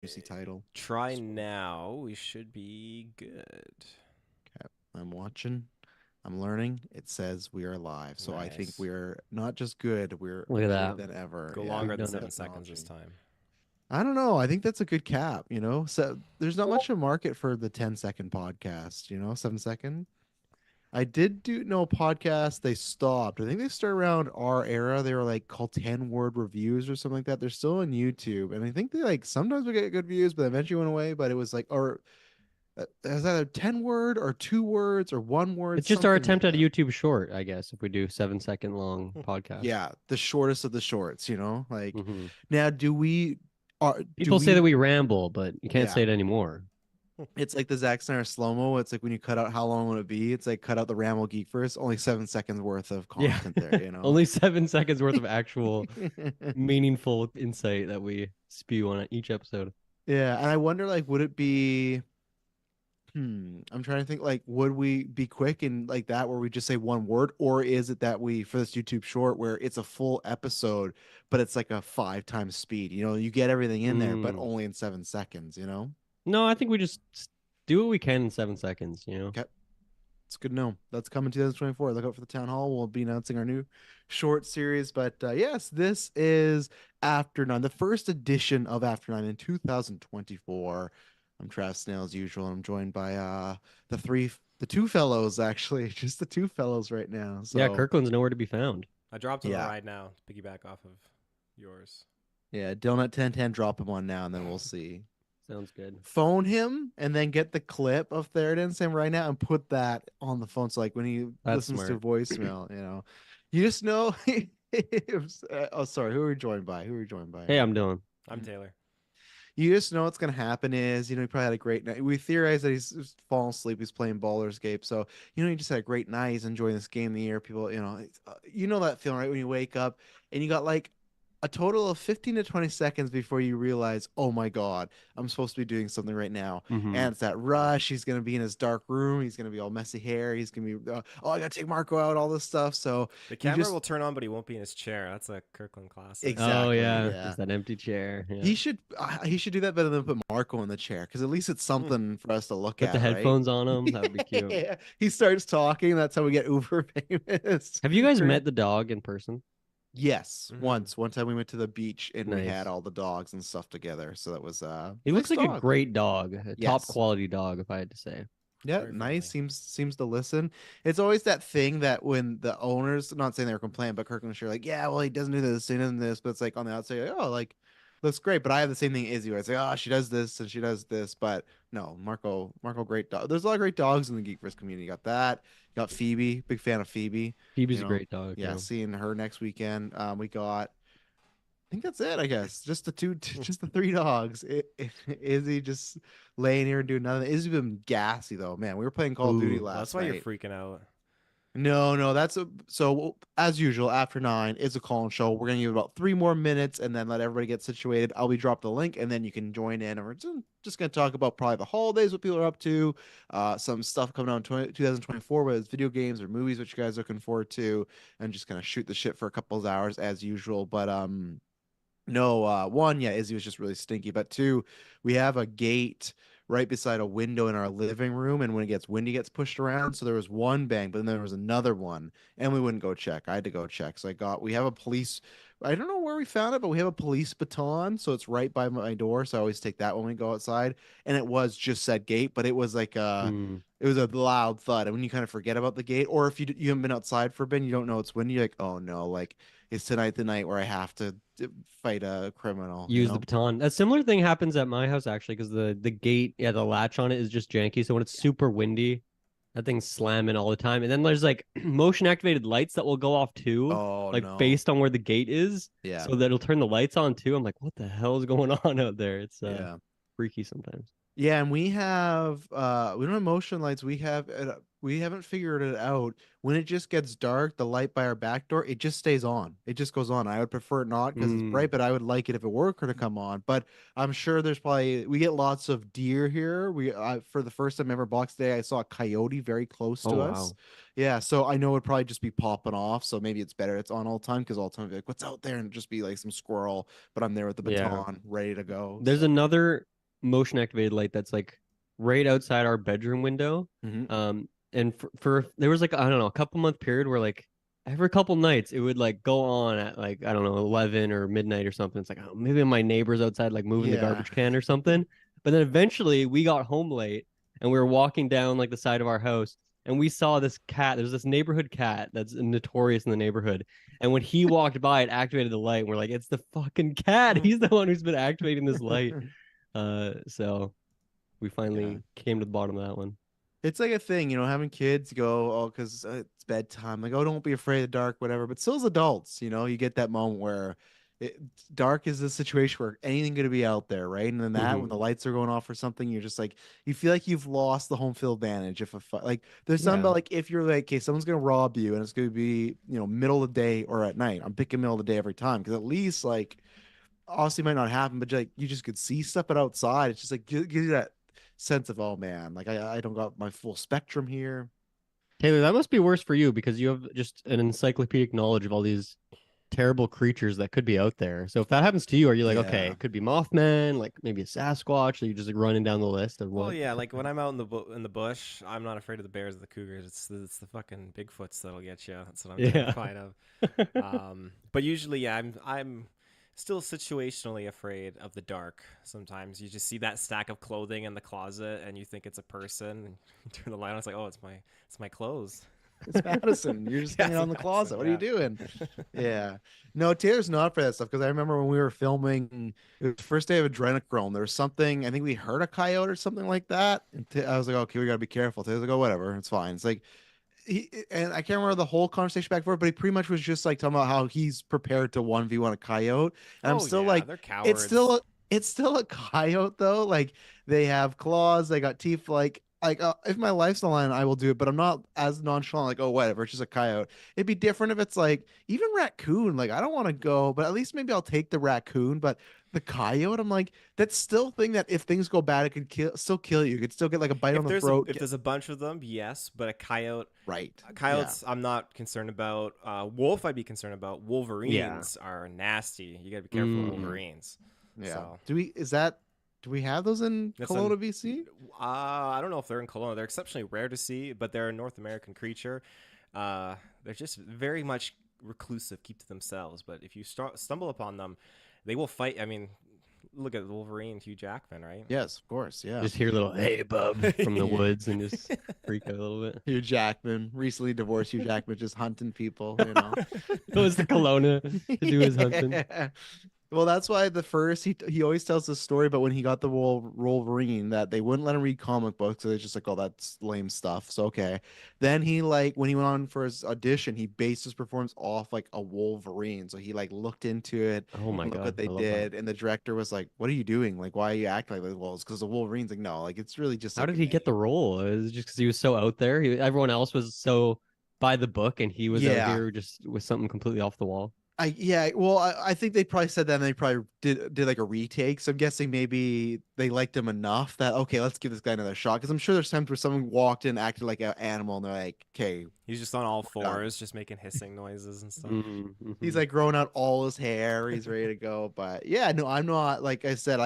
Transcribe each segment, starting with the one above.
juicy title. Try now. We should be good. Okay, I'm watching. I'm learning. It says we are live, so I think Nice. we're not just good. We're Look at gooder that. than ever. Go Yeah, longer We've than done with it. 7 seconds this technology. time. I don't know. I think that's a good cap. So there's not much of a market for the 10-second podcast. 7 second. I did do know podcast. They stopped. I think they started around our era. They were like called 10-word reviews or something like that. They're still on YouTube, and I think they like sometimes we get good views, but eventually went away. But it was like, or is that a 10-word or 2 words or 1 word, It's just our something like attempt at a that. YouTube short, I guess, if we do 7 second long podcast. Yeah, the shortest of the shorts. Like hmm now, do People say that we? we ramble, but you can't Yeah, say it anymore. it's like the Zack Snyder slow mo. It's like when you cut out how long would it be? It's like cut out the Ramble Geek first, only 7 seconds worth of Yeah. content there. Only 7 seconds worth of actual meaningful insight that we spew on each episode. Yeah, and I wonder like would it be I'm trying to think like would we be quick and like that where we just say one word, or is it that we for this YouTube short where it's a full episode but it's like a 5 times speed? You get everything in there but Mm. only in 7 seconds. No, I think we just do what we can in 7 seconds. Okay. It's good to know. That's coming 2024. Look out for the town hall. We'll be announcing our new short series. But yes, this is After Nine, the first edition of After Nine in 2024. I'm Trav Snail as usual. I'm joined by the two fellows actually, just the two fellows right now. Yeah, So Kirkland's nowhere to be found. I dropped him a yeah, ride now to piggyback off of yours. yeah. Dylan at 1010, drop him on now, and then we'll see. Sounds good. Phone him and then get the clip of Theoden saying right now and put that on the phone. So like when he That's listens to smart. voicemail, you just know. Oh, sorry. Who are we joined by? Who are we joined by? Hey, I'm Dylan. I'm Taylor. You just know what's gonna happen is he probably had a great night. We theorize that he's fallen asleep. He's playing Baldur's Gate, so he just had a great night. He's enjoying this game of the year. People, that feeling right when you wake up and you got like a total of 15 to 20 seconds before you realize, oh my God, I'm supposed to be doing something right now. hmm And it's that rush. He's going to be in his dark room. He's going to be all messy hair. He's going to be, oh, I got to take Marco out, all this stuff. So The you camera just, will turn on, but he won't be in his chair. That's a Kirkland classic. Oh exactly. yeah, Yeah. there's that empty chair. Yeah. He should do that better than put Marco in the chair because at least it's something for us to look Put the at, right? headphones on him. That would be cute. Yeah. He starts talking. That's how we get uber famous. Have you guys met the dog in person? Yes, Mhm. once. One time we went to the beach and we had Nice. all the dogs and stuff together. So that was He looks nice like a dog. great dog, a top Yes. quality dog, if I had to say. Yeah, Very nice. friendly. Seems to listen. It's always that thing that when the owners, not saying they were complaining, but Kirkland's sure like, yeah, well, he doesn't do this, he doesn't do this, but it's like on the outside, like, oh, like looks great. But I have the same thing Izzy where it's like, oh, she does this and she does this, but no, Marco, great dog. There's a lot of great dogs in the GeekVerse community. You got that. You got Phoebe, big fan of Phoebe. Phoebe's a great dog. Yeah, Yeah. seeing her next weekend. We got I think that's it, I guess. Just the two, just the three dogs. Izzy just laying here and doing nothing. Izzy's been gassy though, man. We were playing Call of Duty Ooh. That's last why you're night. freaking out. No, so as usual. After nine is a call-in show. We're gonna give about 3 more minutes and then let everybody get situated. I'll be dropped the link and then you can join in. And we're just gonna talk about probably the holidays, what people are up to, some stuff coming out in 2024, whether it's video games or movies, what you guys are looking forward to, and just kind of shoot the shit for a couple of hours as usual. But no, one, yeah, Izzy was just really stinky. But two, we have a gate right beside a window in our living room, and when it gets windy, it gets pushed around. So there was one bang, but then there was another one, and we wouldn't go check. I had to go check. So we have a police. I don't know where we found it, but we have a police baton, so it's right by my door. So I always take that when we go outside, and it was just said gate, but it was like Mm. it was a loud thud, and when you kind of forget about the gate, or if you haven't been outside for a bit, you don't know it's windy, you're like, oh no, like is tonight the night where I have to fight a criminal, Use the baton. A similar thing happens at my house actually, because the gate, yeah, the latch on it is just janky. So when it's super windy, that thing's slamming all the time. And then there's like motion activated lights that will go off too, Oh like no. based on where the gate is. Yeah. So that'll turn the lights on too. I'm like, what the hell is going on out there? It's Yeah. freaky sometimes. Yeah, and we don't have motion lights. We have we haven't figured it out. When it just gets dark, the light by our back door, it just stays on. It just goes on. I would prefer it not because it's Mm. bright, but I would like it if it were to come on. But I'm sure there's probably we get lots of deer here. For the first time ever Boxing Day, I saw a coyote very close Oh to us. wow. Yeah, so I know it'd probably just be popping off. So maybe it's better it's on all the time because all the time I'd be like, what's out there? And it'd just be like some squirrel, but I'm there with the Yeah. baton ready to go. There's So another motion activated light that's like right outside our bedroom window. mhm. And for there was like I don't know a couple month period where like every couple nights it would like go on at like I don't know 11 or midnight or something. It's like oh, maybe my neighbors outside like moving the Yeah. garbage can or something. But then eventually we got home late and we were walking down like the side of our house and we saw this cat. There's this neighborhood cat that's notorious in the neighborhood. And when he walked by, it activated the light. And we're like, it's the fucking cat. He's the one who's been activating this light. So we Yeah. finally came to the bottom of that one. It's like a thing, having kids go, oh, because it's bedtime. Like, oh, don't be afraid of the dark, whatever. But still, as adults, you get that moment where it, dark is the situation where anything going to be out there, right? And then when Hmm. the lights are going off or something, you're just like, you feel like you've lost the home field advantage. Like, there's something Yeah. about like if you're like, okay, someone's going to rob you and it's going to be, middle of the day or at night. I'm picking middle of the day every time because at least like obviously might not happen, but like you just could see stuff but outside. It's just like gives you that sense of oh man, like I don't got my full spectrum here. Taylor, that must be worse for you because you have just an encyclopedic knowledge of all these terrible creatures that could be out there. So if that happens to you, are you like, okay, Yeah. it could be Mothman, like maybe a Sasquatch? Are you just like running down the list of Well, what? yeah, like when I'm out in the bush, I'm not afraid of the bears or the cougars. It's the fucking Bigfoots that'll get you. That's what I'm Yeah. terrified of. But usually, yeah, I'm still situationally afraid of the dark. Sometimes you just see that stack of clothing in the closet, and you think it's a person. And you turn the light on, it's like, oh, it's my clothes. It's Madison. You're just Yeah, hanging it's out in the Madison. closet. What are you Yeah. doing? Yeah. No, Taylor's not for that stuff because I remember when we were filming, it was the first day of Adrenochrome. There was something, I think we heard a coyote or something like that. And I was like, okay, we got to be careful. Taylor's like, oh, whatever. It's fine. It's like, and I can't remember the whole conversation back and forth, but he pretty much was just like talking about how he's prepared to 1v1 a coyote. And I'm Oh still yeah, like, they're it's still cowards. a, it's still a coyote though. Like they have claws, they got teeth. If my life's on the line, I will do it, but I'm not as nonchalant. Like, oh, whatever, it's just a coyote. It'd be different if it's like even raccoon. Like, I don't want to go, but at least maybe I'll take the raccoon. But the coyote, I'm like, that's still a thing that if things go bad, it could still kill you. You could still get like a bite on If the there's a throat. if there's a bunch of them, yes, but a coyote, Right. Yeah. coyotes, I'm not concerned about. Wolf, I'd be concerned about. Yeah. Wolverines are nasty. You gotta be careful of Mm. Wolverines. Yeah. So Do we have those in that's Kelowna, an. BC? I don't know if they're in Kelowna. They're exceptionally rare to see, but they're a North American creature. They're just very much reclusive, keep to themselves. But if you stumble upon them, they will fight. I mean, look at Wolverine, Hugh Jackman, right? Yes, of course. Yeah. Just hear a little "Hey, bub" from the Yeah. woods and just freak out a little bit. Hugh Jackman, recently divorced Hugh Jackman, just hunting people. Goes to Kelowna to do his hunting. Yeah. Well, that's why the first he always tells the story, but when he got the Wolverine, that they wouldn't let him read comic books, so they're just like, oh, that's lame stuff. So okay. Then he like when he went on for his audition, he based his performance off like a Wolverine. So he like looked into it Oh my and looked what god, they I love that. did, and the director was like, "What are you doing? Like, why are you acting like that?" Well, it's because the Wolverine's like, no, like it's really just How like did a he get the name. role? Is it just because he was so out there? Everyone else was so by the book, and he was out Yeah. here just with something completely off the wall. I think they probably said that and they probably did like a retake. So I'm guessing maybe they liked him enough that okay, let's give this guy another shot. Because I'm sure there's times where someone walked in, acted like an animal, and they're like, okay, He's just on all we're done. fours, just making hissing noises and stuff. He's Mm-hmm. like growing out all his hair. He's ready to go. But yeah, no, I'm not like I said,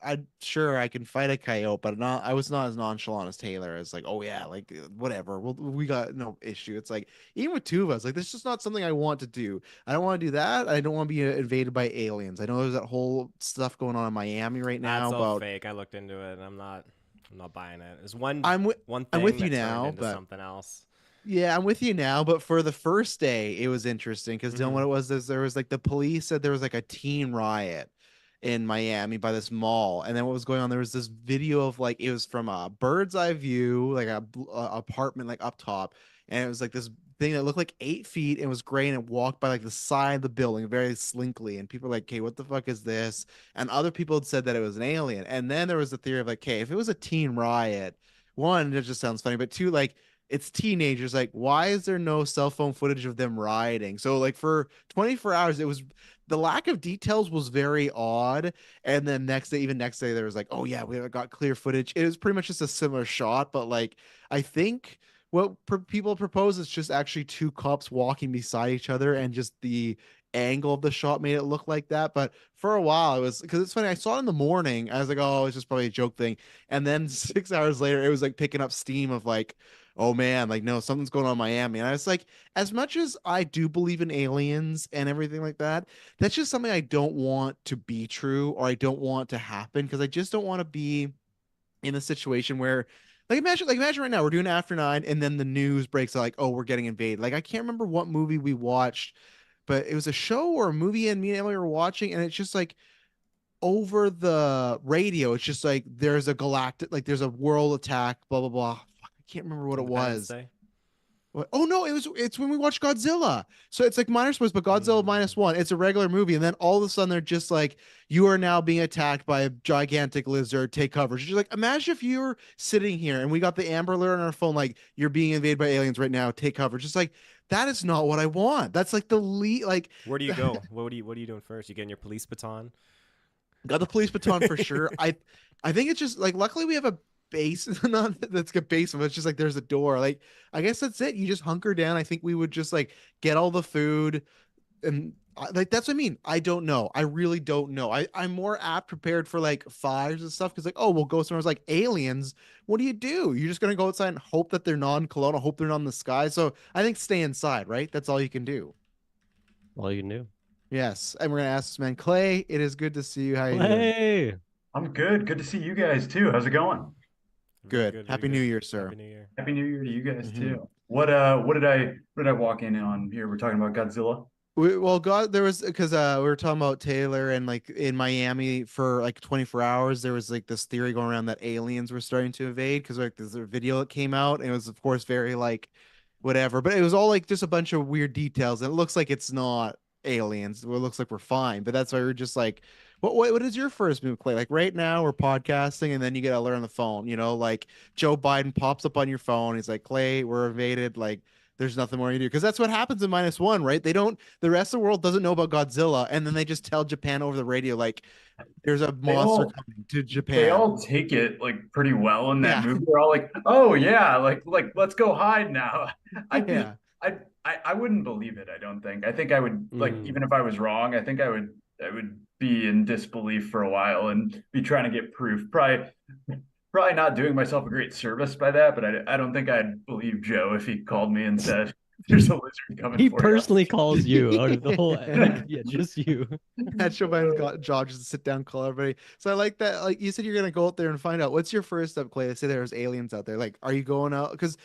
I'm sure I can fight a coyote, but not I was not as nonchalant as Taylor as like, oh yeah, like whatever. We got no issue. It's like even with two of us, like this is just not something I want to do. I don't want to do that. I don't want to be invaded by aliens. I know there's that whole stuff going on in Miami right now That's all about fake. I looked into it, and I'm not buying it. There's one I'm with one I'm with thing you that turned now, into but something else. yeah, I'm with you now, but for the first day, it was interesting because Dylan, what Hmm. it was is there was like the police said there was like a teen riot in Miami by this mall, and then what was going on? There was this video of like it was from a bird's eye view, like a apartment like up top, and it was like this thing that looked like 8 feet and was gray, and it walked by like the side of the building very slinkly, and people were like, "Okay, what the fuck is this?" And other people had said that it was an alien, and then there was the theory of like, "Okay, if it was a teen riot." One, it just sounds funny, but two, like it's teenagers. Like, why is there no cell phone footage of them riding? So like for 24 hours, it was the lack of details was very odd. And then next day, there was like, oh yeah, we got clear footage. It was pretty much just a similar shot, but like I think what people propose is just actually two cops walking beside each other, and just the angle of the shot made it look like that. But for a while, it was because it's funny. I saw it in the morning. I was like, oh, it's just probably a joke thing. And then 6 hours later, it was like picking up steam of like, oh man, like no, something's going on in Miami. And I was like, as much as I do believe in aliens and everything like that, that's just something I don't want to be true, or I don't want to happen, because I just don't want to be in a situation where like imagine right now we're doing after nine, and then the news breaks like, oh, we're getting invaded. Like I can't remember what movie we watched, but it was a show or a movie, and me and Emily were watching, and it's just like over the radio, it's just like there's a galactic, like there's a world attack, blah blah blah. Fuck, I can't remember what it Independence was. Day. Oh no, it's when we watched Godzilla. So it's like minus was, but Godzilla Mm. minus one. It's a regular movie, and then all of a sudden they're just like, you are now being attacked by a gigantic lizard. Take cover. She's like, imagine if you were sitting here and we got the Amber Alert on our phone, like you're being invaded by aliens right now. Take cover. Just like that is not what I want. That's like the lead. Like Where do you go? What are you doing first? You getting your police baton? got the police baton for sure. I think it's just like luckily we have a base, not that's a basement. It's just like there's a door. Like I guess that's it. You just hunker down. I think we would just like get all the food, and like that's what I mean. I don't know. I really don't know. I'm more apt prepared for like fires and stuff, because like, oh, we'll go somewhere. It's like aliens. What do? You're just gonna go outside and hope that they're non-colonial, hope they're not in the sky. So I think stay inside, right? That's all you can do. All you can do. Yes, and we're gonna ask this man Clay. It is good to see you. How you doing? Play. I'm good. Good to see you guys too. How's it going? Very Good. good, very Happy New good. Year, sir. Happy New Year. Happy New Year to you guys Hmm. too. What did I walk in on here? We're talking about Godzilla. Well, God, there was because we were talking about Taylor, and like in Miami for like 24 hours, there was like this theory going around that aliens were starting to invade, because like there's a video that came out, and it was of course very like whatever, but it was all like just a bunch of weird details, and it looks like it's not aliens. Well, it looks like we're fine, but that's why we're just like, what is your first move, Clay? Like right now we're podcasting, and then you get a alert on the phone, like Joe Biden pops up on your phone. He's like, Clay, we're invaded. Like there's nothing more you do, because that's what happens in minus one, right? They don't. The rest of the world doesn't know about Godzilla, and then they just tell Japan over the radio like there's a They monster all coming to they Japan. all take it like pretty well in that Yeah, movie. They're all like, "Oh yeah, like let's go hide now." I'd be yeah. I wouldn't believe it, I don't think. I think I would like Mm. even if I was wrong, I think I would be in disbelief for a while and be trying to get proof. Probably not doing myself a great service by that, but I don't think I'd believe Joe if he called me and said, "There's a lizard coming He for you." personally calls you out of the whole, like, yeah, just you. That Joe Biden's got job just to sit down, call everybody. So I like that. Like you said, you're gonna go out there and find out. What's your first step, Clay? They say there's aliens out there. Like, are you going out? Because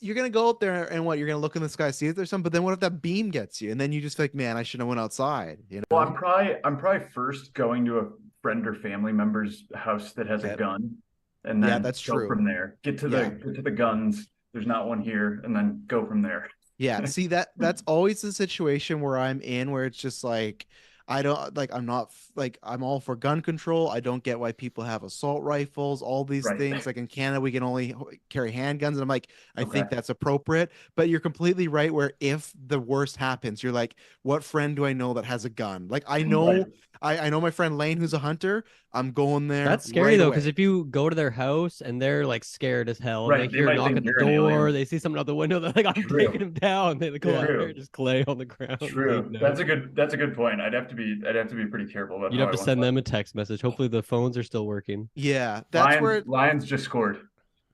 you're gonna go out there and what? You're gonna look in the sky, see if there's something. But then what if that beam gets you? And then you just like, man, I should have went outside. You Well, know? I'm probably first going to a friend or family member's house that has a Okay. gun, and Yeah, then that's go true. from there. Yeah. Get to the guns. There's not one here, and then go from there. Yeah, see that's always the situation where I'm in, where it's just like I don't like I'm not like I'm all for gun control. I don't get why people have assault rifles, all these Right. things. Like in Canada, we can only carry handguns, and I'm like, I Okay. think that's appropriate. But you're completely right. Where if the worst happens, you're like, what friend do I know that has a gun? Like I Right. know, I know my friend Lane who's a hunter. I'm going there That's scary right though, because away. if you go to their house and they're like scared as hell, and they Right. They hear a might knock think at the you're an door, alien. they see someone out the window, they're like, "I'm taking True. him down." They go out Yeah, there, True. just Clay on the ground, True. bleeding out. That's a good point. I'd have to be pretty careful about You'd how have I to went send about them it. a text message. Hopefully, the phones are still working. yeah. That's Lions where Lions just scored.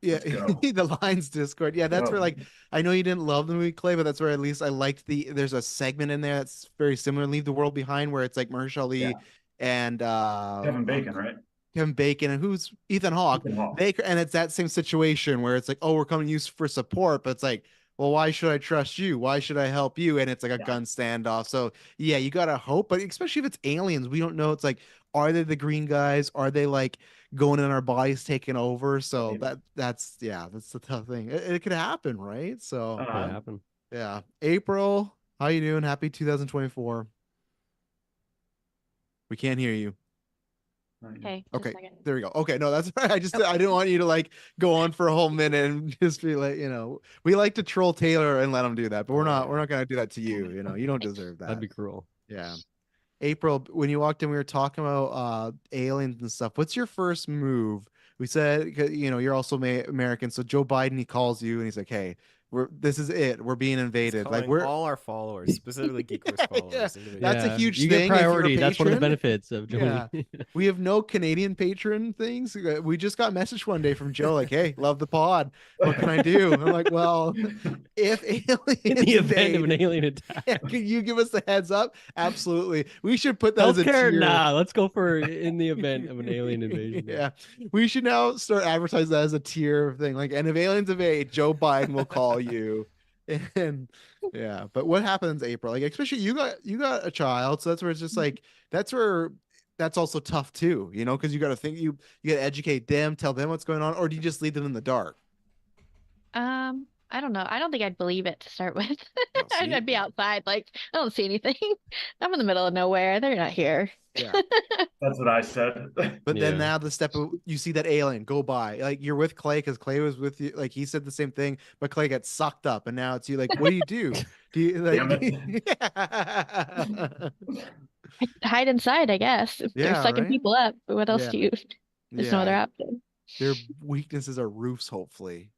yeah, Let's go. the Lines Discord. Yeah, that's where Go. like I know you didn't love the movie Clay, but that's where at least I liked there's a segment in there that's very similar, Leave the World Behind, where it's like Mahershala Yeah. Ali and Kevin Bacon, right? Kevin Bacon, and who's Ethan Hawke. Ethan Hawke. And it's that same situation where it's like, oh, we're coming to you for support, but it's like, well, why should I trust you? Why should I help you? And it's like a Yeah. gun standoff. So yeah, you gotta hope, but especially if it's aliens, we don't know. It's like, are they the green guys? Are they like going in our bodies, taking over? So Right. that's yeah, that's the tough thing. It could happen, right? So Could Uh, happen. yeah, April, how you doing? Happy 2024. We can't hear you. Okay, just a Okay, second. there we go. Okay, no, that's right. I Oh. I didn't want you to like go on for a whole minute and just be like, we like to troll Taylor and let him do that, but we're not gonna do that to you. You don't deserve That'd that. be cruel. Yeah. April, when you walked in, we were talking about aliens and stuff. What's your first move? We said, you're also American, so Joe Biden, he calls you and he's like, "Hey, this is it. We're being He's invaded. Like calling we're all our followers, specifically GeekVerse yeah, followers, individually. that's a Yeah, huge you get thing if you're a priority. That's one of the patron. benefits of Yeah. joining. We have no Canadian patron things. We just got a message one day from Joe, like, "Hey, love the pod. What can I do?" I'm like, "Well, if aliens In the event of an invade, alien attack. yeah, can you give us the heads up?" Absolutely. We should put that as a Healthcare, tier. nah. Let's go for in the event of an alien invasion. Yeah. We should now start advertising that as a tier thing. Like, and if aliens invade, Joe Biden will call you. And yeah, but what happens, April? Like, especially you got a child, so that's where it's just like that's where that's also tough too, because you got to think you got to educate them, tell them what's going on, or do you just leave them in the dark? I don't know. I don't think I'd believe it to start with. No, see? I'd be Yeah. outside, like, I don't see anything. I'm in the middle of nowhere. They're not here. Yeah. That's what I said. But then Yeah. now you see that alien go by, like you're with Clay because Clay was with you, like he said the same thing, but Clay gets sucked up, and now it's you. Like, what do you do? Do you like? Damn it. Yeah, I'd hide inside, I guess. If they're yeah, sucking right. people up, what else Yeah, do you? There's no other yeah. option. Their weaknesses are roofs, hopefully,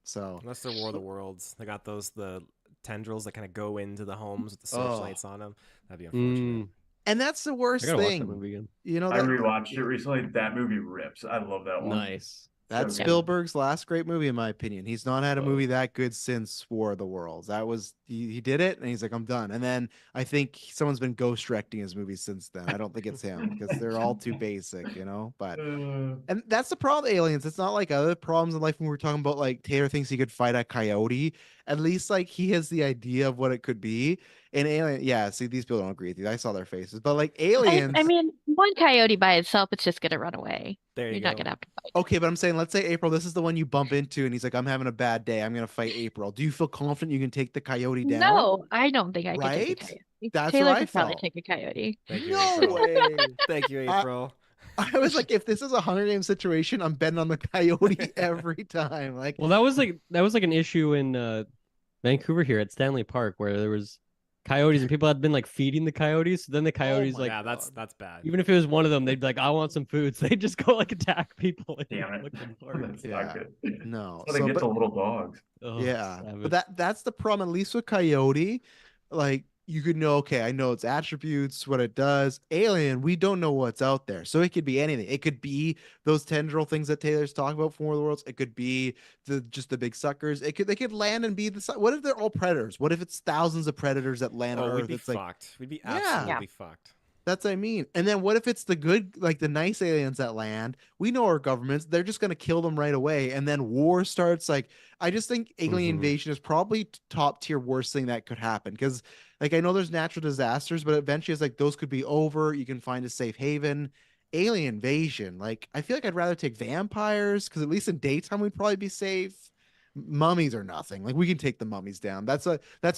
So, Unless they're War of the Worlds. They got the tendrils that kind of go into the homes with the oh, searchlights on them. That'd be unfortunate. and that's the I worst gotta watch that thing. movie again. I That rewatched it recently. That movie rips. I love that one. Nice. that's So good. Spielberg's last great movie, in my opinion. He's not had a Oh. movie that good since War of the Worlds. That was he did it, and he's like, I'm done. And then I think someone's been ghost directing his movies since then. I don't think it's him because they're all too basic. But and that's the problem with aliens. It's not like other problems in life when we were talking about like Taylor thinks he could fight a coyote. At least like he has the idea of what it could be. And alien, yeah. See, these people don't agree with you. I saw their faces, but like aliens. I mean, one coyote by itself, it's just gonna run away. There you You're go. not gonna have to fight. Okay, but I'm saying, let's say April, this is the one you bump into, and he's like, I'm having a bad day. I'm gonna fight April. Do you feel confident you can take the coyote down? No, I don't think I could take a Right? coyote. That's Taylor what I could probably felt. take a coyote. Thank you, No April. way. Thank you, I- April. I was like, if this is a Hunger Games situation, I'm betting on the coyote every time. Like, Well, that was like an issue in Vancouver here at Stanley Park where there was coyotes and people had been like feeding the coyotes. So then the coyotes my like Yeah, that's bad. even if it was one of them, they'd be like, I want some food. So they'd just go like attack people. And Damn it. lick them apart. That's Yeah. not good. no. That's how they get the little dogs. Oh, Yeah, savage. but that's the problem. At least with Coyote, like you could know, okay, I know its attributes, what it does. Alien, we don't know what's out there, so it could be anything. It could be those tendril things that Taylor's talking about from War of the Worlds. It could be just the big suckers. They could land and be what if they're all predators? What if it's thousands of predators that land on Oh, we'd Earth? be It's like fucked. We'd be Yeah. absolutely fucked. that's what I mean. And then what if it's the good, like the nice aliens that land? We know our governments, they're just going to kill them right away. And then war starts. Like, I just think alien Mhm. invasion is probably top tier worst thing that could happen. Because, like, I know there's natural disasters, but eventually it's like those could be over. You can find a safe haven. Alien invasion. Like, I feel like I'd rather take vampires because at least in daytime we'd probably be safe. Mummies are nothing. Like we can take the mummies down. That's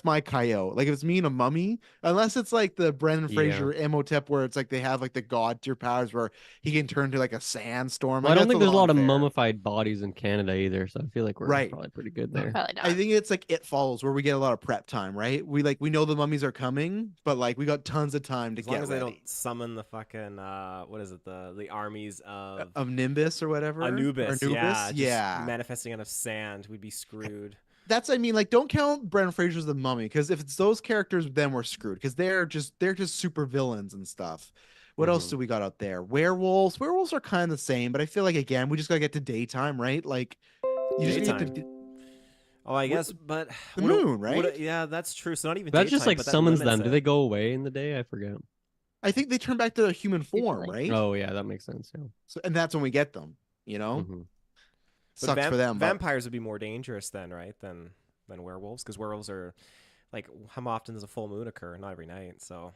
my coyote. Like if it's me and a mummy, unless it's like the Brendan Yeah. Fraser Imhotep where it's like they have like the god tier powers where he can turn to like a sandstorm. Well, I Like don't that's think there's a lot of unfair. mummified bodies in Canada either, so I feel like we're Right. probably pretty good there. Probably not. I think it's like It Follows where we get a lot of prep time, right? We know the mummies are coming, but like we got tons of time to As long get as they ready. don't summon the fucking what is it, the armies of Nimbus or whatever. Anubis, Or yeah, just yeah. manifesting out of sand, we'd be screwed. That's I mean, like, don't count Brendan Fraser's The Mummy because if it's those characters, then we're screwed because they're just super villains and stuff. What else Mhm. do we got out there? Werewolves. Werewolves are kind of the same, but I feel like again, we just gotta get to daytime, right? Like, you just get to. Daytime. Oh, I guess, but The would it- moon, would it- right? yeah, that's true. So not even That just daytime, like but that summons limits them. Do it. they go away in the day? I forget. I think they turn back to their human form, Usually. right? Oh yeah, that makes sense. Yeah. So, and that's when we get them. Mhm. But Sucks for them. But Vampires would be more dangerous then, right? Than werewolves, because werewolves are like, how often does a full moon occur? Not every night. So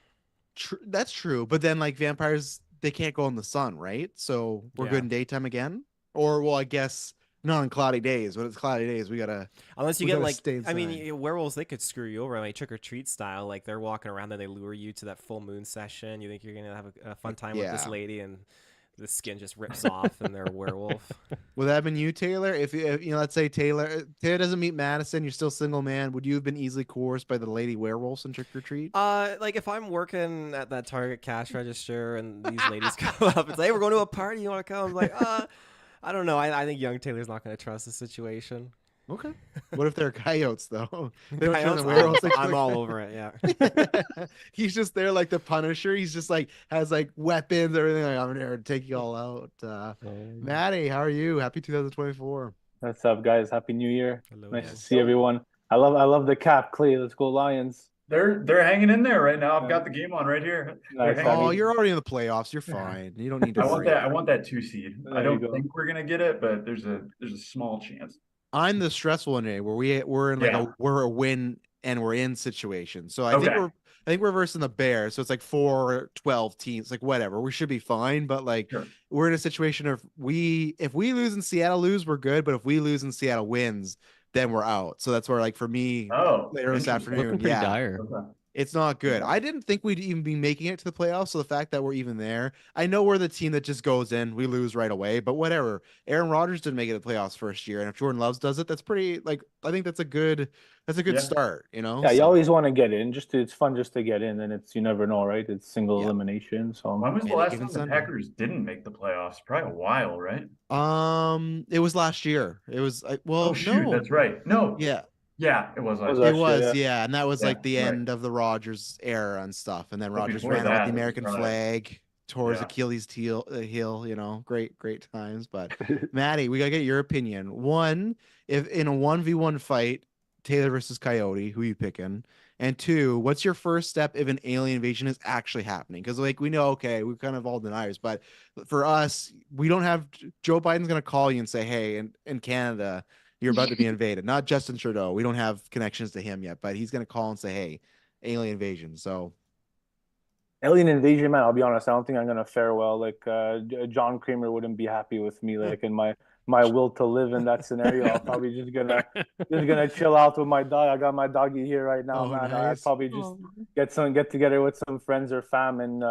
that's true. But then like vampires, they can't go in the sun, right? So we're Yeah. good in daytime again. Or well, I guess not on cloudy days. When it's cloudy days, we gotta. unless you We get gotta like, stay I mean, inside. werewolves, they could screw you over, like trick or treat style. Like they're walking around, then they lure you to that full moon session. You think you're gonna have a fun time with this Yeah. lady, and the skin just rips off and they're a werewolf. Would that have been you, Taylor? If let's say Taylor doesn't meet Madison, you're still single man. Would you have been easily coerced by the lady werewolves in Trick or Treat? Like if I'm working at that Target cash register and these ladies come up and say, "Hey, we're going to a party. You want to come?" I'm like, I don't know. I think young Taylor's not going to trust the situation. Okay. What if they're coyotes though? They don't turn Coyotes, into werewolves. I'm all over it. Yeah. He's just there like the Punisher. He's just like has like weapons, everything. Like I'm here to take you all out. Maddie, how are you? Happy 2024. What's up, guys? Happy New Year. Hello, Nice yeah. to see everyone. I love the cap, Clay. Let's go Lions. They're hanging in there right now. I've got the game on right here. Nice. Oh, you're already in the playoffs. You're fine. You don't need to I want worry. that. I want that 2 seed. There I you don't go. think we're gonna get it, but there's a small chance. I'm the stressful one today, where we're in like we're a win and we're in situation. So I think we're versing the Bears. So it's like 4-12 teams, like whatever. We should be fine. But like we're in a situation of if we lose and Seattle lose, we're good. But if we lose and Seattle wins, then we're out. So that's where like for me later this afternoon, Looking pretty dire. Okay. it's not good. I didn't think we'd even be making it to the playoffs. So the fact that we're even there, I know we're the team that just goes in, we lose right away, but whatever. Aaron Rodgers didn't make it to the playoffs first year. And if Jordan Loves does it, that's pretty like, I think that's a good start, you know? Yeah, you So, always want to get in. It's fun just to get in, and you never know, right? It's single Yeah. elimination. So When was the Any last given time the Sunday. Packers didn't make the playoffs? Probably a while, right? it was last year. It was Oh shoot, no. that's right. No, Yeah, it was last Was year. it last was. year, Yeah. And that was Yeah, like the right. end of the Rodgers era and stuff. And then But Rodgers before ran out with that, the it was American probably- flag, tore his Yeah. Achilles heel, you know, great times. But Maddie, we gotta get your opinion. One, if in a 1v1 fight, Taylor versus Coyote, who you picking? And two, what's your first step if an alien invasion is actually happening? Because like we know, okay, we're kind of all deniers, but for us, we don't have Joe Biden's gonna call you and say, hey, in Canada, you're about to be invaded. Not Justin Trudeau. We don't have connections to him yet, but he's gonna call and say, hey, alien invasion. So alien invasion, man. I'll be honest. I don't think I'm gonna fare well. Like John Kramer wouldn't be happy with me. Like in my will to live in that scenario, I'll probably just gonna chill out with my dog. I got my doggy here right now, Oh, man. nice. I'd probably just get together with some friends or fam and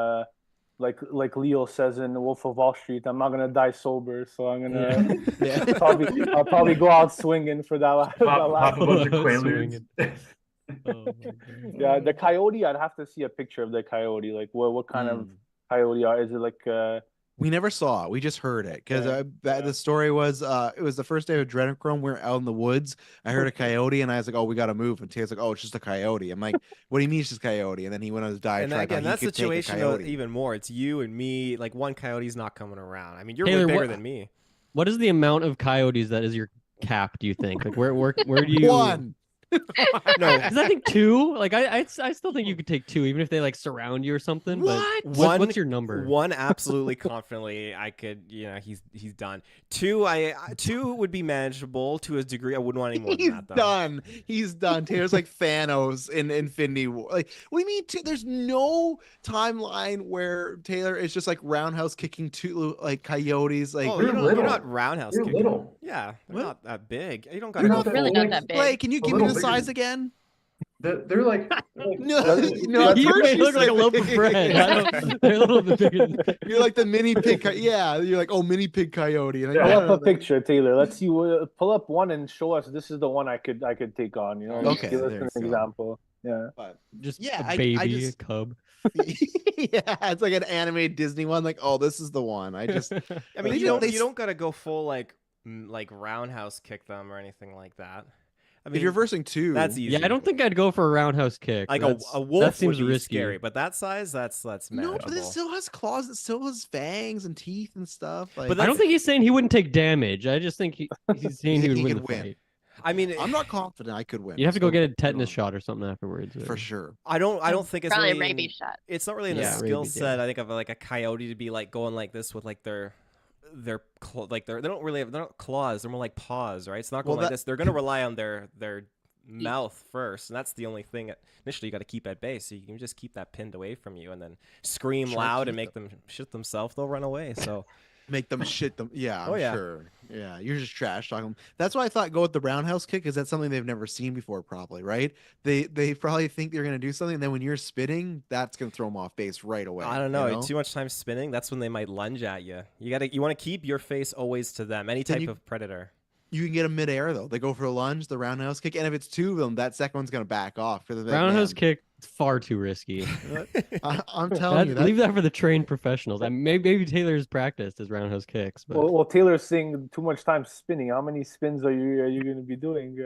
like Leo says in The Wolf of Wall Street, I'm not gonna die sober, so I'm gonna yeah. I'll probably go out swinging for that last. Pop a bunch of Quaaludes. Swinging. Oh my God. Yeah, the coyote. I'd have to see a picture of the coyote. Like what kind of coyote is it? Like We never saw it. We just heard it because Yeah. the story was it was the first day of Adrenochrome. We were out in the woods. I heard a coyote and I was like, oh, we got to move. And Taylor's like, oh, it's just a coyote. I'm like, what do you mean it's just a coyote? And then he went on his And diatribe. again, how that he could take a situation, though, coyote. even more. It's you and me. Like one coyote's not coming around. I mean, you're Taylor, way bigger what- than me. What is the amount of coyotes that is your cap? Do you think? Like where do you? One. No, Because I think two. Like I still think you could take two, even if they like surround you or something. What? But One- what's your number? One absolutely confidently I could, he's done. Two would be manageable to a degree. I wouldn't want any more He's than that though. done. He's done. Taylor's like Thanos in Infinity War. Like, what do you mean? There's no timeline where Taylor is just like roundhouse kicking two like coyotes. Like, Oh, They're you're little. not roundhouse They're kicking. little. Yeah, they're What? not that big. You don't They're gotta not go Really full- not that big. Blake, can you A give me little the bigger size than- again? They're like No, That's- no. At You first may you look like said a loaf of bread. They're a little bit bigger than You're like the mini pig. Yeah, you're like, oh, mini pig coyote. And Yeah. pull up a picture, Taylor. Let's see. Pull up one and show us. This is the one I could take on. You know, just Okay, give us there an you go. example. Yeah. But just Yeah, a I baby, just- a cub. yeah, it's like an animated Disney one. Like, oh, this is the one. I just I They mean, you don't- don't they you don't gotta go full like roundhouse kick them or anything like that. I mean, if you're versing two, that's easy. Yeah, I don't think I'd go for a roundhouse kick. like That's- a wolf that seems would be risky. scary, but that size, that's No, manageable. but it still has claws. It still has fangs and teeth and stuff. Like, But I don't think he's saying he wouldn't take damage. I just think he's saying he would He win could the win. fight. I mean, I'm not confident I could win. You'd have to go so- get a tetanus shot or something afterwards. for sure. I don't think it's Probably really a rabies shot. It's not really in the Yeah, skill rabies, set. I think of like a coyote to be like going like this with like they're not claws. They're more like paws, right? It's not going Well, like that- this. They're gonna rely on their mouth first, and that's the only thing initially you got to keep at bay. So you can just keep that pinned away from you, and then scream Sharks loud eat and make them shit themselves. They'll run away. So Make them shit them. Yeah, Oh, I'm yeah. sure. Yeah, you're just trash talking them. That's why I thought go with the roundhouse kick, because that's something they've never seen before, probably, right? They probably think they're gonna do something, and then when you're spitting, that's gonna throw them off base right I away. don't You know. know? Too much time spinning, that's when they might lunge at you. You want to keep your face always to them, any Then type of predator. you can get them midair though. They go for a lunge, the roundhouse kick, and if it's two of them, that second one's gonna back off because they're like, Roundhouse man, kick, far too risky. I'm telling you that. Leave that for the trained professionals. And maybe Taylor's practiced his roundhouse kicks, but Well, Taylor's saying too much time spinning. How many spins are you going to be doing?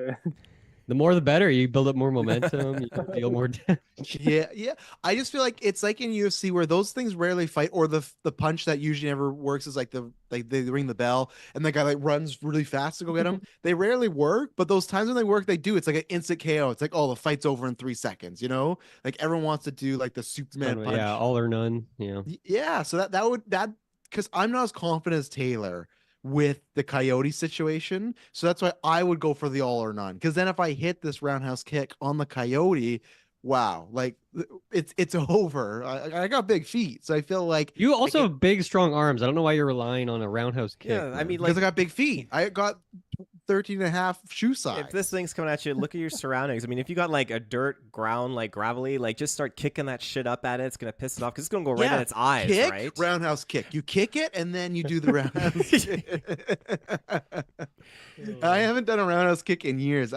the more the better. You build up more momentum. You deal more damage. Yeah, yeah. I just feel like it's like in UFC where those things rarely fight, or the punch that usually never works is like they ring the bell and the guy like runs really fast to go get him. They rarely work, but those times when they work, they do. It's like an instant KO. It's like, oh, the fight's over in 3 seconds. You know, like everyone wants to do like the Superman punch. Yeah, all or none. Yeah. Yeah, so that because I'm not as confident as Taylor with the Coyote situation. So that's why I would go for the all or none. Because then if I hit this roundhouse kick on the Coyote, wow, like it's over. I got big feet, so I feel like You also have big, strong arms. I don't know why you're relying on a roundhouse kick. Yeah, I man. mean, because like, I got big feet. I got 13 and a half shoe size. if this thing's coming at you, look at your surroundings. I mean, if you got like a dirt ground, like gravelly, like just start kicking that shit up at it. It's gonna piss it off because it's gonna go right Yeah, in its eyes, kick, right? roundhouse kick. You kick it and then you do the roundhouse kick. I haven't done a roundhouse kick in years.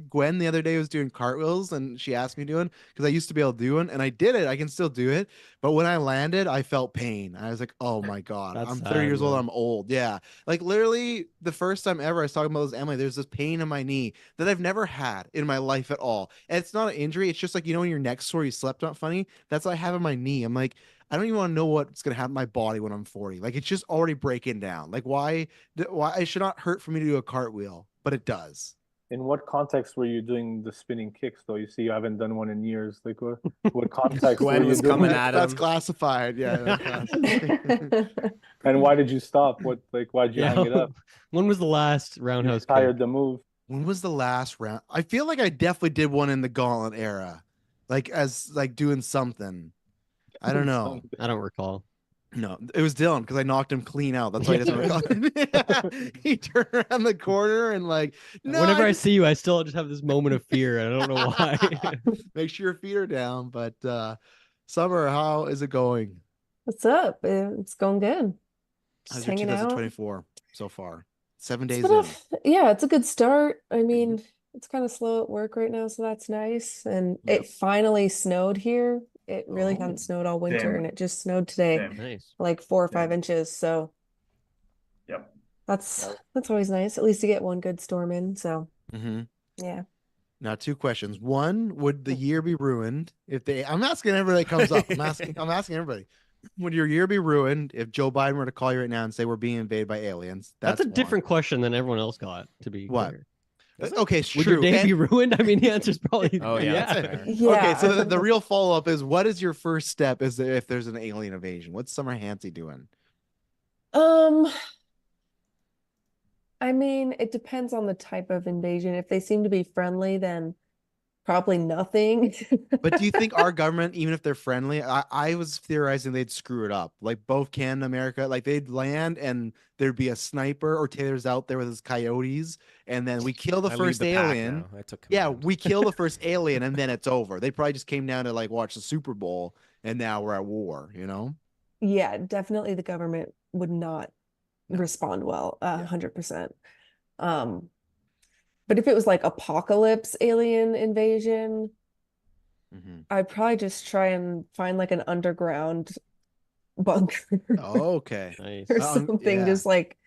Gwen the other day was doing cartwheels and she asked me doing because I used to be able to do one and I did it. I can still do it, but when I landed, I felt pain. I was like, "Oh my god, That's I'm sad, 30 years old. man. I'm old." Yeah, like literally the first time ever I was talking about this Emily. There's this pain in my knee that I've never had in my life at all, and it's not an injury. It's just like when your neck's sore, you slept not funny. That's what I have in my knee. I'm like, I don't even want to know what's gonna happen to my body when I'm 40. Like it's just already breaking down. Like why it should not hurt for me to do a cartwheel, but it does. In what context were you doing the spinning kicks, though? You see, you haven't done one in years. Like, what context were Gwen you was doing coming it? at That's him. classified. Yeah. That's classified. And why did you stop? Why'd you hang it up? When was the last You roundhouse kick? tired the move. When was the last round? I feel like I definitely did one in the Gauntlet era, like as like doing something. I don't know. I don't recall. No, it was Dylan because I knocked him clean out. That's why he doesn't recall. He turned around the corner and like, no, Whenever I just see you, I still just have this moment of fear. And I don't know why. make sure your feet are down. But Summer, how is it going? What's up? It's going good. How's Just your hanging out. 2024 so far? 7 It's days been in. yeah, it's a good start. I mean, it's kind of slow at work right now, so that's nice. And Yep. it finally snowed here. It really Oh, hadn't snowed all winter, Damn. and it just snowed today, Damn. Nice. like 4 or 5 Damn. inches. So Yep. that's always nice. At least to get one good storm in. So Mm-hmm. yeah. Now, two questions. One, would the year be ruined if they? I'm asking everybody that comes up. I'm asking everybody. Would your year be ruined if Joe Biden were to call you right now and say we're being invaded by aliens? That's a one. different question than everyone else got, to be What? clear. Okay, it's Would true. your day And- be ruined? I mean, the answer's probably Oh, yeah, that's fair. Yeah. Okay, so the real follow up is, what is your first step? Is there, if there's an alien invasion? What's Summer Hansey doing? I mean, it depends on the type of invasion. If they seem to be friendly, then probably nothing. But do you think our government, even if they're friendly, I was theorizing they'd screw it up. Like both Canada, America, like they'd land and there'd be a sniper or Taylor's out there with his coyotes, and then we kill the I lead first the pack alien. now. I took Yeah, command. we kill the first alien and then it's over. They probably just came down to like watch the Super Bowl and now we're at war, you know? Yeah, definitely the government would not No. respond well, Yeah. 100%. But if it was like apocalypse alien invasion, Mm-hmm. I'd probably just try and find like an underground bunker Oh, okay. Nice. or something, yeah. just like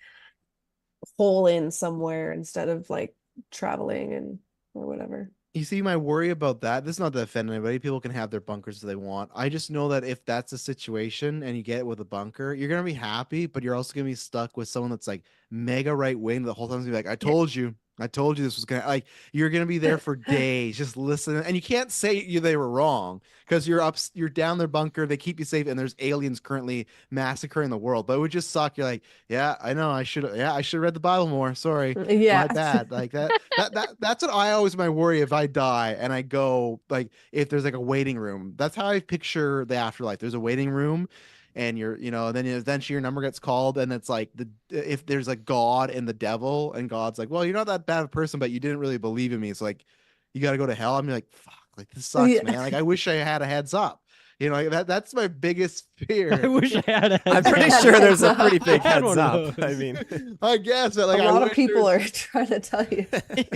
hole in somewhere instead of like traveling and or whatever. You see, my worry about that, this is not to offend anybody. People can have their bunkers if they want. I just know that if that's a situation and you get it with a bunker, you're gonna be happy, but you're also gonna be stuck with someone that's like mega right wing the whole time. Gonna be like, I told you this was gonna like you're gonna be there for days just listening, and you can't say they were wrong because you're down their bunker, they keep you safe, and there's aliens currently massacring the world. But it would just suck. You're like, yeah, I know, I should have read the Bible more. Sorry. Yeah. My bad. Like that's what I always my worry if I die and I go like if there's like a waiting room. That's how I picture the afterlife. There's a waiting room and then eventually your number gets called, and it's like if there's like God and the devil, and God's like, well, you're not that bad of a person, but you didn't really believe in me, so like you got to go to hell. I'm like, fuck, like this sucks, Yeah. man. Like I wish I had a heads up. Like that's my biggest I fear. wish I had a I'm heads pretty up. sure there's a Heads pretty up. big I had heads one of up. I those. mean, I guess, but like A I lot of wish people there's are trying to tell you.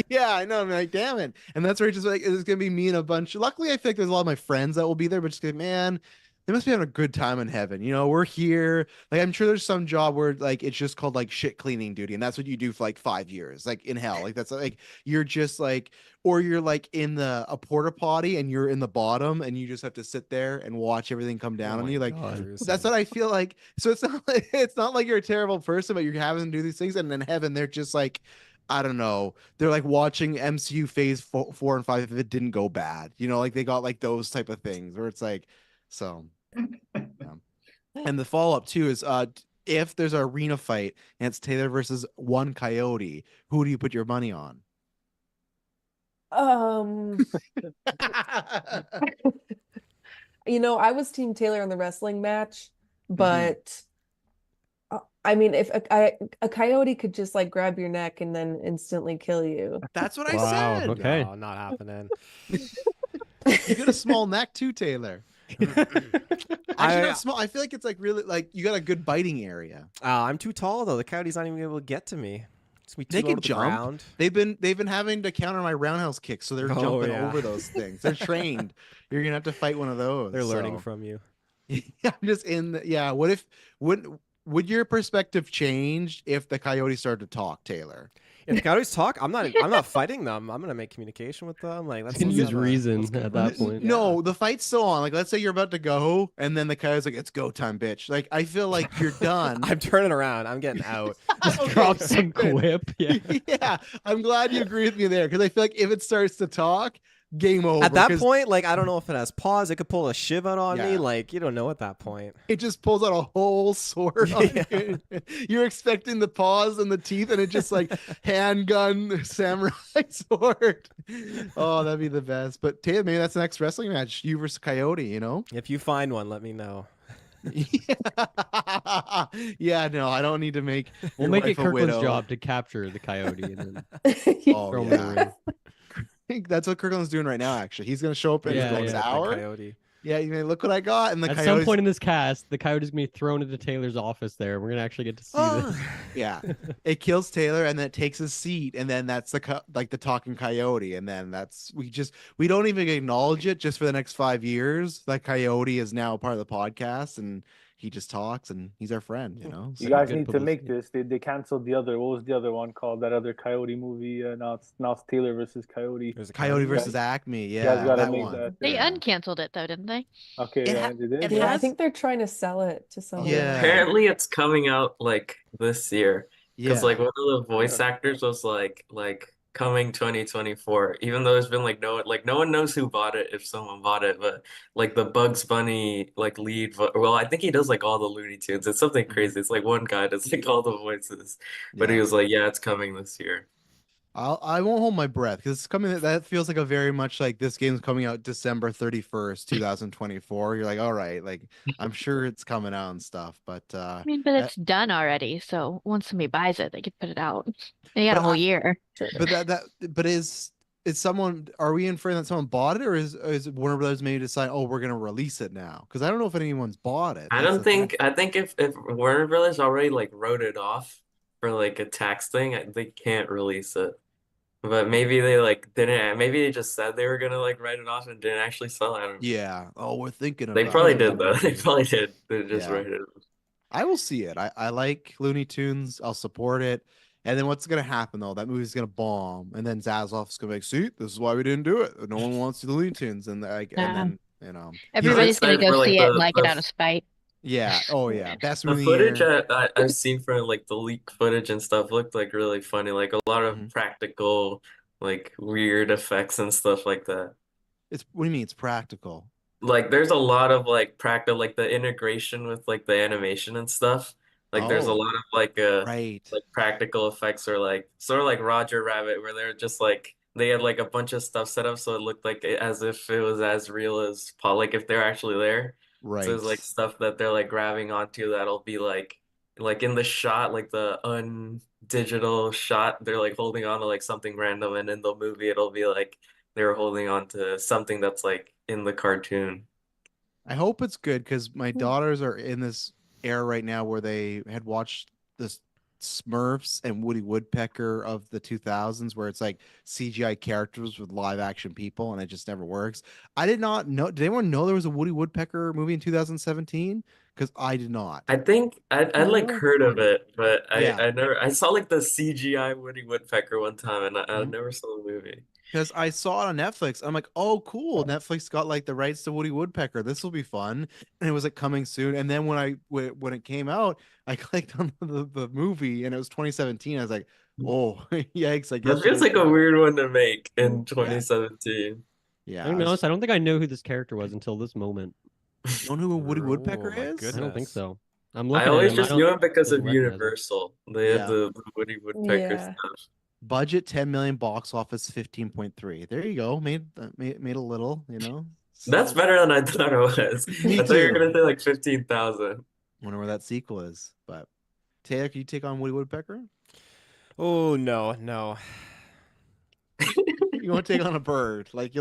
yeah, I know. I'm like, damn it. And that's where it's just like it's gonna be me and a bunch. Luckily, I think there's a lot of my friends that will be there, but just like, man, they must be having a good time in heaven. We're here. Like, I'm sure there's some job where like it's just called like shit cleaning duty, and that's what you do for like 5 years, like in hell. Like that's like you're just like, or you're like in a porta potty and you're in the bottom, and you just have to sit there and watch everything come down Oh on my you. Like God. that's what I feel like. So it's not like you're a terrible person, but you're having to do these things, and in heaven they're just like, I don't know. They're like watching MCU phase 4 and 5 if it didn't go bad. Like they got like those type of things where it's like, so yeah. And the follow up too is if there's an arena fight and it's Taylor versus one Coyote, who do you put your money on? Um, I was Team Taylor in the wrestling match, but I mean, if a coyote could just like grab your neck and then instantly kill you. That's what I Wow. said. Okay. no, not happening. You got a small neck too, Taylor. Actually, not small. I feel like it's like really like you got a good biting area. I'm too tall though. The coyote's not even able to get to me. It's me too They low can to the jump. ground. They've been having to counter my roundhouse kicks, so they're Oh, jumping yeah. over those things. They're trained. You're gonna have to fight one of those. They're learning so. from you. Yeah, I'm just yeah. What if would your perspective change if the coyote started to talk, Taylor? If the coyotes talk, I'm not fighting them. I'm gonna make communication with them. Like You that's can use reason let's go. at that point. No, the fight's still on. Like, let's say you're about to go, and then the coyote's like, "It's go time, bitch." Like, I feel like you're done. I'm turning around. I'm getting out. Just Okay, drop some good. quip. Yeah. Yeah, I'm glad you agree with me there because I feel like if it starts to talk, game over. At that 'cause point, like I don't know if it has paws. It could pull a shiv out on me. Yeah. Like you don't know at that point. it just pulls out a whole sword on Yeah. you. You're expecting the paws and the teeth, and it just like handgun samurai sword. Oh, that'd be the best. But Taylor, maybe that's the next wrestling match. You versus Coyote, If you find one, let me know. Yeah. Yeah, no, I don't need to make We'll your make wife it a Kirkland's widow. job to capture the coyote and then Oh, throw him in the yeah. ring. I think that's what Kirkland's doing right now, actually. He's gonna show up in Yeah, his yeah. hour. Coyote. Yeah, look what I got. And the At some coyote's point in this cast, the coyote's gonna be thrown into Taylor's office there. We're gonna actually get to see this. yeah, it kills Taylor, and then it takes his seat, and then that's the talking coyote, and then we don't even acknowledge it. Just for the next 5 years, that coyote is now part of the podcast, and he just talks, and he's our friend. You So- guys good need to make publicity. this. They canceled the other. What was the other one called? That other Coyote movie. Now it's Taylor versus Coyote. There's a Coyote guys- versus Acme. You guys Yeah, gotta that make one. that. They Yeah. uncanceled it though, didn't they? Okay, It yeah, ha- they did. it Yeah, I has- think they're trying to sell it to someone. Yeah. Apparently, it's coming out like this year because Yeah. like one of the voice actors was like coming 2024. Even though it's been like no one knows who bought it if someone bought it, but like the Bugs Bunny like well, I think he does like all the Looney Tunes. It's something crazy. It's like one guy does like all the voices, but he Yeah. was like, yeah, it's coming this year. I won't hold my breath because it's coming. That feels like a very much like this game's coming out December 31st, 2024. You're like, all right, like I'm sure it's coming out and stuff, but I mean, but it's done already. So once somebody buys it, they could put it out. They got But a whole I- year. but is someone, are we inferring that someone bought it, or is Warner Brothers maybe decide, oh, we're gonna release it now? Because I don't know if anyone's bought it. I That's don't the thing. think I think if Warner Brothers already like wrote it off for like a tax thing, they can't release it. But maybe they like didn't. Maybe they just said they were gonna like write it off and didn't actually sell it. I don't know. Yeah. Oh, we're thinking They about probably it. did though. They probably did. They just Yeah. write it. I will see it. I like Looney Tunes. I'll support it. And then what's gonna happen though? That movie's gonna bomb, and then Zaslav's gonna be like, "See, this is why we didn't do it. No one wants to do Looney Tunes." And like, Yeah. and then Everybody's gonna excited go for, like, see it and the- like the it out of spite. yeah. Oh yeah. Best The movie footage year. I've seen from like the leak footage and stuff looked like really funny. Like a lot of Mhm. practical, like weird effects and stuff like that. What do you mean? It's practical. Like there's a lot of like practical, like the integration with like the animation and stuff. Like there's a Oh, lot of right. like practical effects or like sort of like Roger Rabbit where they're just like they had like a bunch of stuff set up so it looked like as if it was as real as Paul, like if they're actually there. So there's Right. like stuff that they're like grabbing onto that'll be like in the shot, like the undigital shot, they're like holding on to like something random, and in the movie it'll be like they're holding on to something that's like in the cartoon. I hope it's good because my daughters are in this era right now where they had watched this Smurfs and Woody Woodpecker of the 2000s, where it's like CGI characters with live action people, and it just never works. I did not know. Did anyone know there was a Woody Woodpecker movie in 2017? Because I did not. I think I like No. heard of it, but Yeah. I saw like the CGI Woody Woodpecker one time, and I Mhm. never saw the movie. Because I saw it on Netflix. I'm like, oh, cool. Netflix got like the rights to Woody Woodpecker. This will be fun. And it was like coming soon. And then when it came out, I clicked on the movie and it was 2017. I was like, oh, yikes. I That guess you feels guys like a got it. weird one to make in Yeah. 2017. I'm Yeah. gonna be honest, I don't think I know who this character was until this moment. You don't know who Woody Oh Woodpecker my is? I don't think goodness. so. I'm I looking at always him. just knew him because Doesn't of recognize him. Universal. They had Yeah. the Woody Woodpecker Yeah. stuff. Budget 10 million, box office 15.3. There you go. Made a little, That's better than I thought it was. Me I thought you were too. gonna say like 15,000. Wonder where that sequel is. But Taylor, can you take on Woody Woodpecker? Oh no, no. You want to take on a bird? Like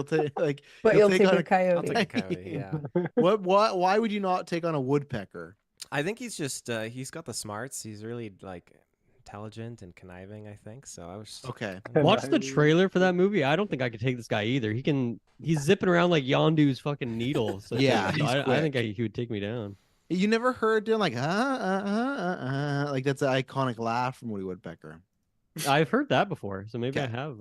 But you'll you'll take take on a a I'll take a coyote. coyote. Yeah. why would you not take on a woodpecker? I think he's just he's got the smarts. He's really like intelligent and conniving, I think. So I was Okay. Watch the trailer for that movie. I don't think I could take this guy either. He's zipping around like Yondu's fucking needle. So, Yeah, so he's I think quick. he would take me down. You never heard doing like like that's an iconic laugh from Woody Woodpecker. I've heard that before, so maybe I Okay. have.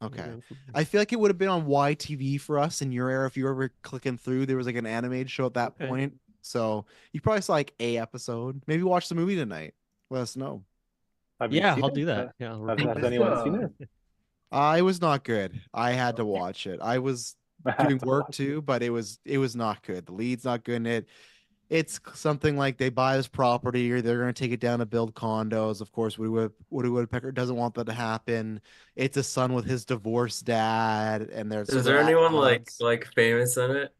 Okay. Maybe I feel like it would have been on YTV for us in your era if you were ever clicking through. There was like an animated show at that Okay. point. So you probably saw like a episode. Maybe watch the movie tonight. Let us know. Have you Yeah, seen I'll it? do that. Yeah, I'll Has, report has Is back. anyone seen it? It was not good. I had to watch it. I was I doing have to work watch too, but it was not good. The lead's not good in it. It's something like they buy this property or they're going to take it down to build condos. Of course, Woody Woodpecker doesn't want that to happen. It's a son with his divorced dad, and Is they're there at anyone odds. like famous in it?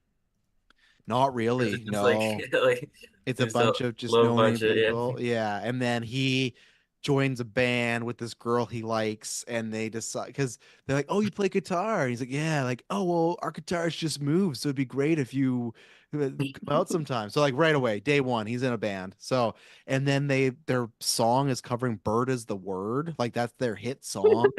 Not Or is really, it just like no. like It's a just a bunch of just low no-name budget? Yeah. people. Yeah, and then he joins a band with this girl he likes, and they decide because they're like, "Oh, you play guitar?" And he's like, "Yeah." Like, "Oh, well, our guitars just moved, so it'd be great if you come out sometime." So like right away, day one, he's in a band. So and then their song is covering "Bird is the Word," like that's their hit song.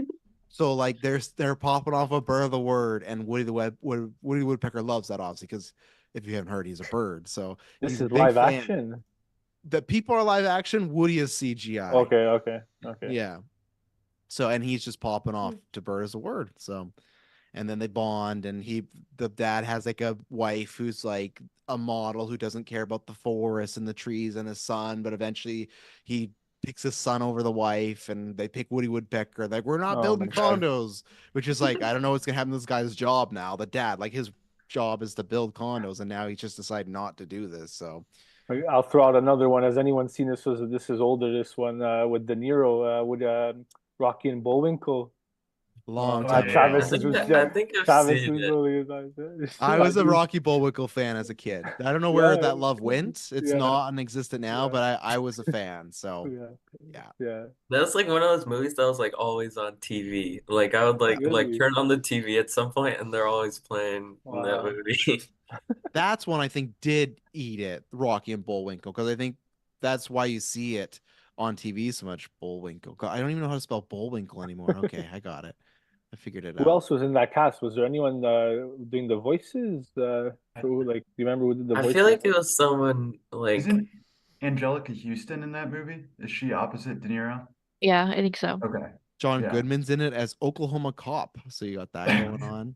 So like they're popping off a bird of the word, and Woody Woodpecker loves that obviously because if you haven't heard, he's a bird. So This he's a is big live fan. action. The people are live action. Woody is CGI. Okay, okay, okay. Yeah. So and he's just popping off to bird as a word. So and then they bond and the dad has like a wife who's like a model who doesn't care about the forest and the trees and his son, but eventually he picks his son over the wife and they pick Woody Woodpecker. Like, we're not Oh my building God. condos, which is like, I don't know what's gonna happen to this guy's job now. The dad, like his job is to build condos, and now he just decided not to do this. So I'll throw out another one. Has anyone seen this? This is older. This one with De Niro, with Rocky and Bullwinkle. long Oh time yeah, I Travis ago. is think with I think I've Travis seen was it. really nice. I Yeah, was a dude. Rocky Bullwinkle fan as a kid. I don't know where Yeah, that love went. It's yeah, not non-existent now, yeah, but I was a fan. So yeah, yeah, yeah. That's like one of those movies that was like always on TV. Like I would yeah. like Really? turn on the TV at some point and they're always playing that Wow. movie. That's one I think did eat it, Rocky and Bullwinkle, because I think that's why you see it on TV so much. Bullwinkle. God, I don't even know how to spell Bullwinkle anymore. Okay, I got it. I figured it Who out. else was in that cast? Was there anyone doing the voices? Who, like, do you remember who did the I feel voices? like it was someone like isn't Angelica Houston in that movie? Is she opposite De Niro? Yeah, I think so. Okay, John yeah. Goodman's in it as Oklahoma cop, so you got that going on.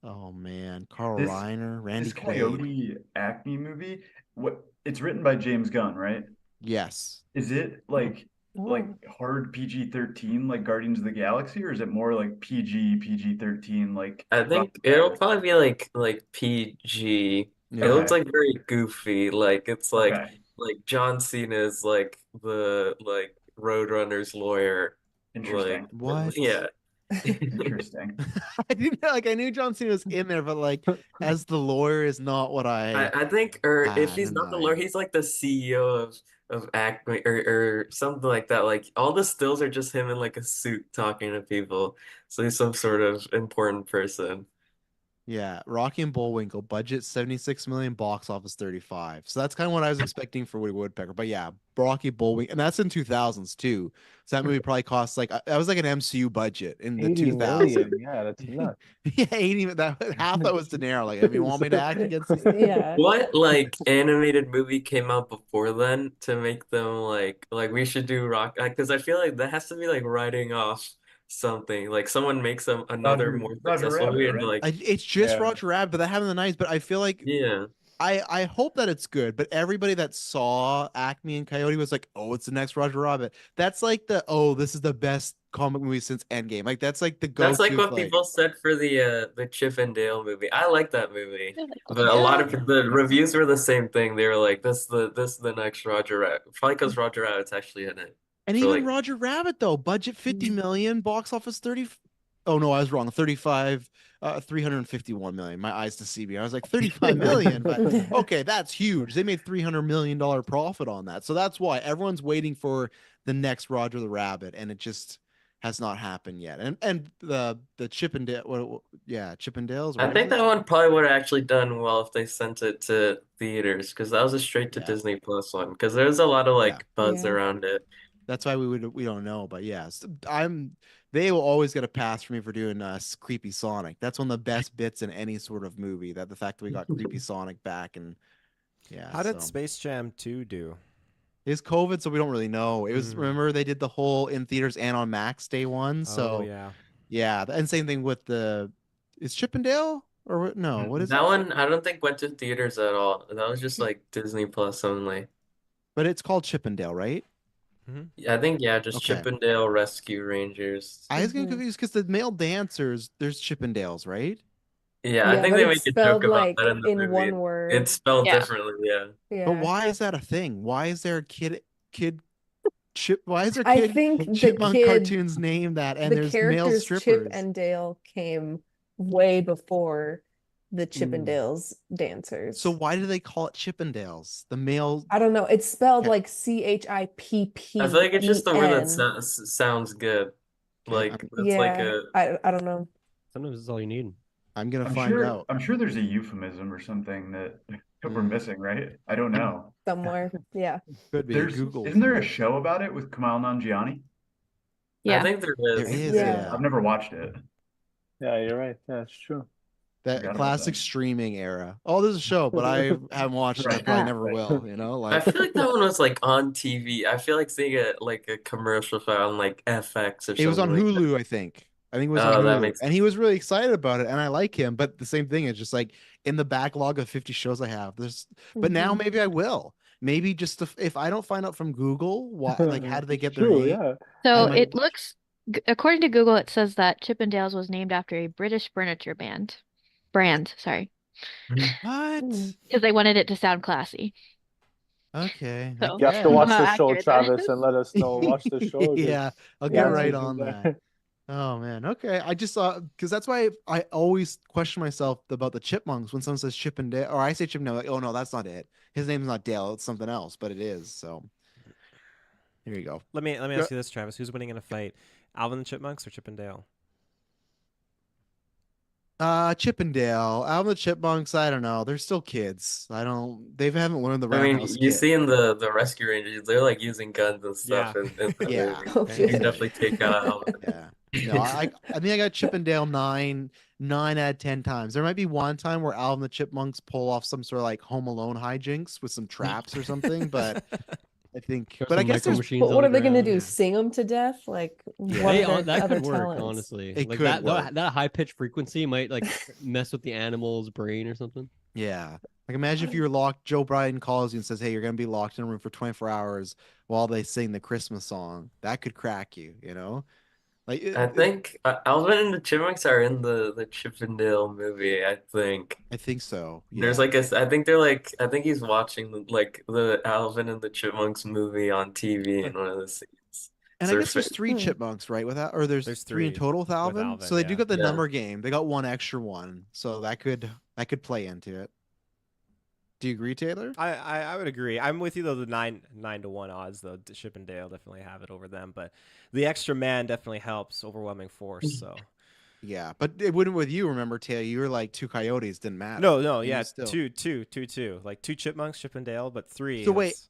Oh man, Carl This Reiner, Randy this Quaid. Coyote Acme movie, what it's written by James Gunn, right? Yes. Is it like Oh. hard PG-13 like Guardians of the Galaxy, or is it more like PG-13 like I Rough think it'll Riders? probably be like PG. It Yeah. looks Okay, like very goofy. Like it's okay, like John Cena's like the like Roadrunner's lawyer. Like interesting. yeah. What? Interesting. I didn't like. I knew John Cena was in there, but like as the lawyer is not what I I think, or if had he's in not the lawyer, mind. he's like the CEO of Acme or something like that. Like all the stills are just him in like a suit talking to people. So he's some sort of important person. Yeah, Rocky and Bullwinkle budget 76 million, box office 35. So that's kind of what I was expecting for Woody Woodpecker. But yeah, Rocky Bullwinkle, and that's in 2000s too. So that movie probably cost like that was like an MCU budget in the 80 2000s. million. Yeah, that's nuts. Yeah, 80 that half that was De Niro. Like, if you want me to act against these, Yeah. What like animated movie came out before then to make them like we should do Rock? Because I feel like that has to be like writing off something. Like someone makes another more Roger successful Rabbit, movie and right? like it's just Yeah. Roger Rabbit, but that happened in the 90s. But I feel like yeah. I hope that it's good, but everybody that saw Acme and Coyote was like, "Oh, it's the next Roger Rabbit." That's like this is the best comic movie since Endgame. Like that's like the That's like go-to what like people said for the Chip and Dale movie. I like that movie. They're like, But a lot yeah. of the reviews were the same thing. They were like, this is the next Roger Rabbit. Probably because Roger Rabbit's actually in it. And For even like Roger Rabbit though, budget 50 million, box office 30. Oh no, I was wrong. 35 351 million. My eyes deceive me. I was like 35 million, but okay, that's huge. They made $300 million profit on that. So that's why everyone's waiting for the next Roger the Rabbit, and it just has not happened yet. And the Chippendale yeah, Chippendales, I what is think it? that one probably would have actually done well if they sent it to theaters because that was a straight to Yeah. Disney Plus one because there's a lot of Yeah. like buzz Yeah. around it. That's why we don't know, but yes, they will always get a pass for me for doing creepy Sonic. That's one of the best bits in any sort of movie. That the fact that we got creepy Sonic back, and yeah, How did so Space Jam 2 do? it's COVID, so we don't really know. It was, Mm. remember, they did the whole in theaters and on Max day one, Oh so yeah. yeah, and same thing with is Chippendale or no, what is That it? one I don't think went to theaters at all. That was just like Disney Plus only. But it's called Chippendale, right? Hmm. I think yeah, just Okay, Chippendale Rescue Rangers. I was getting Mhm. confused because the male dancers, there's Chippendales, right? Yeah, I Yeah, think but they it's make a joke spelled about that like in the in movie. one word. It's spelled Yeah. differently, yeah. But Yeah. why is that a thing? Why is there a kid chip? Why is there I kid think chipmunk cartoons named that? And the there's male characters Chip strippers. and Dale came way before the Mm. Chippendales So dancers. why do they call it Chippendales? The male. I don't know. It's spelled ca- like I feel like it's just the word that Chippen. sounds good. Okay, Like it's like Yeah, a I don't know. Sometimes it's all you need. I'm gonna I'm find sure out. I'm sure there's a euphemism or something that we're Mm. missing, right? I don't know. Somewhere. Yeah. Could be There's Google. isn't there a show about it with Kamal Nanjiani? I Yeah. think there There is. is, Yeah. yeah. I've never watched it. Yeah, you're right. Yeah, it's true. That Forgot about classic that. streaming era. Oh, there's a show, but I haven't watched it. And I Right. probably Uh, never Right. will. You know, I like feel like that one was like on TV. I feel like seeing a like a commercial for on like FX or it was on something like that. Hulu, I think. I think it was on Oh, that Hulu, makes and he was really excited about it, and I like him. But the same thing is just like in the backlog of 50 shows I have. But now Mhm. maybe I will. Maybe just if I don't find out from Google, why, like, how do they It's get their true. name? Yeah. I So might it watch. looks, according to Google, it says that Chippendales was named after a British furniture brand, sorry, What? Mm. because they wanted it to sound classy. Okay, I So You have to I don't know watch guess. how the show, accurate that Travis, is. and let us know. Watch the show. There's Yeah, I'll the get Yeah. right answers in on that. there. Oh man, okay. I just saw because that's why I always question myself about the chipmunks when someone says Chip and Dale, or I say Chip and Dale, like, oh no, that's not it. His name's not Dale, it's something else, but it is. So here you go. Let me Go- ask you this, Travis. Who's winning in a fight? Alvin and the Chipmunks or Chip and Dale? Chip and Dale, Alvin the Chipmunks. I don't know. They're still kids. They haven't learned the I mean, roundhouse you kick. see in the Rescue Rangers, they're like using guns and Yeah. stuff in the Yeah, movie. Oh, You can yeah. definitely take out Alvin. yeah. No, I think I got Chip and Dale nine out of 10 times. There might be one time where Alvin the Chipmunks pull off some sort of like Home Alone hijinks with some traps or something, but I think, Throw but I some guess micro there's machines But on what the are they going to ground. do? Yeah. Sing them to death? Like, Yeah. what Hey, are their that other could work, talents? honestly. It Like could that, work. that high pitched frequency might like mess with the animal's brain or something. Yeah. Like imagine if you were locked, Joe Biden calls you and says, "Hey, you're gonna be locked in a room for 24 hours while they sing the Christmas song." That could crack you, you know? Like I think Alvin and the Chipmunks are in the Chip and Dale movie. I think I think so. there's Yeah. like I think they're like I think he's watching like the Alvin and the Chipmunks movie on TV in one of the scenes. And I guess there's three Hmm. chipmunks, right? Without, or there's There's three in three total with with Alvin. Alvin, So they do yeah. get the Yeah. number game. They got one extra one, so that could play into it. Do you agree, Taylor? I would agree. I'm with you though. The 9 to 1 odds though. Chip and Dale definitely have it over them, but the extra man definitely helps overwhelming force. So Yeah, but it wouldn't with you. Remember, Taylor, you were like two coyotes didn't matter. no, And you yeah, still. two, like two chipmunks, Chip and Dale, but three. So wait, That's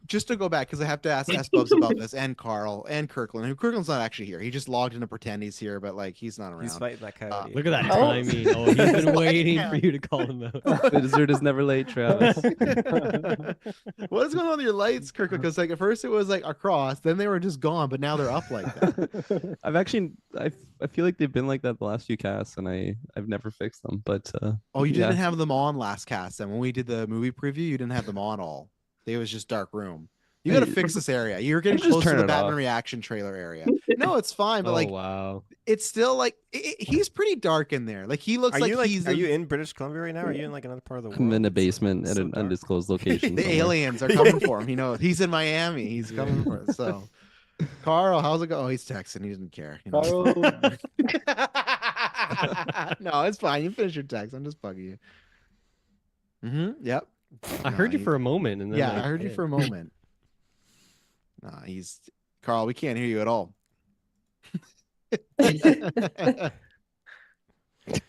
just to go back because I have to ask S Bubs about this and Carl and Kirkland. Who Kirkland's not actually here. He just logged in to pretend he's here, but like he's not he's around. fighting that coyote. Look at that Oh. timing. Oh, he's been waiting for you to call him out. The dessert is never late, Travis. What is going on with your lights, Kirkland? Because like at first it was like across, then they were just gone, but now they're up like that. I feel like they've been like that the last few casts, and I've never fixed them. But Oh, you yeah. didn't have them on last cast. Then when we did the movie preview, you didn't have them on all. It was just dark room. You got to fix this area. You're getting just close to turn the it Batman off. reaction trailer area. No, it's fine, but Oh like wow. it's still like he's pretty dark in there. Like he looks Are like you like? he's Are you in British Columbia right now? Or are you in like another part of the world? I'm in a It's basement at so an dark. undisclosed location. the somewhere. aliens are coming for him. You know, he's in Miami. He's coming for us. So, Carl, how's it going? Oh, he's texting. He doesn't care. You know? No, it's fine. You finish your text. I'm just bugging you. Yep. I heard you for a moment, and then Yeah, like, I heard you for a moment. Nah, he's Carl. We can't hear you at all.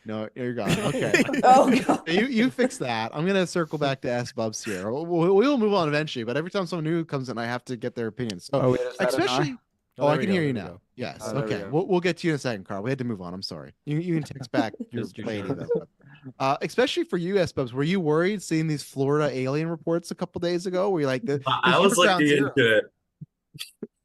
No, you're gone. Okay. Oh god. You fix that. I'm gonna circle back to S Bubs here. We'll move on eventually, but every time someone new comes in, I have to get their opinion. So Oh, wait, is that especially, Oh, I there we can go, hear you there we now. go. Yes. Oh, there we Okay. go. We'll get to you in a second, Carl. We had to move on. I'm sorry. You can text back your Just your lady turn. though. Especially for you, S Bubs. Were you worried seeing these Florida alien reports a couple days ago? Were you like I was looking into it.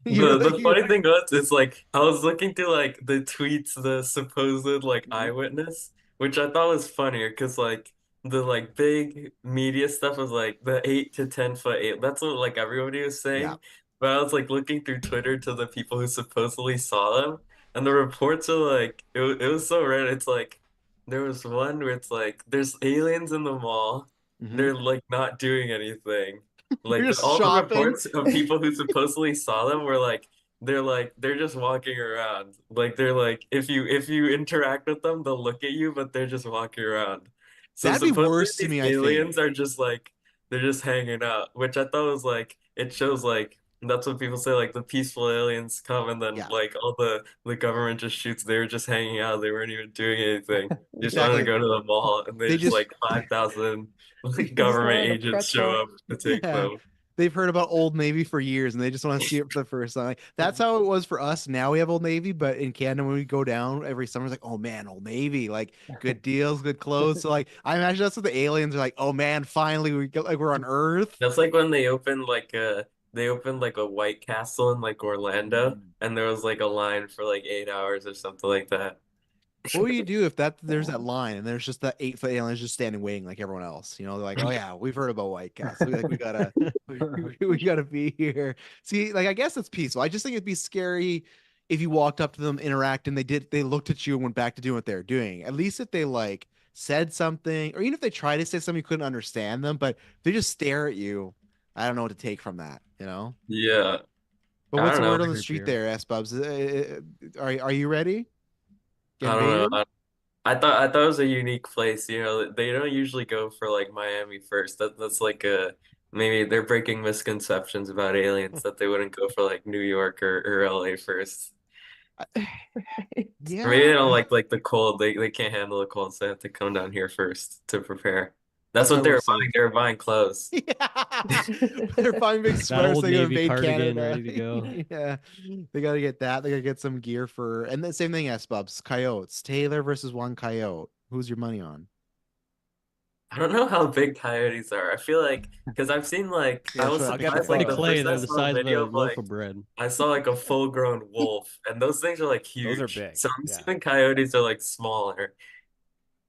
The funny thing was, is like I was looking through like the tweets, the supposed like eyewitness, which I thought was funnier because like the like big media stuff was like the 8 to 10 foot eight. That's what like everybody was Yeah. saying. But I was like looking through Twitter to the people who supposedly saw them, and the reports are like it was so rare. It's like there was one where it's like there's aliens in the mall. They're like not doing anything. You're Like just all the shopping. reports of people who supposedly saw them were like they're just walking around. Like they're like if you interact with them, they'll look at you, but they're just walking around. So That'd be supposedly worse to these me, I think. aliens are just like they're just hanging out, which I thought was like it shows like that's what people say like the peaceful aliens come and then Yeah. like all the government just shoots. They were just hanging out. They weren't even doing anything. They just wanted to Exactly. go to the mall and They they just just like 5,000 like Just government wanted a agents show pretzel. up to take Yeah. them. They've heard about Old Navy for years and they just want to see it for the first time. Like, that's how it was for us. Now we have Old Navy, but in Canada, when we go down every summer, it's like, oh man, Old Navy, like good deals, good clothes. So like, I imagine that's what the aliens are like. Oh man, finally we get like we're on Earth. That's like when they opened like a White Castle in like Orlando and there was like a line for like 8 hours or something like that. What would you do if there's that line and there's just that 8 foot alien just standing waiting like everyone else? You know, they're like, oh yeah, we've heard about White Castle. Like we gotta we gotta be here. See, like I guess it's peaceful. I just think it'd be scary if you walked up to them, interact, and they looked at you and went back to doing what they're doing. At least if they like said something, or even if they try to say something you couldn't understand them, but they just stare at you. I don't know what to take from that, you know. Yeah. But I what's don't the word know. on the street there, S Bubs? Are you ready? Get I don't invaded? know. I thought it was a unique place. You know, they don't usually go for like Miami first. That's like a maybe they're breaking misconceptions about aliens that they wouldn't go for like New York or LA first. Right. Or maybe they Yeah, don't like the cold. They can't handle the cold, so they have to come down here first to prepare. That's that's what what I they will were say. buying. They were buying clothes. Yeah, they're buying big That sweaters. Old They go Navy invade cardigan Canada. ready to go. Yeah, they gotta get that. They gotta get some gear for, and the same thing. S Bubs, coyotes. Taylor versus one coyote. Who's your money on? I don't know how big coyotes are. I feel like because I've seen like Yeah, I that's was what I'll get the surprised like Pretty the photo. clay. first I They're the saw a size of video a of loaf like of bread. I saw like a full-grown wolf, and those things are like Those are huge. big. So I'm Yeah. assuming coyotes are like smaller.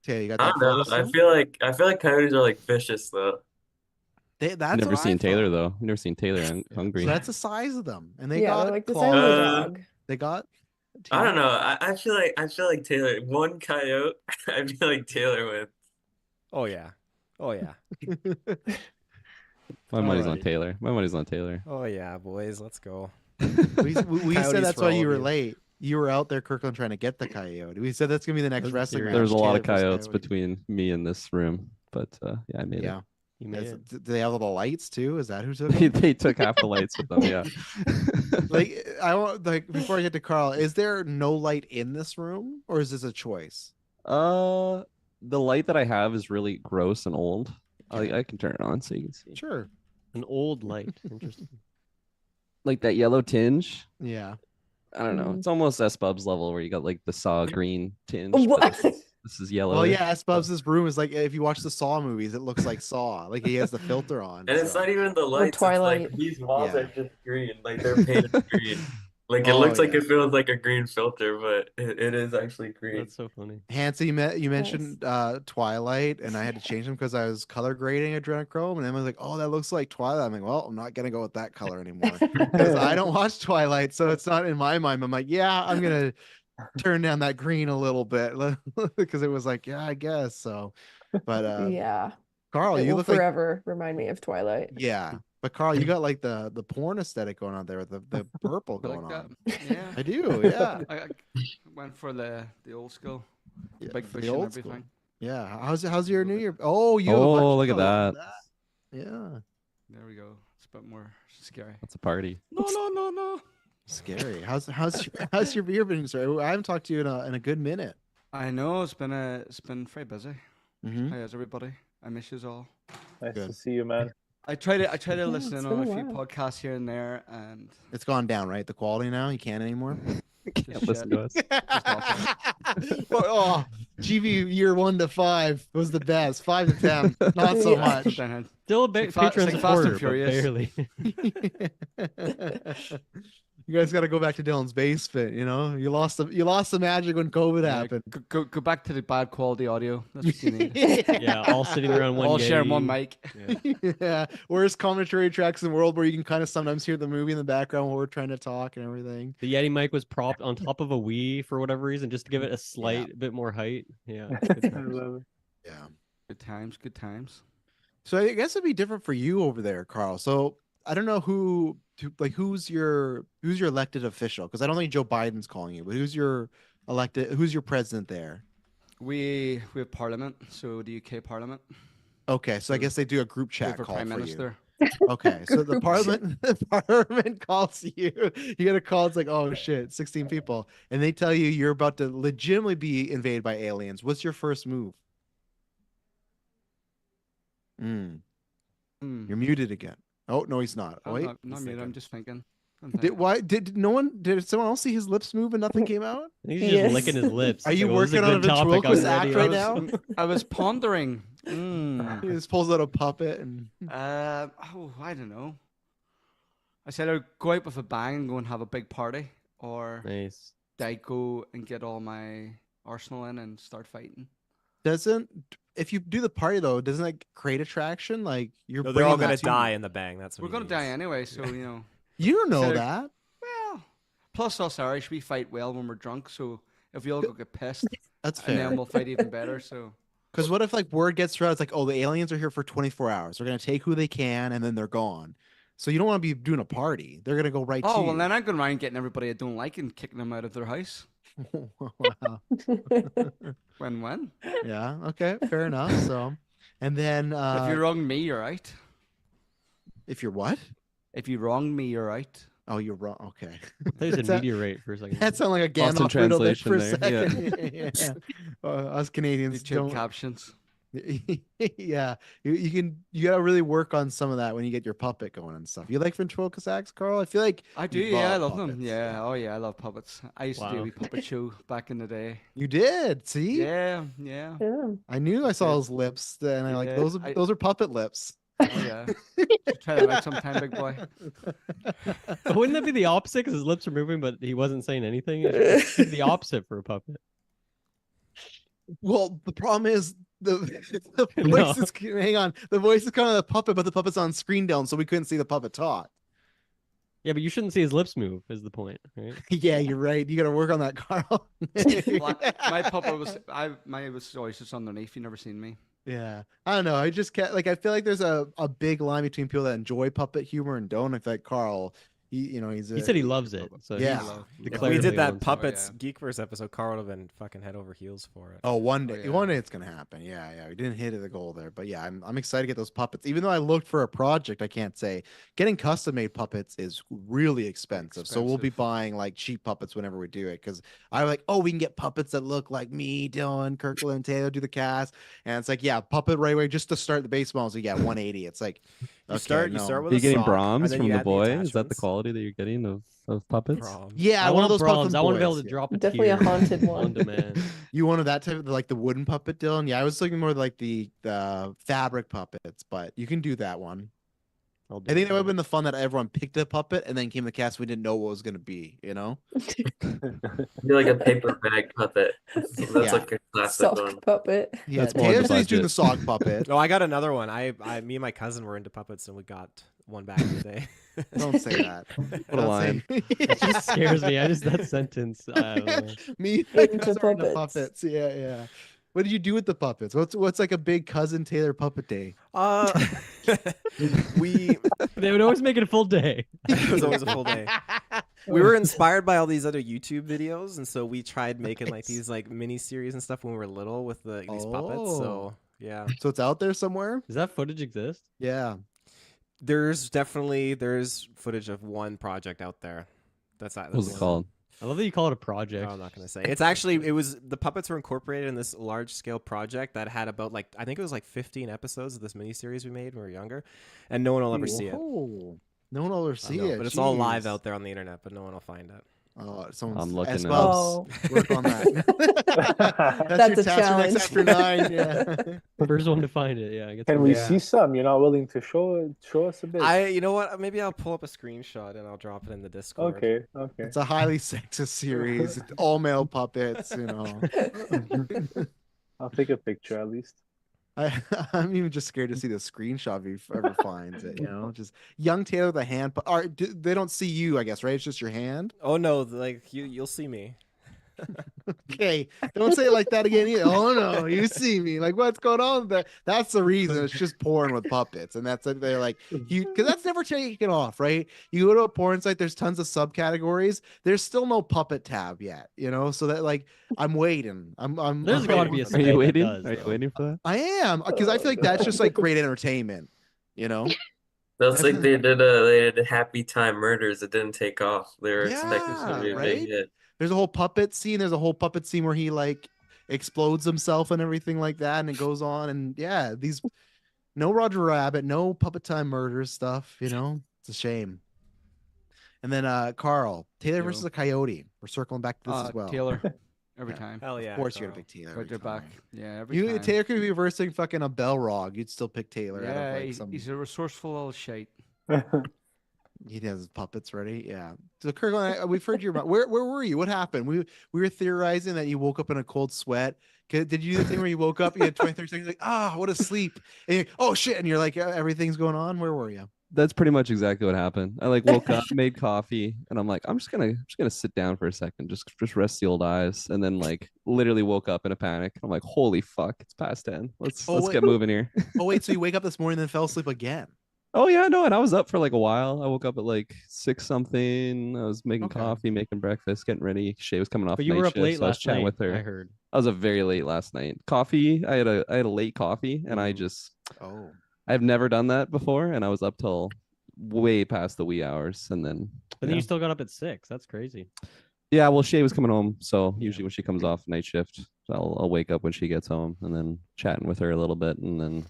Taylor, you got I that don't photo know. I still? feel like I feel like coyotes are like vicious though. That's Never what I seen Taylor thought. though. Never seen Taylor So hungry. that's the size of them, and they Yeah, they're got like the size of a claws. dog. They got I don't teeth. know. I feel like Taylor one coyote. I feel like Taylor wins. Oh yeah. Oh yeah. My money's on Alrighty. Taylor. My money's on Taylor. Oh yeah, boys. Let's go. We said Coyotes that's for why all you of were you. late. You were out there, Kirkland, trying to get the coyote. We said that's gonna be the next Wasn't wrestling serious. match. There's a lot of Taylor versus coyotes Coyote. between me and this room, but yeah, I made Yeah. You made it. Do they have all the lights too? Is that who took it. them? They took half the lights with them. Yeah. Like I want before I get to Carl, is there no light in this room or is this a choice? The light that I have is really gross and old. Okay. I can turn it on so you can see. Sure. An old light. Interesting. Like that yellow tinge. Yeah. I don't know. Mm. It's almost S Bub's level where you got like the saw green tinge. What? But this is yellow. Well, yeah, S Bubs' room is like if you watch the Saw movies, it looks like Saw. Like he has the filter on. And it's so. not even the lights. It's Twilight. like these walls Yeah. are just green. Like they're painted green. Like it Oh, looks like yeah. it feels like a green filter, but it is actually green. That's so funny. Hansa, you mentioned Twilight, and I had to change them because I was color grading adrenochrome, and Emma's like, "Oh, that looks like Twilight." I'm like, "Well, I'm not gonna go with that color anymore because I don't watch Twilight, so it's not in my mind." I'm like, "Yeah, I'm gonna turn down that green a little bit," because it was like, "Yeah, I guess so." But Yeah. Carl, It you will look like forever remind me of Twilight. yeah, but Carl, you got like the porn aesthetic going on there with the purple You going like that? on. Yeah. I do, yeah. I went for the old school, the Yeah, big for the bush and old school. everything. Yeah. How's your New Year? Oh, you have a Oh, bunch look at of that. Yeah. There we go. It's a bit more scary. That's a party. No. Scary. How's your beer been, sir? I haven't talked to you in a good minute. I know it's been very busy. Mm-hmm. How is everybody? I miss you all. Nice Good. to see you, man. I try to Yeah, listen it's in on been a a few while. podcasts here and there, and It's gone down, right? The quality now. You can't anymore. just Listen shit. to us. Oh, GV year 1 to 5 was the best. 5 to 10, not so Yeah. Put much. that in. Still a big It's like Patreon it's like Fast and supporter, but Furious. barely. You guys got to go back to Dylan's basement. You know, you lost the magic when COVID Yeah, happened. go back to the bad quality audio. That's what you need. Yeah, all sitting around one All sharing one Yeti. mic. Yeah, worst commentary tracks in the world where you can kind of sometimes hear the movie in the background while we're trying to talk and everything. The Yeti mic was propped on top of a Wii for whatever reason, just to give it a slight bit more height. Yeah. good I times. love it. Yeah. Good times, good times. So I guess it'd be different for you over there, Carl. So I don't know who's your elected official, because I don't think Joe Biden's calling you, but who's your president there? We have Parliament, so the UK Parliament. Okay, so I So guess they do a group We chat have our call Prime for Minister. you. Okay, so the parliament calls you. You get a call. It's like, oh shit, 16 people, and they tell you you're about to legitimately be invaded by aliens. What's your first move? Hmm. You're muted again. Oh no, he's not. I'm Wait, not he's mute. I'm thinking. just thinking. Did someone else see his lips move and nothing came out? He's He just is. licking his lips. Are you Like, well, this is working on a good topic, I'm ventriloquist ready. act right now? I was pondering. Mm. He just pulls out a puppet and I don't know. I said I'd go out with a bang and go and have a big party, or Nice. I go and get all my arsenal in and start fighting. if you do the party though, doesn't that create attraction? Like you're No, they're all bringing gonna that to die you. in the bang. That's what We're he gonna die means. anyway, so you know. You don't know So- that. Well, plus us Irish, we fight well when we're drunk. So if we all go get pissed, That's and then fair. we'll fight even better. So Because what if like word gets around? It's like, oh, the aliens are here for 24 hours. They're gonna take who they can and then they're gone. So you don't want to be doing a party. They're gonna go right to oh well, you. then I'm going around getting everybody I don't like and kicking them out of their house. Wow. When? Yeah. Okay. Fair enough. So, and then If you wrong me, you're out. if you're what? If you wrong me, you're out. Oh, you're wrong. Okay. I thought you said That- meteorite for a second. That sounded like a Lost in Gandalf riddle there for a translation second. Yeah. Us Canadians YouTube don't. captions. Yeah, you gotta really work on some of that when you get your puppet going and stuff. You like ventriloquist acts, Carl? I feel like I do, you yeah, I love love them. puppets, Yeah, oh yeah, I love puppets. I used to do a Wow. wee puppet show back in the day. You did. See, Yeah. Yeah. I knew I saw Yeah. his lips, and I like Yeah, those are puppet lips. Oh yeah. Try that out sometime, big boy. But wouldn't that be the opposite? Because his lips are moving, but he wasn't saying anything. It should be the opposite for a puppet. Well, the problem is the voice No. is hang on. The voice is kind of the puppet, but the puppet's on screen down, so we couldn't see the puppet talk. Yeah, but you shouldn't see his lips move. Is the point, right? Yeah, you're right. You got to work on that, Carl. Well, my puppet was mine was always just underneath. You never seen me. Yeah, I don't know. I just can't like. I feel like there's a big line between people that enjoy puppet humor and don't. I feel like Carl, He said he loves it. So Yeah. he's If we declared did he that owns it. Puppets Geekverse episode, Carl would have been fucking head over heels for it. Oh, one day, yeah. one day it's gonna happen. Yeah. We didn't hit the goal there, but yeah, I'm excited to get those puppets. Even though I looked for a project, I can't say getting custom made puppets is really expensive. So we'll be Expensive. buying like cheap puppets whenever we do it. Because I like, oh, we can get puppets that look like me, Dylan, Kirkland, Taylor do the cast, and it's like, yeah, puppet right away just to start the base models. You got 180. It's like, You okay, start no. with Are a you getting sock, and Brahms then from you the add boy? Is that the attachments. quality that you're getting of puppets? Brahms. Yeah, I one of want those bronze. puppet I want to be able boys, to yeah. drop a Definitely a tear haunted one. on demand. You wanted that type of like the wooden puppet, Dylan? Yeah, I was looking more like the fabric puppets, but you can do that one. I think that would have been the fun that everyone picked a puppet and then came the cast. We didn't know what it was going to be, you know? You're like a paper bag puppet. That's Yeah. like a classic Sock one. puppet. Yeah, That's more on Taylor the said he's doing the budget. sock puppet. Oh, I got another one. Me and my cousin were into puppets, and we got one back in the day. Don't say that. What a Don't line. say- It just scares me. that sentence. I don't know. Me, my Into cousin are into puppets. puppets. Yeah. What did you do with the puppets? What's like a big cousin Taylor puppet day? We They would always make it a full day. it was always a full day. We were inspired by all these other YouTube videos, and so we tried making like these like mini series and stuff when we were little with these puppets. Oh. So yeah, So it's out there somewhere? Does that footage exist? Yeah. there's footage of one project out there. That's What was it called? I love that you call it a Oh, project. I'm not gonna say. The puppets were incorporated in this large scale project that had about I think it was like 15 episodes of this miniseries we made when we were younger, and no one will ever see it. Oh, no one will ever I see know, it. but it's all live Jeez. out there on the internet, but no one will find it. Oh, someone's I'm looking now. Oh. work on that. That's your a task for next challenge. after 9. Yeah. First one to find it. Yeah. I guess Can we Yeah. see some? You're not willing to show us a bit? You know what? Maybe I'll pull up a screenshot and I'll drop it in the Discord. Okay. It's a highly sexist series. It's all male puppets, I'll take a picture at least. I'm even just scared to see the screenshot if he ever finds it, just young Taylor with a hand. They don't see you, I guess, right? It's just your hand. Oh no, you'll see me. Okay, don't say it like that again either. Oh no, you see me. Like, what's going on with that? That's the reason. It's just porn with puppets, and that's they're like because that's never taken off, right? You go to a porn site, there's tons of subcategories. There's still no puppet tab yet, so that like I'm waiting. There's got to be a Are site you that waiting? does, Are you though. waiting for that? I am because I feel like that's just like great entertainment, That's like they did Happy Time Murders. It didn't take off. They were expecting Yeah, it to be a right? big hit. There's a whole puppet scene. There's a whole puppet scene where he like explodes himself and everything like that, and it goes on. And yeah, these no Roger Rabbit, no Puppet Time Murders stuff. It's a shame. And then Carl Taylor versus a Coyote. We're circling back to this as well. Taylor, every Yeah. time. Hell yeah! Of course, you're Carl. gonna pick Taylor. Right every there back. time. Yeah, every time. Taylor could be versing fucking a Belrog. You'd still pick Taylor. out of, Yeah, like, he's a resourceful little shite. He has his puppets ready. Yeah. So Kirkland, we've heard you about where were you? What happened? We were theorizing that you woke up in a cold sweat. Did you do the thing where you woke up, you had 23 seconds, like, what a sleep. And you're, oh shit. And you're like, everything's going on. Where were you? That's pretty much exactly what happened. I like woke up, made coffee, and I'm like, I'm just gonna sit down for a second, just rest the old eyes, and then like literally woke up in a panic. I'm like, holy fuck, it's past 10. Let's wait. get moving here. Oh wait, so you wake up this morning and then fell asleep again? Oh yeah, no, and I was up for like a while. I woke up at like 6 something. I was making Okay. coffee, making breakfast, getting ready. Shay was coming off But you night were up shift, late so I was last chatting night. with her. I heard. I was up very late last night. Coffee, I had a late coffee, and I've never done that before, and I was up till way past the wee hours, and then But then you still got up at 6. That's crazy. yeah, well, Shay was coming home, so usually when she comes off night shift, I'll wake up when she gets home, and then chatting with her a little bit, and then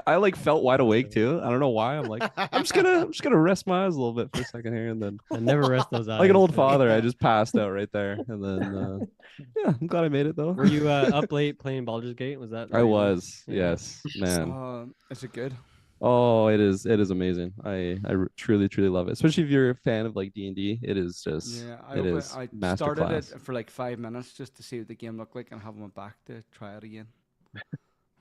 I like felt wide awake too. I don't know why. I'm like, I'm just gonna rest my eyes a little bit for a second here, and then I never rest those eyes. like an old father, I just passed out right there, and then yeah, I'm glad I made it though. Were you up late playing Baldur's Gate? Was that? the I reason? was, Yeah. yes, man. Is it good? Oh, it is amazing. I truly love it, especially if you're a fan of like D&D. It is just Yeah, I I started it masterclass. for like 5 minutes just to see what the game looked like, and I haven't went back to try it again.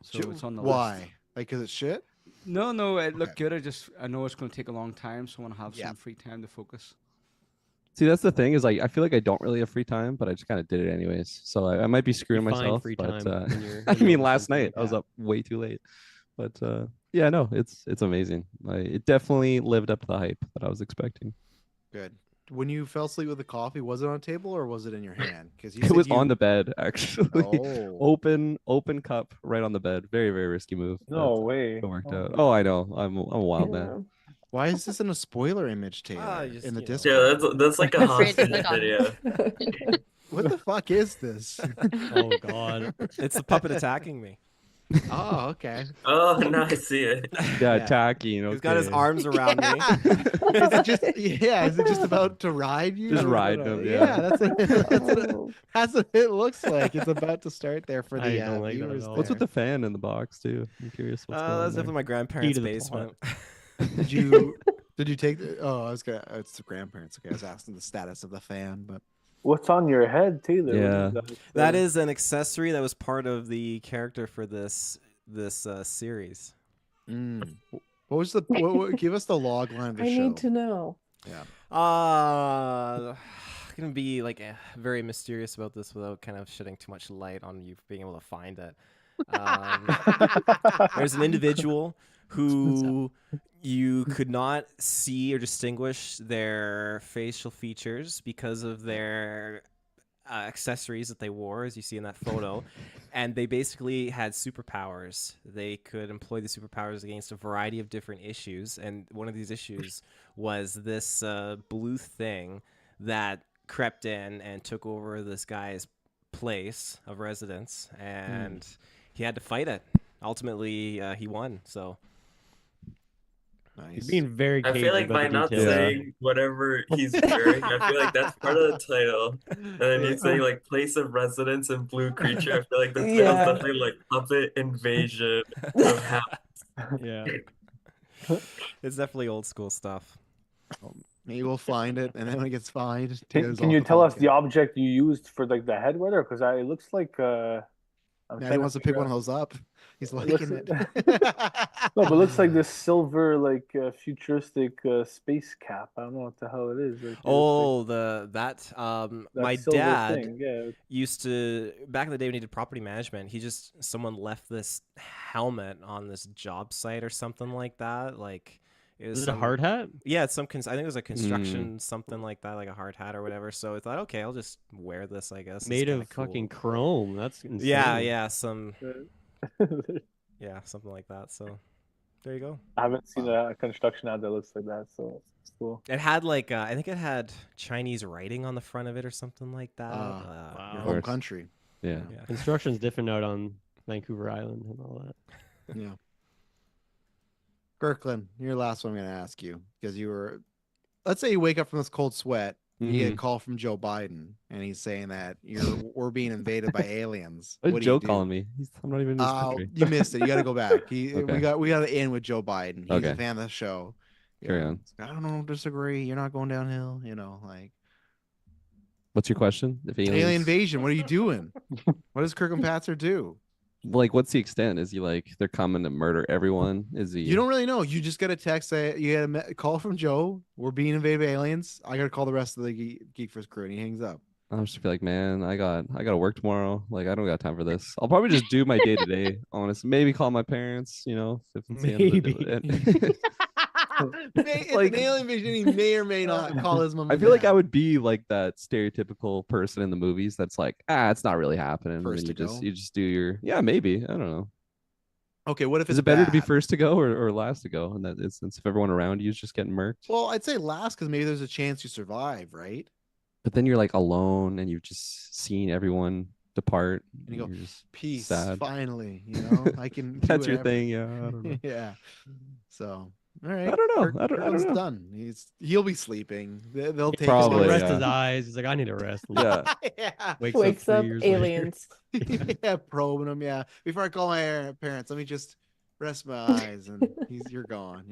So it's on the list. Why? Like, cause it's shit? No, it looked good. I know it's going to take a long time, so I want to have Yeah. some free time to focus. See, that's the thing is like I feel like I don't really have free time, but I just kind of did it anyways. So I might be screwing find myself. free but time when you're- I when you're mean, doing last something night like I was that. up way too late. But yeah, no, it's amazing. It definitely lived up to the hype that I was expecting. Good. When you fell asleep with the coffee, was it on a table or was it in your hand? Because you It said was you. on the bed, actually. Oh. Open cup right on the bed. Very, very risky move. No But way. it worked Oh out. my Oh, I God. know. I'm a wild man. Yeah. Why is this in a spoiler image, Taylor? just, in the you know. Yeah, Discord? that's like a I'm afraid to hostage click on video. What the fuck is this? Oh God. It's the puppet attacking me. Oh, okay. Oh, now I see it. Yeah, Yeah. attacking. He's got his arms around me. Is it just Is it just about to ride you? Just Or ride what? him, Yeah, yeah. Oh. that's what it looks like. It's about to start there for I the don't like that at viewers. all. What's with there. the fan in the box too? I'm curious what's going That's on definitely my Key grandparents' to the basement. Did you take the? Oh, I was gonna. It's the grandparents. Okay, I was asking the status of the fan, but What's on your head, Taylor? Yeah. What is that? That is an accessory that was part of the character for this series. What was the? Give us the log line of the I show. need to know. Yeah. Gonna be like very mysterious about this without kind of shedding too much light on you being able to find it. There's an individual who you could not see or distinguish their facial features because of their accessories that they wore, as you see in that photo. And they basically had superpowers. They could employ the superpowers against a variety of different issues. And one of these issues was this blue thing that crept in and took over this guy's place of residence. And he had to fight it. Ultimately, he won. So He's Nice. being very I cagey feel like about by the not details. saying whatever he's wearing, I feel like that's part of the title. And then you say like place of residence and blue creature. I feel like the title's Yeah. definitely like puppet invasion of how. Yeah. it's definitely old school stuff. Maybe we'll find it, and then when it gets fined, Can, Taylor's can off you the tell us the podcast. object you used for like the head weather? Because it looks like I'm Now he trying wants to pick figure one of out- those up. He's It looks- liking it. No, but it looks like this silver, like futuristic space cap. I don't know what the hell it is. Like, it looks Oh, like my that silver dad thing. Yeah. used to, back in the day when he did property management, someone left this helmet on this job site or something like that. Like it was Is it a some, hard hat? yeah, it's I think it was a construction something like that, like a hard hat or whatever. So I thought, okay, I'll just wear this, I guess. It's Made kinda of cool. fucking chrome. That's insane. Yeah, something like that. So there you go. I haven't seen a construction ad that looks like that, so it's cool. It had like I think it had Chinese writing on the front of it or something like that. Your Wow. home course. country. Yeah. Yeah. Construction's different out on Vancouver Island and all that. Yeah. Kirkland, your last one I'm going to ask you because you were, let's say you wake up from this cold sweat, you get a call from Joe Biden, and he's saying that we're being invaded by aliens. What What is do you Joe do? calling me? I'm not even in this country. You missed it. You got to go back. We Okay. got to in with Joe Biden. He's a Okay. fan of the show. Carry on. I don't disagree. You're not going downhill. Like What's your question? If aliens... alien invasion. What are you doing? What does Kirk and Patzer do? Like, what's the extent? Is he like they're coming to murder everyone? Is he? You don't really know. You just get a text that you get a call from Joe. We're being invaded by aliens. I got to call the rest of the GeekVerse crew, and he hangs up. I'm just feel like, man, I got to work tomorrow. Like, I don't got time for this. I'll probably just do my day to day. Honestly, maybe call my parents. If it's the end of the day. It's Like- an alien invasion. He may or may not call his mom. I and feel like dad. I would be like that stereotypical person in the movies that's like, it's not really happening. And First then to go? you just do your maybe. I don't know. Okay, what if Is it's it better to be bad? first to go or last to go in that instance if everyone around you is just getting murked? Well, I'd say last because maybe there's a chance you survive, right? But then you're like alone and you've just seen everyone depart. And you go, you're just Peace, sad. finally. I can. do That's your whatever. thing, yeah. I don't know. Yeah. So, all right. I don't know. I don't Kirkland's know. done. He'll be sleeping. They'll take Probably, He'll him. rest yeah. his eyes. He's like, I need a rest. Yeah. Yeah. Wakes up 3 years later. aliens. Yeah, probing him. Yeah. Before I call my parents, let me just rest my eyes, and you're gone.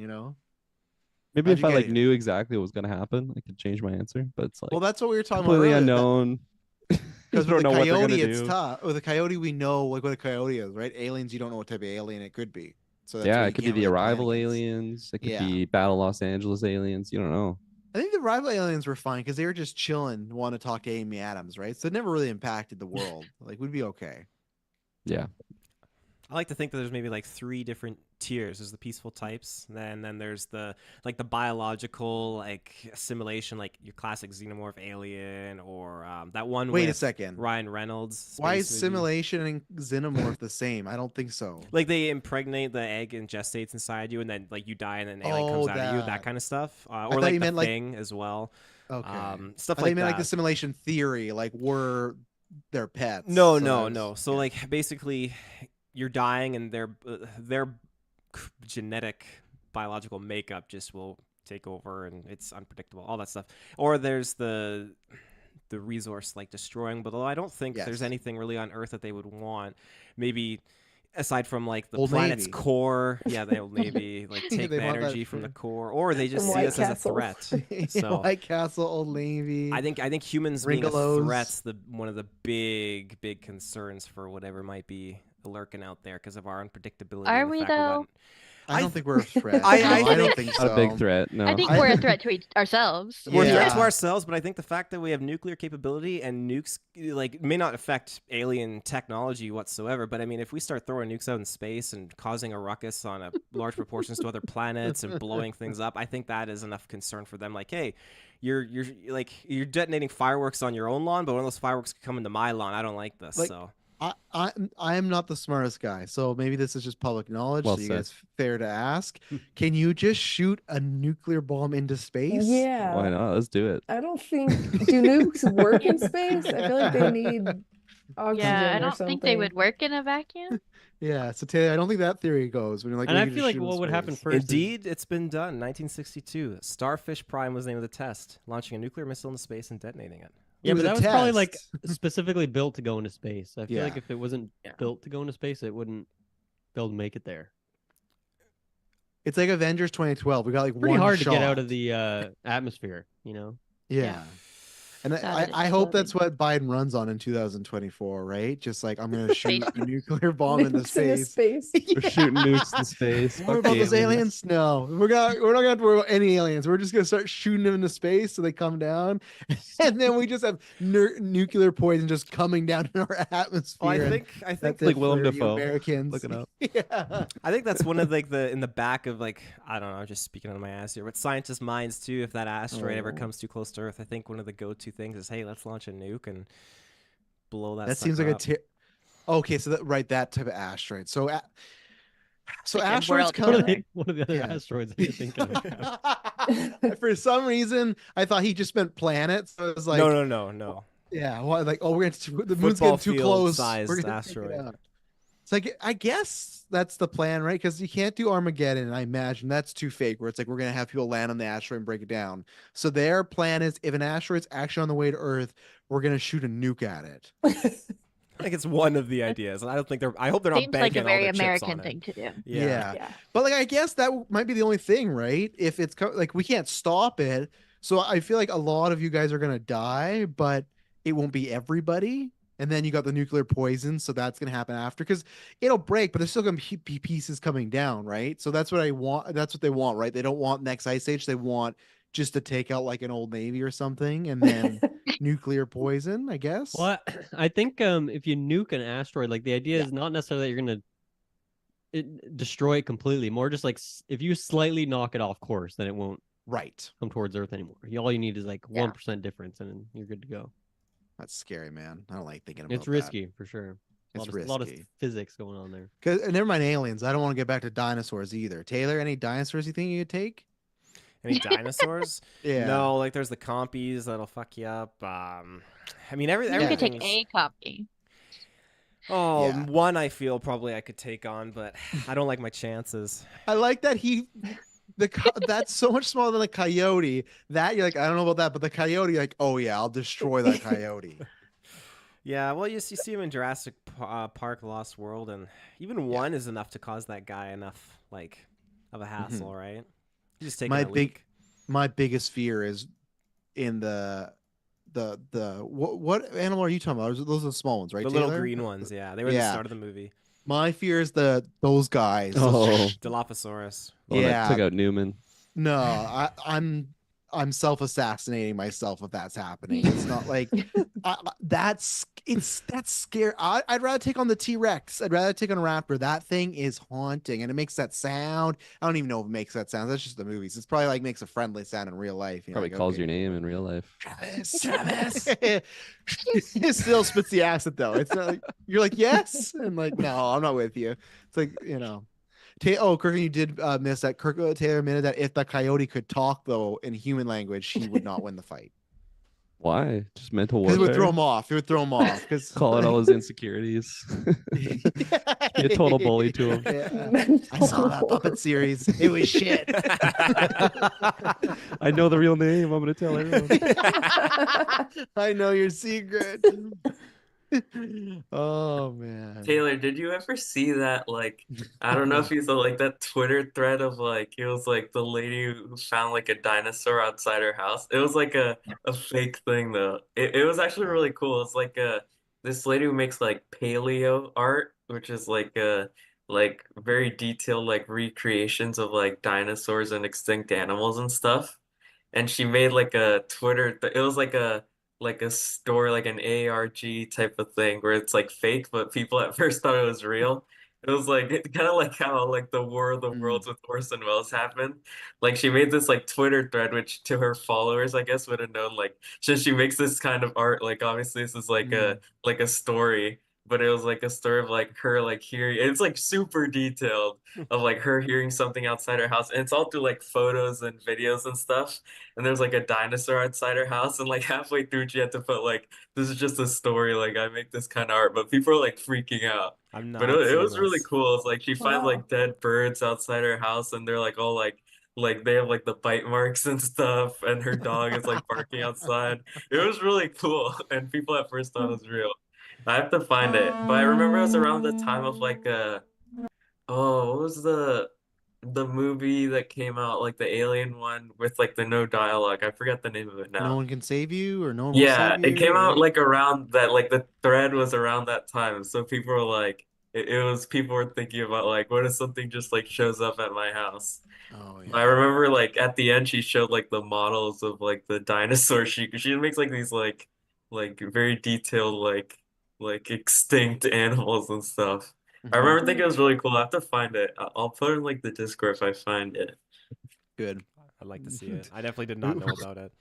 Maybe How'd if you I get like here? knew exactly what was gonna happen, I could change my answer. But it's like Well, that's what we were talking about completely earlier. unknown. Because You with don't the know what they're coyote, gonna it's do. tough. With a coyote, we know like what a coyote is, right? Aliens, you don't know what type of alien it could be. So that's Yeah, why you it could be can't the really plan Arrival against. aliens. It could Yeah. be Battle Los Angeles aliens. You don't know. I think the rival aliens were fine because they were just chilling, want to talk to Amy Adams, right? So it never really impacted the world. Like we'd be okay. Yeah. I like to think that there's maybe like 3 different tiers. There's the peaceful types, then there's the biological assimilation, like your classic xenomorph alien, or that one Wait a with second. Ryan Reynolds. Why is space movie. simulation and xenomorph the same? I don't think so. Like they impregnate the egg and gestates inside you, and then like you die, and then an alien comes out of you. That kind of stuff, or thought like you the meant, like- Thing as well. Okay. Stuff I like mean, that. like the simulation theory, like we're their pets. No, so no, that's- no. So yeah. like basically, you're dying, and their genetic biological makeup just will take over, and it's unpredictable. All that stuff. Or there's the resource like destroying, but although I don't think there's Yes. anything really on Earth that they would want. Maybe aside from like the Old planet's Navy. core, the Old Navy, like take They the want that energy from the for- core, or they just From see White us as a Castle. threat. So White Castle, Old Navy. I think humans being a Ringolos. threat's one of the big concerns for whatever might be lurking out there because of our unpredictability. Are and the we, fact we've though? gotten- I don't think we're a threat. I No, I don't think- think Not so. a big threat. No. I think we're a threat to ourselves. We're a threat to Yeah. ourselves, but I think the fact that we have nuclear capability and nukes like may not affect alien technology whatsoever. But I mean, if we start throwing nukes out in space and causing a ruckus on a large proportions to other planets and blowing things up, I think that is enough concern for them. Like, hey, you're detonating fireworks on your own lawn, but one of those fireworks could come into my lawn. I don't like this. Like, So I am not the smartest guy, so maybe this is just public knowledge. Well so you said. guys fair to ask. Can you just shoot a nuclear bomb into space? Yeah. Why not? Let's do it. I don't think do nukes work in space? I feel like they need oxygen Yeah, I or don't think they something. would work in a vacuum. Yeah. So Taylor, I don't think that theory goes when you're like. And we I can feel just like shoot in what would happen space. first is- indeed, it's been done. 1962, Starfish Prime was the name of the test, launching a nuclear missile into space and detonating it. Yeah, was but a that was probably like test. specifically built to go into space. I feel like Yeah. if it wasn't built to go into space, it wouldn't be able to make it there. It's like Avengers 2012. We got like Pretty one hard shot. to get out of the atmosphere, you know. Yeah. And Without I it hope that's exploding. what Biden runs on in 2024, right? Just like I'm gonna shoot Space. a nuclear bomb into Nukes into space. space. We're shooting nukes in space. What Fuck about the those aliens? No, we're not gonna have to worry about any aliens. We're just gonna start shooting them into space so they come down, and then we just have nuclear poison just coming down in our atmosphere. Oh, I and think that's like it Willem for you Dafoe. Americans. Look it up. Yeah. I think that's one of like the in the back of like I don't know, just speaking out of my ass here, but scientists' minds too. If that asteroid ever Oh. comes too close to Earth, I think one of the go-to things is, hey, let's launch a nuke and blow that. That seems like sucker a up. okay. So that type of asteroid. So Like a asteroids world come. killer. What are the other Yeah. asteroids that you're thinking of? For some reason, I thought he just meant planets. So it was like, No. yeah, what, like, oh, we're gonna the moon's Football getting too field close. sized We're gonna take it asteroid. out. It's like I guess that's the plan, right? Because you can't do Armageddon, and I imagine that's too fake. Where it's like we're gonna have people land on the asteroid and break it down. So their plan is, if an asteroid's actually on the way to Earth, we're gonna shoot a nuke at it. I think it's one of the ideas. I don't think they're. I hope they're not Seems like banking a very all their chips American on thing it. to do. Yeah. Yeah. But like I guess that might be the only thing, right? If it's like we can't stop it, so I feel like a lot of you guys are gonna die, but it won't be everybody. And then you got the nuclear poison, so that's gonna happen after because it'll break, but there's still gonna be pieces coming down, right? So that's what I want. That's what they want, right? They don't want next ice age. They want just to take out like an old navy or something, and then nuclear poison, I guess. Well, I think if you nuke an asteroid, like the idea Yeah. is not necessarily that you're gonna destroy it completely. More just like if you slightly knock it off course, then it won't Right. come towards Earth anymore. All you need is like Yeah. 1% difference, and you're good to go. That's scary, man. I don't like thinking about It's that. risky for sure. It's A lot of risky. physics going on there. Cause and never mind aliens. I don't want to get back to dinosaurs either. Taylor, any dinosaurs you think you could take? Any dinosaurs? Yeah. No, like there's the compies that'll fuck you up. I mean, You everything. could take a copy. Oh, Yeah. one I feel probably I could take on, but I don't like my chances. I like that that's so much smaller than a coyote. That you're like, I don't know about that, but the coyote, like, oh yeah, I'll destroy that coyote. Yeah, well, you see him in Jurassic Park: Lost World, and even one is enough to cause that guy enough like of a hassle, right? You just take My a leak. My biggest fear is in the what animal are you talking about? Those are the small ones, right? The little Taylor? green ones, yeah, they were the Yeah. start of the movie. My fear is those guys. Oh, Dilophosaurus. well, Yeah. that took out Newman. No, I'm self-assassinating myself if that's happening. It's not like that that's scary. I'd rather take on the T-Rex. I'd rather take on a raptor. That thing is haunting, and it makes that sound. I don't even know if it makes that sound. That's just the movies. It's probably like makes a friendly sound in real life. You're Probably like, calls okay, your name in real life. Travis, Travis. It still spits the acid though. It's not like you're like yes, and like no, I'm not with you. It's like Kirk, you did miss that. Kirk Taylor admitted that if the coyote could talk though in human language, he would not win the fight Why? Just mental because it would throw warfare. him off. It would throw him off because Call out all his insecurities. Be a total bully to him. Yeah. I saw that puppet series. It was shit. I know the real name. I'm gonna tell everyone. I know your secret. Oh man. Taylor, did you ever see that? Like, I don't know if you saw like that Twitter thread of like it was like the lady who found like a dinosaur outside her house. It was like a fake thing though. It was actually really cool. It's like this lady who makes like paleo art, which is like very detailed like recreations of like dinosaurs and extinct animals and stuff, and she made like a it was like a store, like an ARG type of thing where it's like fake, but people at first thought it was real. It was like kind of like how like the War of the Mm. Worlds with Orson Welles happened. Like she made this like Twitter thread, which to her followers, I guess, would have known like since she makes this kind of art, like obviously this is like a story, but it was like a story of like her like hearing. It's like super detailed of like her hearing something outside her house, and it's all through like photos and videos and stuff. And there's like a dinosaur outside her house, and like halfway through she had to put like this is just a story, like I make this kind of art, but people are like freaking out. I'm But not it seeing was really this. cool. It's like she finds Wow. like dead birds outside her house, and they're like all like they have like the bite marks and stuff, and her dog is like barking outside. It was really cool, and people at first thought it was real. I have to find it, but I remember it was around the time of like oh, what was the movie that came out, like the alien one with like the no dialogue? I forget the name of it No now. one can save you, or no one will Yeah, save it you, came out right? like around that, like the thread was around that time. So people were like, it was people were thinking about like, what if something just like shows up at my house? Oh I yeah. remember like at the end she showed like the models of like the dinosaur. She makes like these like very detailed like extinct animals and stuff. I Mhm. remember thinking it was really cool. I have to find it. I'll put it in like the Discord if I find it. Good. I'd like to see it. I definitely did We, not know about it.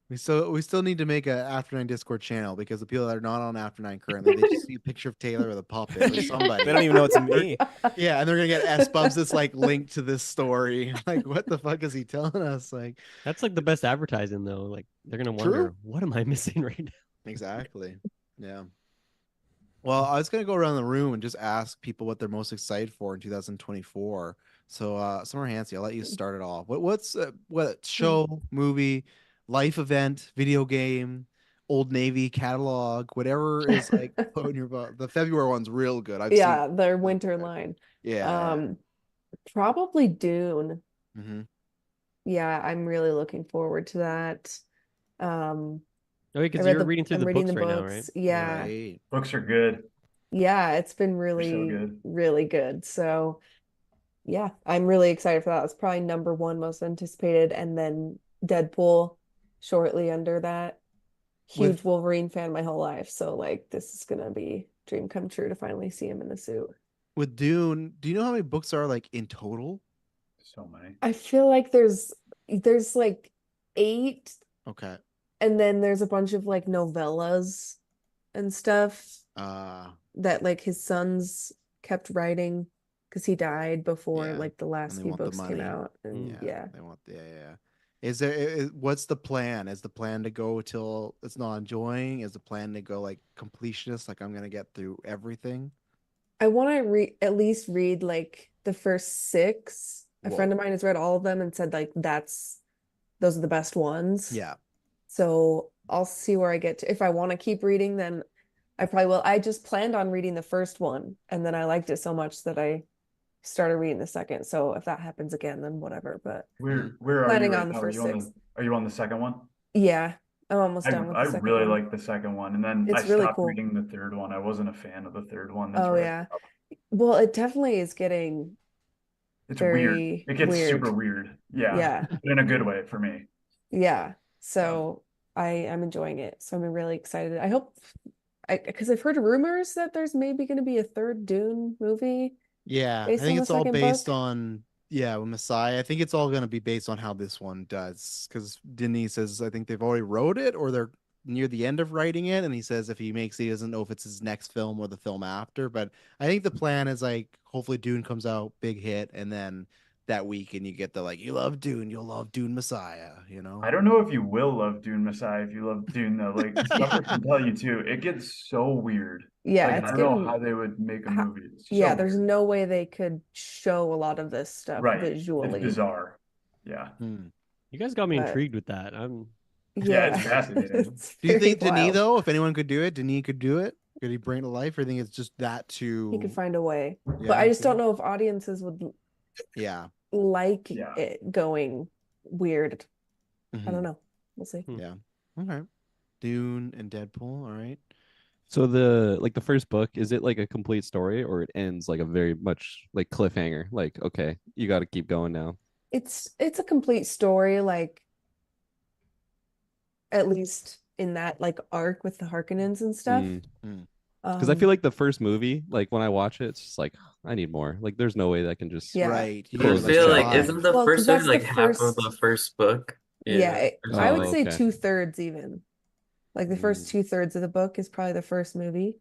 we still need to make a After Nine Discord channel because the people that are not on After Nine currently, they just see a picture of Taylor with a puppet or somebody. They don't even know it's me. Yeah, and they're gonna get S bubs that's like linked to this story. Like, what the fuck is he telling us? Like, That's like the best advertising though. Like they're gonna true. wonder, what am I missing right now? Exactly. Yeah. Well, I was gonna go around the room and just ask people what they're most excited for in 2024. So, Summer Hansi, I'll let you start it off. What show, movie, life event, video game, Old Navy catalog, whatever is like floating your boat. The February one's real good. I've seen. Yeah, their winter line. Yeah. Probably Dune. Mm-hmm. Yeah, I'm really looking forward to that. Um, Oh, because I read you're reading through I'm the reading books the right now, right? books. Yeah. Right. Books are good. Yeah, it's been They're so really, good. really good. So yeah, I'm really excited for that. It's probably number one most anticipated, and then Deadpool shortly under that. With Huge Wolverine fan my whole life, so like this is gonna be dream come true to finally see him in the suit. with Dune, do you know how many books are like in total? So many. I feel like there's like 8, Okay. and then there's a bunch of like novellas and stuff Uh, that like his sons kept writing because he died before yeah. like the And last they few want the books came money. out. And Yeah. yeah. They want yeah. What's the plan? Is the plan to go till it's not enjoying? Is the plan to go like completionist, like I'm gonna get through everything? I want to at least read like the first 6. A friend Whoa. of mine has read all of them and said like those are the best ones. Yeah. So I'll see where I get to. If I want to keep reading, then I probably will. I just planned on reading the first one, and then I liked it so much that I started reading the second. So if that happens again, then whatever. But Where are you planning right on the now? first 6. Are you on the second one? Yeah, I'm almost I done with I the second really one. like the second one, and then I It's really stopped cool. reading the third one. I wasn't a fan of the third one. That's Oh where I yeah. stopped. Well, it definitely is getting It's weird. very It gets weird. super weird. Yeah, Yeah. but in a good way for me. Yeah. So I'm enjoying it. So I'm really excited. I hope because I've heard rumors that there's maybe going to be a third Dune movie Yeah, I based on think the it's all second based book. on with Messiah. I think it's all going to be based on how this one does because Denis says I think they've already wrote it or they're near the end of writing it, and he says if he makes it, he doesn't know if it's his next film or the film after. But I think the plan is like hopefully Dune comes out, big hit, and then that week and you get the like you love Dune, you'll love Dune Messiah, you know? I don't know if you will love Dune Messiah if you love Dune though. Like Summer can tell you too, it gets so weird. Yeah, Like it's I don't know getting how they would make a ha- movie. It's yeah, so there's weird. no way they could show a lot of this stuff Right. It's visually. bizarre. Yeah. Hmm. You guys got me But intrigued with that. I'm Yeah, it's yeah, fascinating. it's Do you very think Denis wild. though, if anyone could do it, Denis could do it? Could he bring it to life, or do you think it's just that He could too? find a way. But Yeah, I just don't know if audiences would yeah, like Yeah. it going weird. I Mhm. don't know. We'll see. Yeah. Okay. Dune and Deadpool. All right. So the first book, is it like a complete story or it ends like a very much like cliffhanger? Like, okay, you got to keep going now. It's a complete story, like at least in that like arc with the Harkonnens and stuff. Mm. Because I feel like the first movie, like when I watch it, it's just like I need more. Like, there's no way that can just Yeah. Right. You I gotta close like this feel like chapter. isn't survive. the Well, because first movie that's the like half of the first, first book? yeah, Yeah. or I Oh, would say okay. 2/3 even. Like the first Mm, 2/3 of the book is probably the first movie.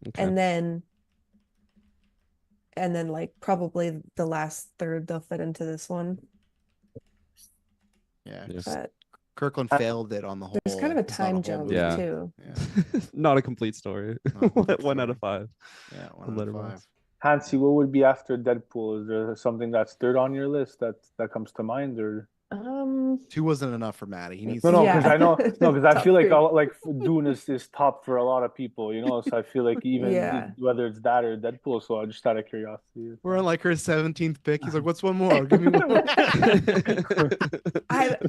okay. And then like probably the last third they'll fit into this one. Yeah. Yeah. But Kirkland Uh, failed it on the whole. there's kind of a it's not time whole jump movie. Yeah. too. Yeah. Not a complete story. Not a complete One out of story. 5 Yeah. on One out of Letterboxd. five. Hansi, what would be after Deadpool? Is there something that's third on your list that comes to mind, or Two wasn't enough for Maddie. He needs no, to. no? Because yeah. I know no, because I Top feel like three. like Dune is top for a lot of people, you know. So I feel like Yeah. whether it's that or Deadpool. So I just out of curiosity. We're on like her 17th pick. He's like, "What's one more? Give me one more."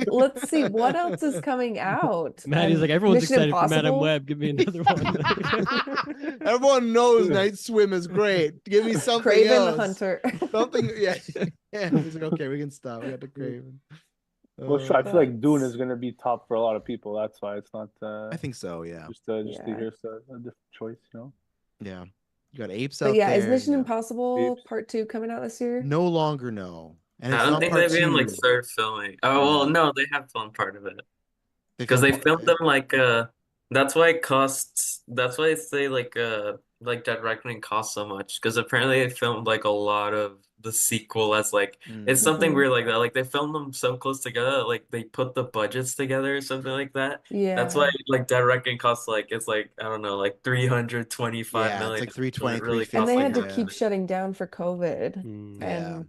Let's see what else is coming out. Maddie's like, everyone's Mission excited for Madam Impossible. Web. Give me another one. Everyone knows Night Swim is great. Give me something Craven the else. Hunter. Something. Yeah. Yeah. He's like, okay, we can stop. We got the Craven. Well, sure. I feel like Dune But is gonna be top for a lot of people. That's why it's not I think so. Yeah. just yeah. here's a different choice, you know. Yeah. You got apes But out yeah, there. is Mission you got- Impossible Apes. Part 2 coming out this year? No longer no. And I it's don't not think part they've been like two. third filming. Oh well, Yeah. no, they have filmed part of it They because filmed they part of filmed them it. like That's why it costs. That's why I say like Dead Reckoning costs so much because apparently they filmed like a lot of the sequel as like it's something Mhm. weird like that. Like they filmed them so close together, that, like they put the budgets together or something like that. That's why Yeah. like Dead Reckoning costs like it's like I don't know like 325 Yeah, it's million. like When 320, it really And costs they like 350. had to Yeah. keep shutting down for COVID Yeah. and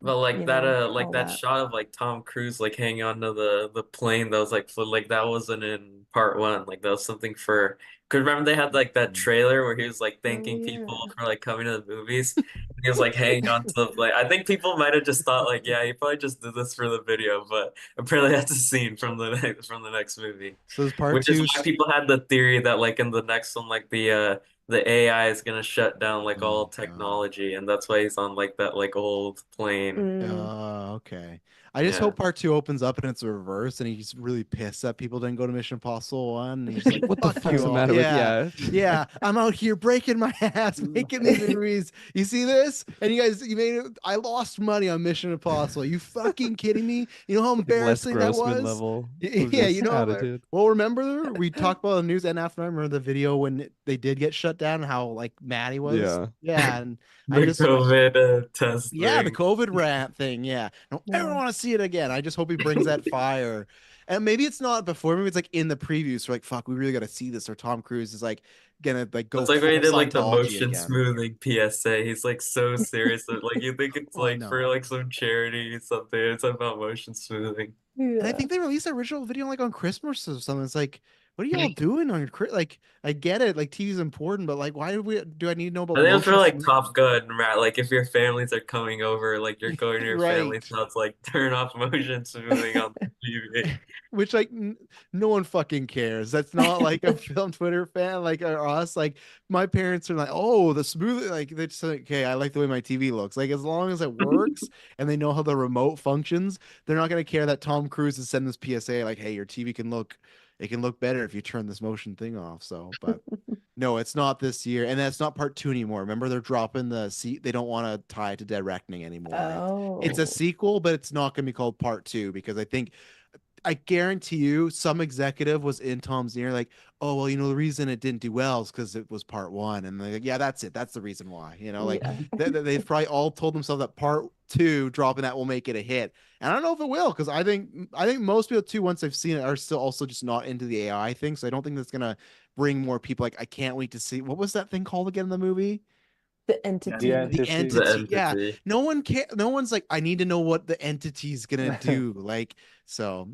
But you like that know, like all that that. shot of like Tom Cruise like hanging onto the plane that was like for like that wasn't in part one. Like that was something for because remember they had like that trailer where he was like Oh thanking people yeah. for like coming to the movies. And he was like hanging on to the plane. I think people might have just thought like, yeah, he probably just did this for the video, but apparently that's a scene from the next movie. So there's part Which is two. why people had the theory that like in the next one like the AI is gonna shut down like Oh all God. technology, and that's why he's on like that like old plane. Mm. Okay. I just Yeah. hope part two opens up and it's reversed, and he's really pissed that people didn't go to Mission Impossible 1. And he's just like, What the fuck fuck's you the all. matter with Yeah. Yeah. I'm out here breaking my ass, making these movies. You see this? And you guys, you made it. I lost money on Mission Impossible. You fucking kidding me? You know how Les embarrassing that Grossman was? level of Yeah. You just know, attitude. well, remember we talked about the news and after I remember the video when they did get shut down, how like mad he was. Yeah. Yeah. And I The just, COVID test yeah, the thing. COVID rant thing. Yeah. I don't ever Yeah. want to see it again. I just hope he brings that fire. And maybe it's not before, maybe it's like in the previews. We're like, fuck, we really got to see this. Or Tom Cruise is like gonna like go It's like when full he did like the Scientology motion again. smoothing PSA. He's like so serious that like you think it's Oh, I like for know. like some charity or something. It's about motion smoothing. And I Yeah. think they released the original video like on Christmas or something. It's like, what are y'all doing on your like? I get it, like TV's important, but like, why do I need to know I about think it's for motion like smooth? Top Gun, right? Like if your families are coming over, like you're going to your family's Right. house, like turn off motion smoothing on the TV. Which like no one fucking cares. That's not like a film Twitter fan like or us. Like my parents are like, oh, the smooth. Like they just like, okay, I like the way my TV looks. Like as long as it works and they know how the remote functions, they're not gonna care that Tom Cruise is sending this PSA like, hey, your TV can look, it can look better if you turn this motion thing off. So, but no, it's not this year, and that's not part two anymore. Remember, they're dropping the seat. They don't want to tie it to Dead Reckoning anymore. It's a Oh, sequel, but it's not going to be called part two because I guarantee you, some executive was in Tom's ear, like, "Oh, well, the reason it didn't do well is because it was part one," and they're like, "Yeah, that's it. That's the reason why." Like yeah. they've probably all told themselves that part two dropping that will make it a hit, and I don't know if it will because I think most people too, once they've seen it, are still also just not into the AI thing. So I don't think that's gonna bring more people. Like, I can't wait to see what was that thing called again in the movie? The The entity. The entity. The entity. Yeah. entity. No one can no one's like, I need to know what the entity's gonna do. Like, so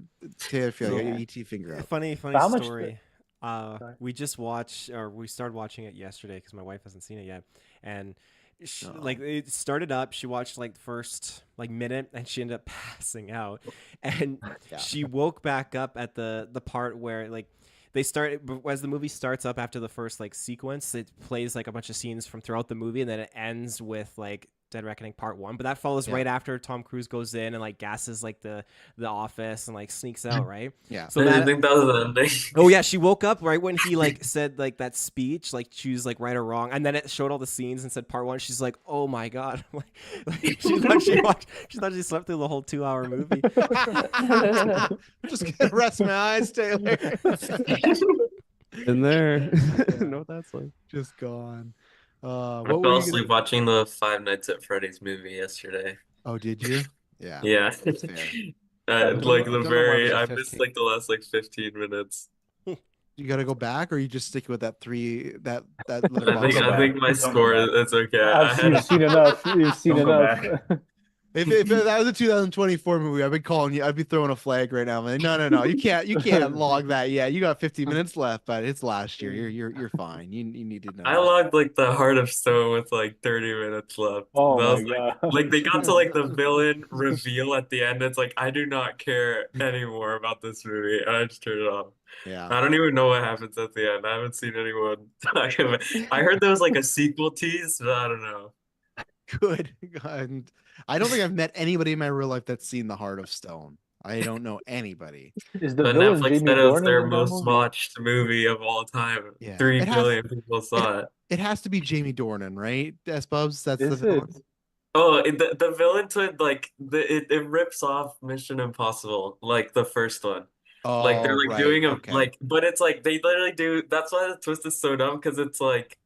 Taylor, feel your Yeah. ET finger out. Funny But how much? story. Sorry. We just watched, or we started watching it yesterday because my wife hasn't seen it yet, and like it started up. She watched like the first like minute, and she ended up passing out, and Yeah. she woke back up at the part where like they start as the movie starts up after the first like sequence. It plays like a bunch of scenes from throughout the movie, and then it ends with like Dead Reckoning Part One. But that follows Yeah. right after Tom Cruise goes in and like gasses like the office and like sneaks out, right? Yeah. So Did you that think that was the ending? oh yeah, she woke up right when he like said like that speech, like she was like right or wrong, and then it showed all the scenes and said part one. She's like, oh my god, like, she thought she slept through the whole 2 hour movie. Just gonna rest my eyes, Taylor. In there. Yeah. Know what that's like. Just gone. I What were fell you gonna? asleep watching the Five Nights at Freddy's movie yesterday. Oh, did you? Yeah, Yeah. that's fair. That's Like I the don't know why it was very, a I missed 15. like the last like 15 minutes. You got to go back, or you just stick with that little I Don't think go box I score? back. think my Don't go score back. is okay. I had You've seen enough. You've seen Don't go enough. back. If that was a 2024 movie, I'd be calling you. I'd be throwing a flag right now. I'm like, no, you can't log that yet. You got 15 minutes left, but it's last year. You're fine. You need to I know. logged like the Heart of Stone with like 30 minutes left. Oh That my was god. like they got to like the villain reveal at the end. It's like I do not care anymore about this movie. I just turned it off. Yeah, I don't even know what happens at the end. I haven't seen anyone talk about it. I heard there was like a sequel tease, but I don't know. good. And I don't think I've met anybody in my real life that's seen The Heart of Stone. I don't know anybody. Is the But villain Netflix Jamie said it was Dornan their in that most movie? watched movie of all time. Yeah, 3 billion people it saw it. it has to be Jamie Dornan, right? S Bubs, that's the Is it? villain. Oh, the villain to like it rips off Mission Impossible, like the first one. Like they're Oh, like right. doing a Okay. like, but it's like they literally do. That's why the twist is so dumb because it's like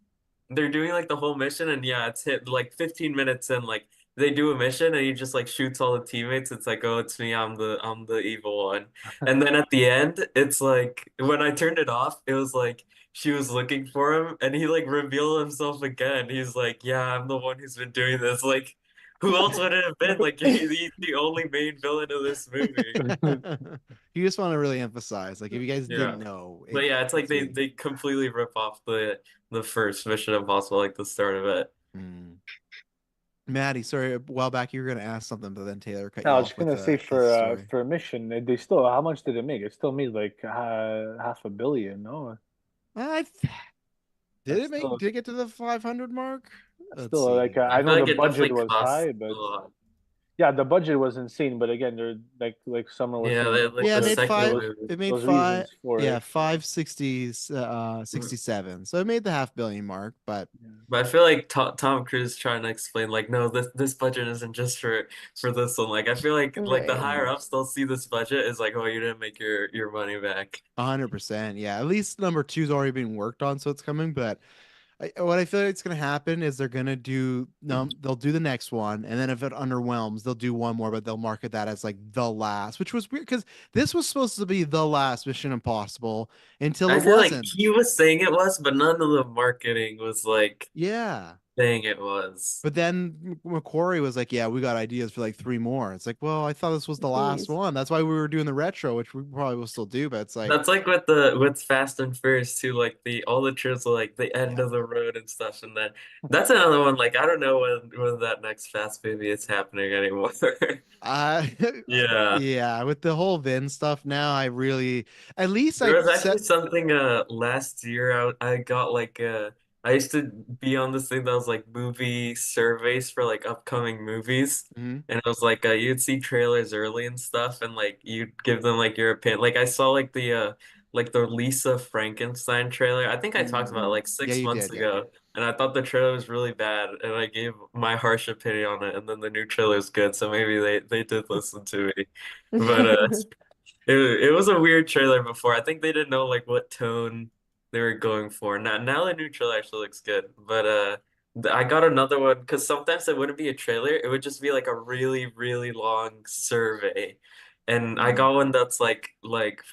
they're doing like the whole mission and yeah, it's hit like 15 minutes and like they do a mission and he just like shoots all the teammates. It's like, oh, it's me. I'm the evil one. And then at the end, it's like when I turned it off, it was like she was looking for him and he like revealed himself again. He's like, yeah, I'm the one who's been doing this. Like, who else would it have been? Like, he's the only main villain of this movie. You just want to really emphasize, like, if you guys Yeah. didn't know, But yeah, it's like it's me. they completely rip off the first Mission Impossible, like the start of it. Mm. Maddie, sorry, a while back you were gonna ask something, but then Taylor cut No, you I was off with gonna say the story. for a mission, they still how much did it make? It still made like half a billion, no? I That's did it get to the 500 mark? Let's still like see. I I feel know like the it budget definitely was costs high, a but lot. yeah, the budget was insane. But again, they're like Summer was Yeah, saying, like Yeah, the it second those movie. made those five, reasons for yeah, it. 560, 67. So it made the half billion mark, but But I feel like Tom Cruise trying to explain like, no, this budget isn't just for this one. Like I feel like the Right. higher ups they'll see this budget is like, oh, you didn't make your money back. 100%. Yeah, at least number two's already being worked on, so it's coming. But what I feel like it's gonna happen is they're gonna do they'll do the next one, and then if it underwhelms, they'll do one more, but they'll market that as like the last, which was weird because this was supposed to be the last Mission Impossible until I it feel like wasn't. he was saying it was, but none of the marketing was like Yeah. saying it was. But then Macquarie was like, "Yeah, we got ideas for like three more." It's like, well, I thought this was the last Please. one. That's why we were doing the retro, which we probably will still do. But it's like, That's like with Fast and Furious too, like the all the trips are like the end yeah, of the road and stuff, and then that's another one. Like I don't know when that next Fast movie is happening anymore. uh, Yeah. yeah, with the whole Vin stuff now, I really, at least There I was set. actually something last year I got like I used to be on this thing that was like movie surveys for like upcoming movies, Mhm. and it was like you'd see trailers early and stuff and like you'd give them like your opinion. Like I saw like like the Lisa Frankenstein trailer. I think I talked about it Mm. like Yeah, six you months did. Yeah. ago, and I thought the trailer was really bad, and I gave my harsh opinion on it, and then the new trailer is good, so maybe they did listen to me. But it was a weird trailer before. I think they didn't know like what tone they were going for. Now the new trailer actually looks good. But I got another one because sometimes it wouldn't be a trailer. It would just be like a really, really long survey. And I got one that's like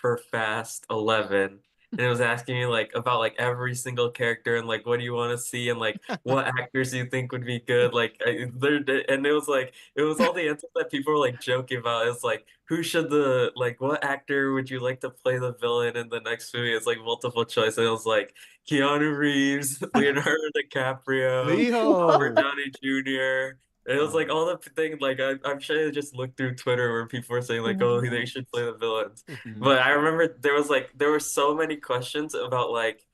for Fast 11. And it was asking me like about like every single character and like what do you want to see and like what actors do you think would be good and it was all the answers that people were like joking about. It's like, who should the like what actor would you like to play the villain in the next movie? It's like multiple choice. And it was like Keanu Reeves, Leonardo DiCaprio, Robert Leo. Downey Jr. And it was like Um, all the thing like I'm sure I just looked through Twitter where people were saying like, oh, they should play the villains. mhm. But I remember there were so many questions about like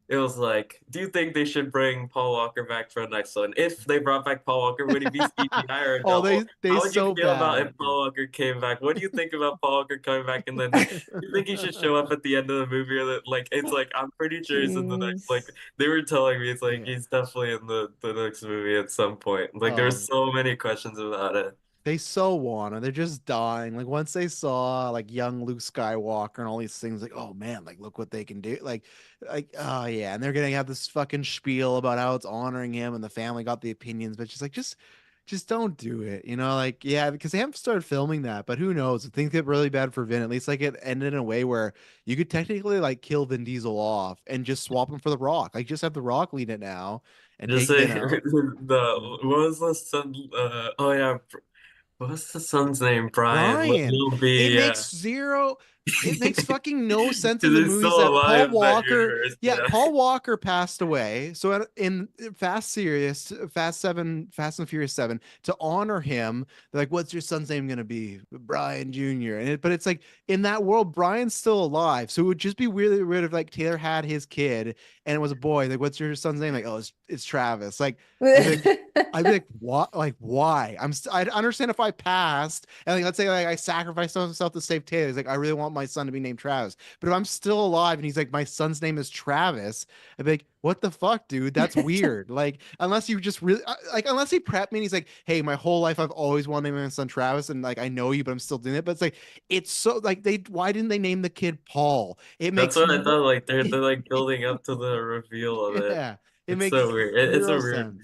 it was like, do you think they should bring Paul Walker back for a next one? If they brought back Paul Walker, would he be CGI or a Oh, double? they How would you so feel about bad. if Paul Walker came back? What do you think about Paul Walker coming back? And then, do you think he should show up at the end of the movie? Or that, like, it's like I'm pretty sure he's in the next. Like, Jeez. they were telling me, it's like Yeah. he's definitely in the next movie at some point. Like, there were Um, so many questions about it. they so wanna. They're just dying. Like once they saw like young Luke Skywalker and all these things, like, oh man, like look what they can do. Oh yeah, and they're gonna have this fucking spiel about how it's honoring him and the family got the opinions, but she's like, just don't do it. Like yeah, because they haven't started filming that, but who knows? If things get really bad for Vin, at least like it ended in a way where you could technically like kill Vin Diesel off and just swap him for The Rock. Like just have The Rock lead it now and Just take say Vin out. the what was the son? Oh yeah, what was the son's name? Brian, Brian. Little It B. Yeah. makes zero. It makes fucking no sense in Because the he's movies still that Paul alive in that Walker. universe. Yeah, Yeah. Paul Walker passed away. So in Fast and Furious 7, to honor him, they're like, "What's your son's name gonna be?" Brian Jr. But it's like in that world, Brian's still alive. So it would just be really weird if like Taylor had his kid and it was a boy. Like, what's your son's name? Like, oh, it's Travis. Like, I'd be like, I'd be like, what? Like, why? I'd understand if I passed and like, let's say like I sacrificed myself to save Taylor. He's like, I really want my son to be named Travis. But if I'm still alive and he's like, my son's name is Travis, I'd be like, what the fuck, dude? That's weird. Like, unless you just really like, unless he prepped me and he's like, hey, my whole life I've always wanted to name my son Travis, and like I know you, but I'm still doing it. But it's like, it's so like why didn't they name the kid Paul? It That's makes what I no, thought. Like they're like building up to the reveal of it. yeah, it It's so makes weird. It's a zero weird. sense.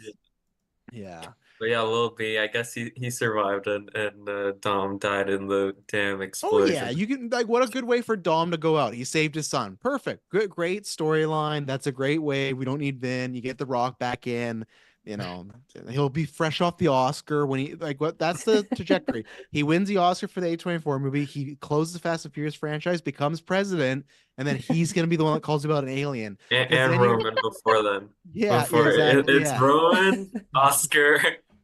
Yeah. But yeah, Lil B. I guess he survived and Dom died in the damn Oh yeah, explosion. you can like what a good way for Dom to go out. He saved his son. Perfect. Good, great storyline. That's a great way. We don't need Vin. You get the Rock back in. You know, he'll be fresh off the Oscar when he like what that's the trajectory. He wins the Oscar for the A24 movie. He closes the Fast and Furious franchise, becomes president, and then he's gonna be the one that calls about an alien. Because And then you Roman before then. yeah, yeah, Before exactly. it's Yeah. Roman, Oscar,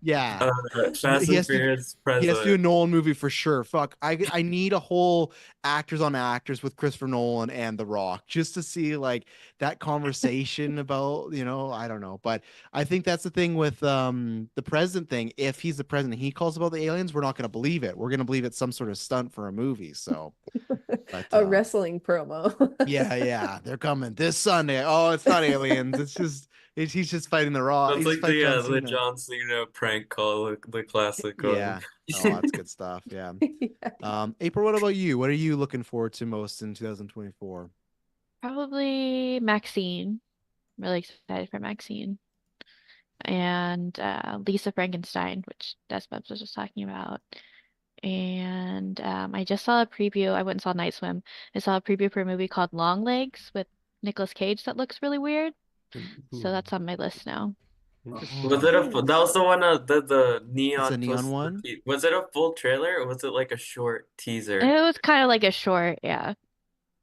Yeah. Fast He and has to Furious, he has to do a president. Nolan movie for sure. Fuck. I need a whole actors on actors with Christopher Nolan and The Rock just to see like that conversation about, I don't know. But I think that's the thing with the president thing. If he's the president, he calls about the aliens, we're not gonna believe it. We're gonna believe it's some sort of stunt for a movie. So but A wrestling promo. yeah, yeah, they're coming this Sunday. Oh, it's not aliens. He's just fighting the Rock. That's He's just like fighting John the Cena. John Cena prank call, the classic one. Yeah. Oh, that's good stuff. Yeah. April, what about you? What are you looking forward to most in 2024? Probably Maxine. Really excited for Maxine. And Lisa Frankenstein, which Desmond was just talking about. And I just saw a preview. I went and saw Night Swim. I saw a preview for a movie called Long Legs with Nicolas Cage that looks really weird. So Ooh, that's on my list now. interesting. Was it Oh, that was the one the it's a neon neon post one. was it a full trailer or was it like a short It teaser? was kind of like a short, yeah.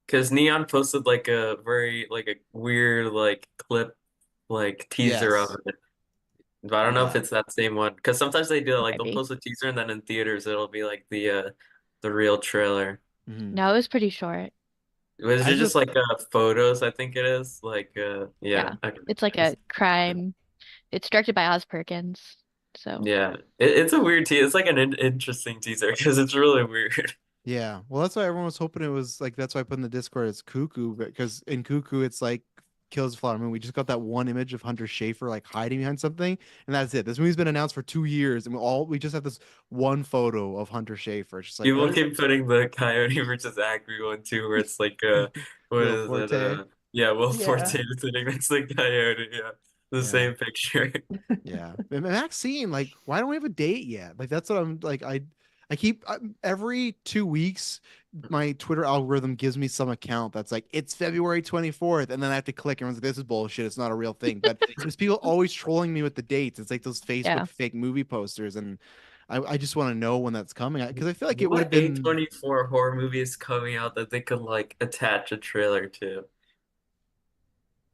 Because Neon posted like a very like a weird like clip like teaser of Yes. it. But I don't know if Yeah. it's that same one. Because sometimes they do it, like they'll Maybe. post a teaser and then in theaters it'll be like the real trailer. Mhm. No, it was pretty short. Was it As a just like photos, I think it is? Like yeah, Yeah. okay. It's like It's- a crime. It's directed by Oz Perkins. So yeah. It's a weird teaser. It's like an interesting teaser because it's really weird. Yeah, well, that's why everyone was hoping it was like. That's why I put in the Discord it's Cuckoo, because in Cuckoo it's like kills the flower moon. We just got that one image of Hunter Schafer like hiding behind something, and that's it. This movie's been announced for 2 years, and we just have this one photo of Hunter Schafer. It's just like, what People is keep putting the Coyote versus Acme one too, where it's like what Will is it? Forte? Yeah, Will Forte Yeah. sitting next to the Coyote. Yeah, the Yeah, same picture. yeah. And Maxine, like, why don't we have a date yet? Like, that's what I'm like. I keep every 2 weeks, my Twitter algorithm gives me some account that's like it's February 24th, and then I have to click, and everyone's like, this is bullshit. It's not a real thing. But there's people always trolling me with the dates. It's like those Yeah. Facebook fake movie posters, and I just want to know when that's coming because I feel like it would have What been. A24 horror movie is coming out that they could like attach a trailer to?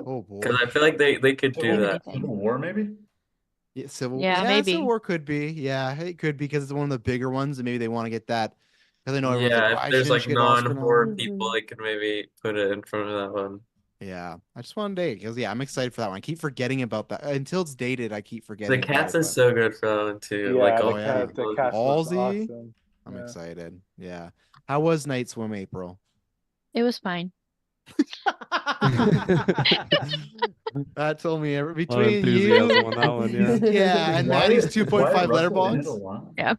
Oh Because boy. I feel like they could do that. Anything. Civil War, maybe? Yeah, Civil. Yeah, Yeah, Civil maybe. War could be. Yeah, it could be because it's one of the bigger ones, and maybe they want to get that because I know everyone's like, Yeah, if why there's shouldn't like she get Oscar non-horror nom? people, Mhm. they could maybe put it in front of that one. Yeah, I just want to date because yeah, I'm excited for that one. I keep forgetting about that until it's dated. I keep The forgetting about Cats it, is but so good for that one too. Like Yeah, all oh the yeah, cat the the cast looks Halsey. awesome. I'm Yeah. excited. Yeah, how was Night Swim, April? It was fine. That told me A lot of between enthusiasm you, on that one. Yeah. yeah, Is and Maddie's Wyatt 2.5 Russell in it a letterbox. lot? Yeah.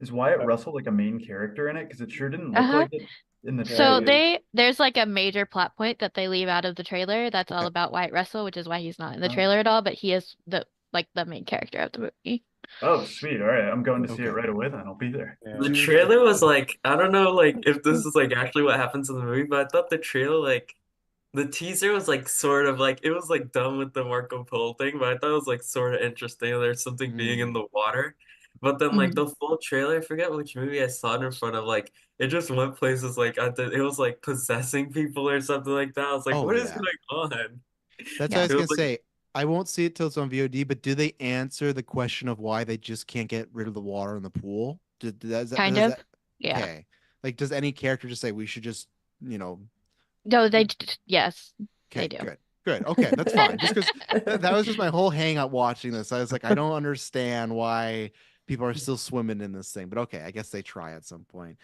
Is Wyatt Russell like a main character in it? Because it sure didn't look Uh-huh. like it in the Yeah, So he trailer. is. there's like a major plot point that they leave out of the trailer that's all Okay, about Wyatt Russell, which is why he's not in the Oh, trailer at all, but he is the main character of the movie. oh, sweet. All right, I'm going to see it okay. right away then. I'll be there. Yeah. The Dude, trailer was like, I don't know, like if this is like actually what happens in the movie, but I thought the trailer, like the teaser was like sort of like it was like done with the Marco Polo thing, but I thought it was like sort of interesting. There's something being in mm. the water, but then like Mhm. the full trailer, I forget which movie I saw it in front of. Like it just went places like it was like possessing people or something like that. I was like, Oh what is yeah. going on? That's what I Yeah. was It was gonna like say. I won't see it till it's on VOD, but do they answer the question of why they just can't get rid of the water in the pool? Kind Does of. that Yeah. okay? Like, does any character just say we should just, you know, No, yes, they okay, do. good, good, okay, that's fine. Just because that was just my whole hang up watching this. I was like, I don't understand why people are still swimming in this thing, but okay, I guess they try at some point.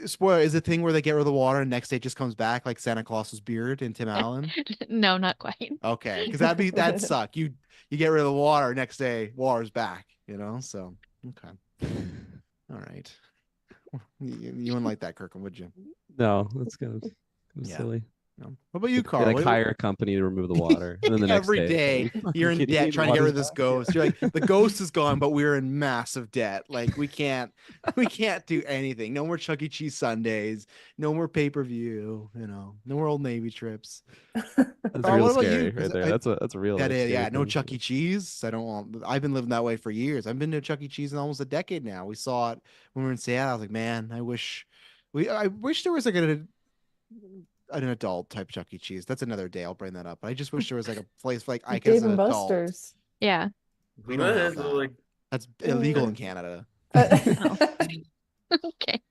Spoiler, is the thing where they get rid of the water and next day it just comes back like Santa Claus's beard in Tim Allen? No, not quite. Okay, because that'd suck. You get rid of the water, next day water's back, you know? So okay. All right. You wouldn't like that, Kirkham, would you? No, that's kind of Yeah. silly. No. What about you, They Carl? like hire a company to remove the water, and then the next Every day, it's like, are day you you're fucking in kidding me? debt The trying to get rid water's of this back. ghost. You're like, the ghost is gone, but we're in massive debt. Like we can't do anything. No more Chuck E. Cheese Sundays, no more pay-per-view, no more Old Navy trips. That's Carl, real what about you? scary Because right there. That's a real that life is, scary yeah, no thing. Chuck E. Cheese. I don't want. I've been living that way for years. I've been to Chuck E. Cheese in almost a decade now. We saw it when we were in Seattle. I was like, man, I wish there was like an adult type Chuck E. Cheese. That's another day. I'll bring that up. But I just wish there was like a place for like Ike as Dave an and adult. Buster's. Yeah. We don't have that. like That's illegal in Canada. Oh. Okay.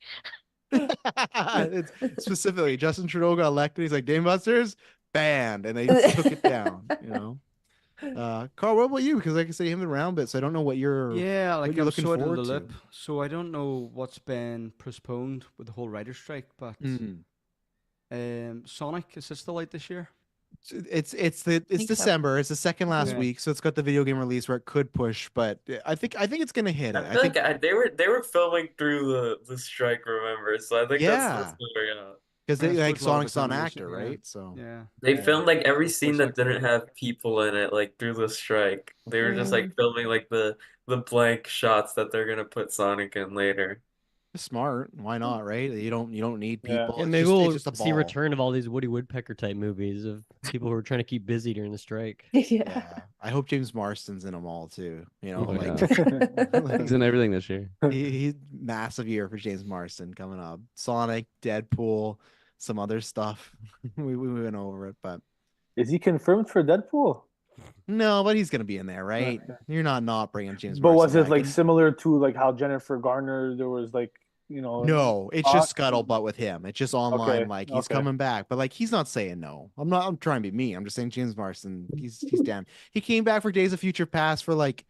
It's specifically Justin Trudeau got elected. He's like, Dave Buster's banned, and they took it down. Carl, what about you? Because like I say, you haven't been around bit, so I don't know Yeah, what like you're I'm looking sort of forward the to. loop, so I don't know what's been postponed with the whole writer's strike, but Mm. Sonic, is it still out this year? It's think so. December. It's the second last Yeah. week, so it's got the video game release where it could push, but I think it's gonna hit I it. I feel think like they were filming through the strike, remember? So I think that's yeah, figuring out. because Yeah, they I like suppose a lot of Sonic's it's not an animation. actor, Yeah, right? So yeah. They yeah, filmed like every Voice scene that didn't actor. have people in it, like through the strike. They were just like Mm. filming like the blank shots that they're gonna put Sonic in later. smart. Why not, right? You don't need Yeah. people. Yeah, It's maybe just we'll a see ball. return of all these Woody Woodpecker type movies of people who are trying to keep busy during the strike. Yeah. Yeah, I hope James Marsden's in them all too. Oh Like, yeah, he's in everything this year. he's massive year for James Marsden coming up. Sonic, Deadpool, some other stuff. We went over it, but Is he confirmed for Deadpool? no, but he's gonna be in there, right? Okay. You're not bringing James But Marsden was it back. like And similar to like how Jennifer Garner? There was like no, it's talk? just scuttlebutt with him. It's just online, Okay, like he's okay. coming back, but like he's not saying no. I'm trying to be me. I'm just saying James Marsden, he's down. He came back for Days of Future Past for like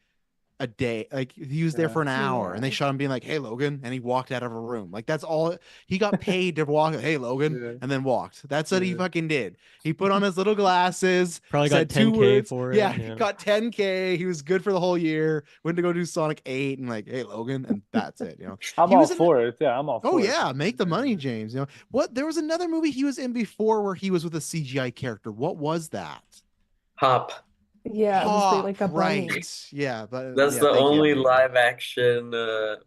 a day. Like he was there for an hour, and they Yeah. shot him being like, "Hey, Logan," and he walked out of a room. Like that's all he got paid to walk. "Hey, Logan," Yeah. and then walked. That's what he Yeah. fucking did. He put on his little glasses, Probably got said two 10K words. for Yeah, it. he got 10K. He was good for the whole year. Went to go do Sonic 8 and like, "Hey, Logan," and that's it. I'm He all was in. for it. Yeah, I'm all Oh for it. yeah, make the money, James. What? There was another movie he was in before where he was with a CGI character. What was that? Hop. Yeah, it was like a bunny. Right. Yeah, but That's yeah, the thank you, only Emily. live action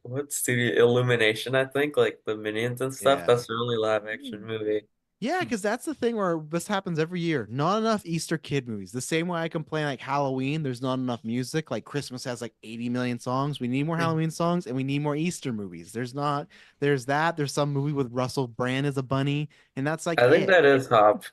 what studio Illumination, I think, like the Minions and stuff. Yeah. That's the only live action movie. Yeah, because that's the thing where this happens every year. Not enough Easter kid movies. The same way I complain like Halloween, there's not enough music. Like Christmas has like 80 million songs. We need more Halloween songs and we need more Easter movies. There's not, there's that. There's some movie with Russell Brand as a bunny, and that's like I think it. that is Hop.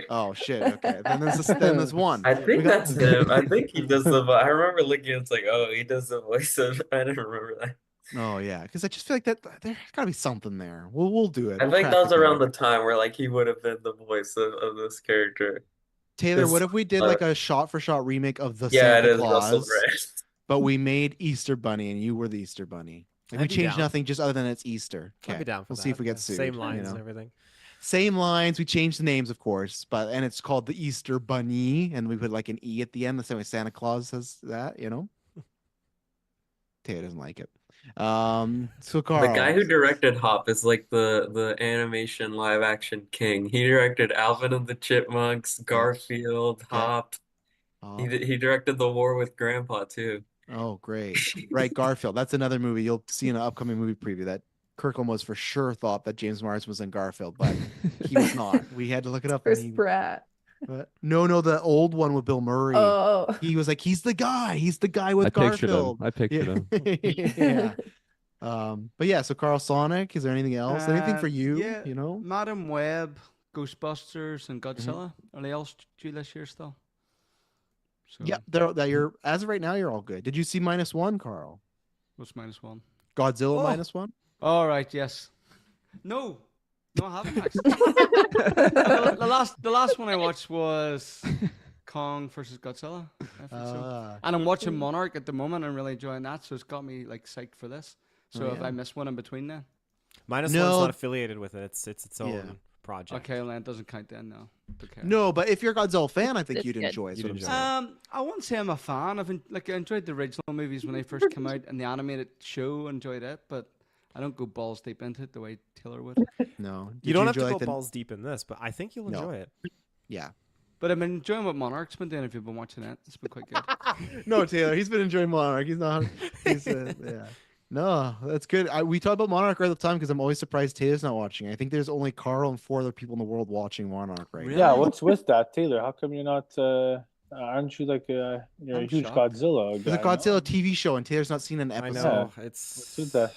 Oh shit. Okay. Then there's one. I We think got that's him. I think he does I remember looking, it's like, oh, he does the voice of I didn't remember that. Oh yeah, because I just feel like that there's gotta be something there. We'll do it. I We'll think crack that the was around code. the time where like he would have been the voice of this character. Taylor, This what if we did like a shot for shot remake of the yeah, it Santa is Russell Claus, Brand. but we made Easter Bunny and you were the Easter Bunny? Like we I'd be changed down. nothing just other than it's Easter. I'd Okay, be down for we'll that. see if we Yeah, get sued. same lines and everything. Same lines. We changed the names, of course, and it's called the Easter Bunny, and we put like an E at the end. The same way Santa Claus says that. Taylor doesn't like it. So The guy Carl. who directed Hop is like the animation live action king. He directed Alvin and the Chipmunks, Garfield, Yeah. Hop. Oh, He directed The War with Grandpa too. oh, great. Right, Garfield. That's another movie you'll see in an upcoming movie preview that Kirkland was for sure thought that James Marsden was in Garfield, but he was not. We had to look it up. Chris Pratt. No, the old one with Bill Murray. Oh. He was like, he's the guy. He's the guy with I pictured him. Garfield. I pictured him. Yeah. But yeah, so Carl, Sonic, is there anything else? Anything for you? Yeah, You know? Madam Web, Ghostbusters, and Godzilla. Are they all due this year still? So, Yeah, you're as of right now, you're all good. Did you see -1, Carl? what's -1? Godzilla Oh. -1? All right, yes. No, I haven't actually. the last one I watched was Kong versus Godzilla. And I'm watching Monarch at the moment. I'm really enjoying that, so it's got me like psyched for this. So if I miss one in between then, -1's No. not affiliated with it. It's its own Yeah. project. okay, well, then it doesn't count then. No. Okay. No, but if you're a Godzilla fan, I think It's you'd good. enjoy it. is You'd what I'm enjoy saying. I won't say I'm a fan. I enjoyed the original movies when they first came out, and the animated show enjoyed it, but I don't go balls deep into it the way Taylor would. No. Did You don't have enjoy, to go like, the- balls deep in this, but I think you'll No. enjoy it. Yeah. But I've been enjoying what Monarch's been doing. If you've been watching it, it's been quite good. No, Taylor, he's been enjoying Monarch. He's not. Yeah. No, that's good. We talk about Monarch all the time because I'm always surprised Taylor's not watching. I think there's only Carl and 4 other people in the world watching Monarch right Really? now. Yeah, what's with that, Taylor? How come you're not? Aren't you like you're a I'm huge shocked. Godzilla There's a guy? Godzilla TV show and Taylor's not seen an I episode. know. What's with that?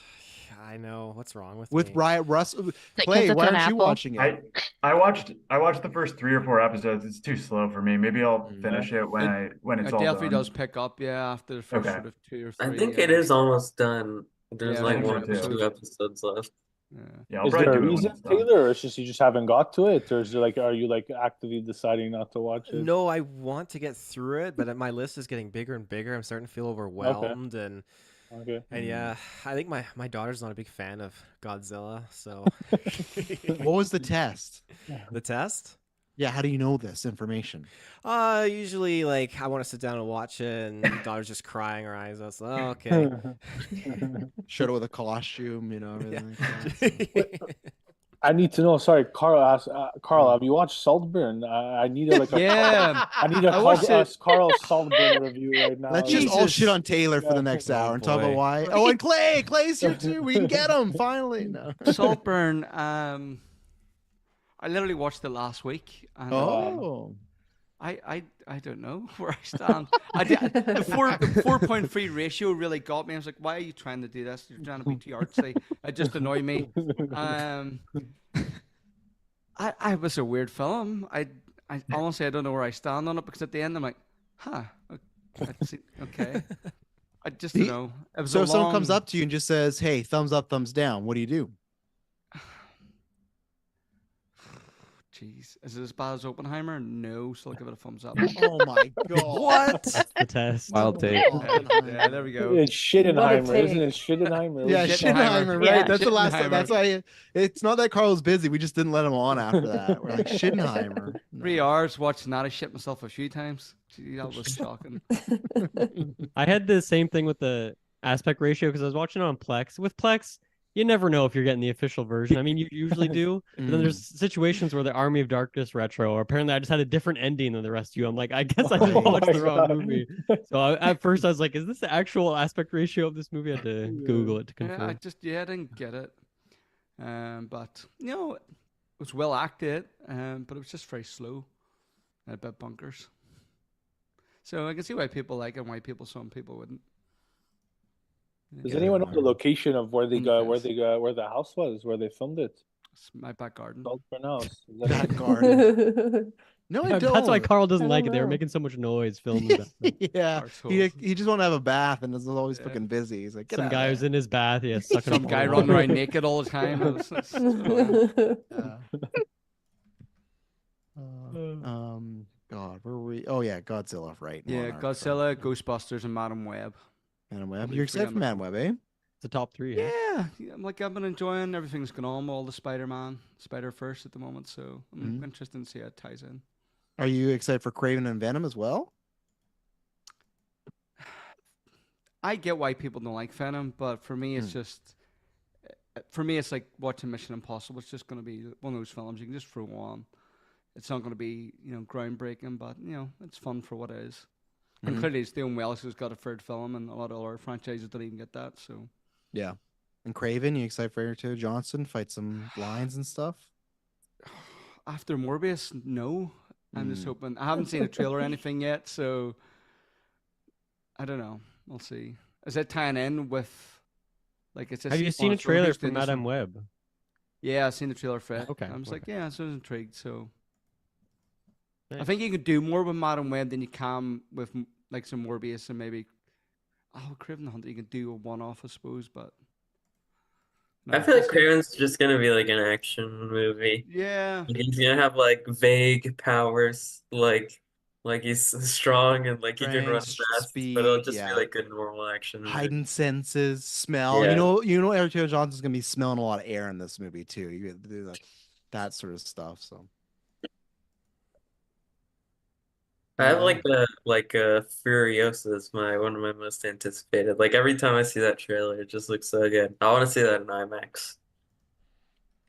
I know. What's wrong with With me? Riot Russ. Like, 'cause Clay, it's why on aren't you Apple? watching it? I watched the first 3 or 4 episodes. It's too slow for me. Maybe I'll finish it when it's It all definitely done. does pick up, yeah, after the first Okay. sort of 2 or 3. I think it is almost done. There's Yeah, like I think so 1 or too. 2 episodes left. Yeah. Yeah, I'll Is probably there a do it when reason, it's done. Taylor, or it's just you just haven't got to it, or is there like are you like actively deciding not to watch it? No, I want to get through it, but my list is getting bigger and bigger. I'm starting to feel overwhelmed, and Okay. yeah, I think my daughter's not a big fan of Godzilla. So What was the test? the test? Yeah, how do you know this information? Usually like I want to sit down and watch it, and daughter's just crying her eyes out. So okay. Showed it with a costume, everything like that. I need to know. Sorry, Carl asked. Carl, have you watched Saltburn? I need a Yeah. I need a I watched it. Carl Saltburn review right now. Let's just all Jesus. shit on Taylor for Yeah. the next hour and talk boy. about why. Oh, and Clay's here too. We can get him finally. No. Saltburn. I literally watched it last week, and Oh. I don't know where I stand. The 4.3 ratio really got me. I was like, why are you trying to do this? You're trying to be too artsy. It just annoyed me. I was a weird film. I honestly I don't know where I stand on it, because at the end I'm like, huh, okay. I just don't know. It was So a if someone comes long- up to you and just says, "Hey, thumbs up, thumbs down," what do you do? Jeez, is it as bad as Oppenheimer? No, so I'll give it a thumbs up. Oh my god. What? That's the test. Wild take. Yeah, there we go. It's What a Schittenheimer, isn't it? take. Schittenheimer. Yeah, Schittenheimer. Schittenheimer, Yeah. right? That's the last. Schittenheimer. That's why it's not that Carl was busy. We just didn't let him on after that. We're like Schittenheimer. No. 3 hours watching that. I shit myself a few times. Gee, that was shocking. I had the same thing with the aspect ratio because I was watching it on Plex. With Plex, you never know if you're getting the official version. I mean, you usually do, but then there's situations where the Army of Darkness retro, or apparently I just had a different ending than the rest of you. I'm like, I guess I just Oh watched my the wrong God. movie. So at first I was like, is this the actual aspect ratio of this movie? I had to Google it to I confirm. I didn't get it. But it was well acted. But it was just very slow and a bit bunkers. So I can see why people like it and why some people wouldn't. Does Yeah, anyone know the Schittenheimer. location of where they On go, the where fence. they go, where the house was, where they filmed it? It's my back garden. Saltburn House. Is that Back it? garden. No, I don't. That's why Carl doesn't I like don't it. They were know. making so much noise filming that. Yeah, Arsehole. he just want to have a bath and is always Yeah. fucking busy. He's like, get Some out guy of was in his bath. Yeah, sucking Some up guy all the running water. around naked all the time. It's annoying. there. God, where were we? Oh yeah, Godzilla, right? Yeah, Monarch, Godzilla, Ghostbusters, and Madam Web. Man Web. Probably You're three excited for on the Man Web, eh? It's the top three. Yeah. Yeah, I've been enjoying everything's going on with all the Spider-Man, Spider-Verse at the moment, so I'm interested to see how it ties in. Are you excited for Craven and Venom as well? I get why people don't like Venom, but for me, it's just it's like watching Mission Impossible. It's just going to be one of those films you can just throw on. It's not going to be groundbreaking, but it's fun for what it is. And clearly, it's doing well. So it's got a third film, and a lot of other franchises don't even get that. So Yeah. And Craven, you excited for Taylor Johnson fight some lines and stuff? after Morbius, no. I'm just hoping. I haven't seen a trailer or anything yet, so I don't know. We'll see. Is it tying in with like it's? Have you seen a trailer for Madame Web? Yeah, I've seen the trailer for it. Okay, I was like, okay. yeah, I was intrigued. So I Nice. think you could do more with Madame Web than you can with like some Morbius and maybe Craven the Hunter. You can do a one-off, I suppose, but I feel like Craven's just gonna be like an action movie. Yeah. He's gonna have like vague powers, like he's strong and like he can run Strength, fast, but it'll speed, just yeah. be like a normal action movie. Heightened senses, smell. Yeah. You know, Eric Taylor Johnson's gonna be smelling a lot of air in this movie too. You get to do that sort of stuff. So I have like Furiosa is one of my most anticipated. Like every time I see that trailer, it just looks so good. I want to see that in IMAX.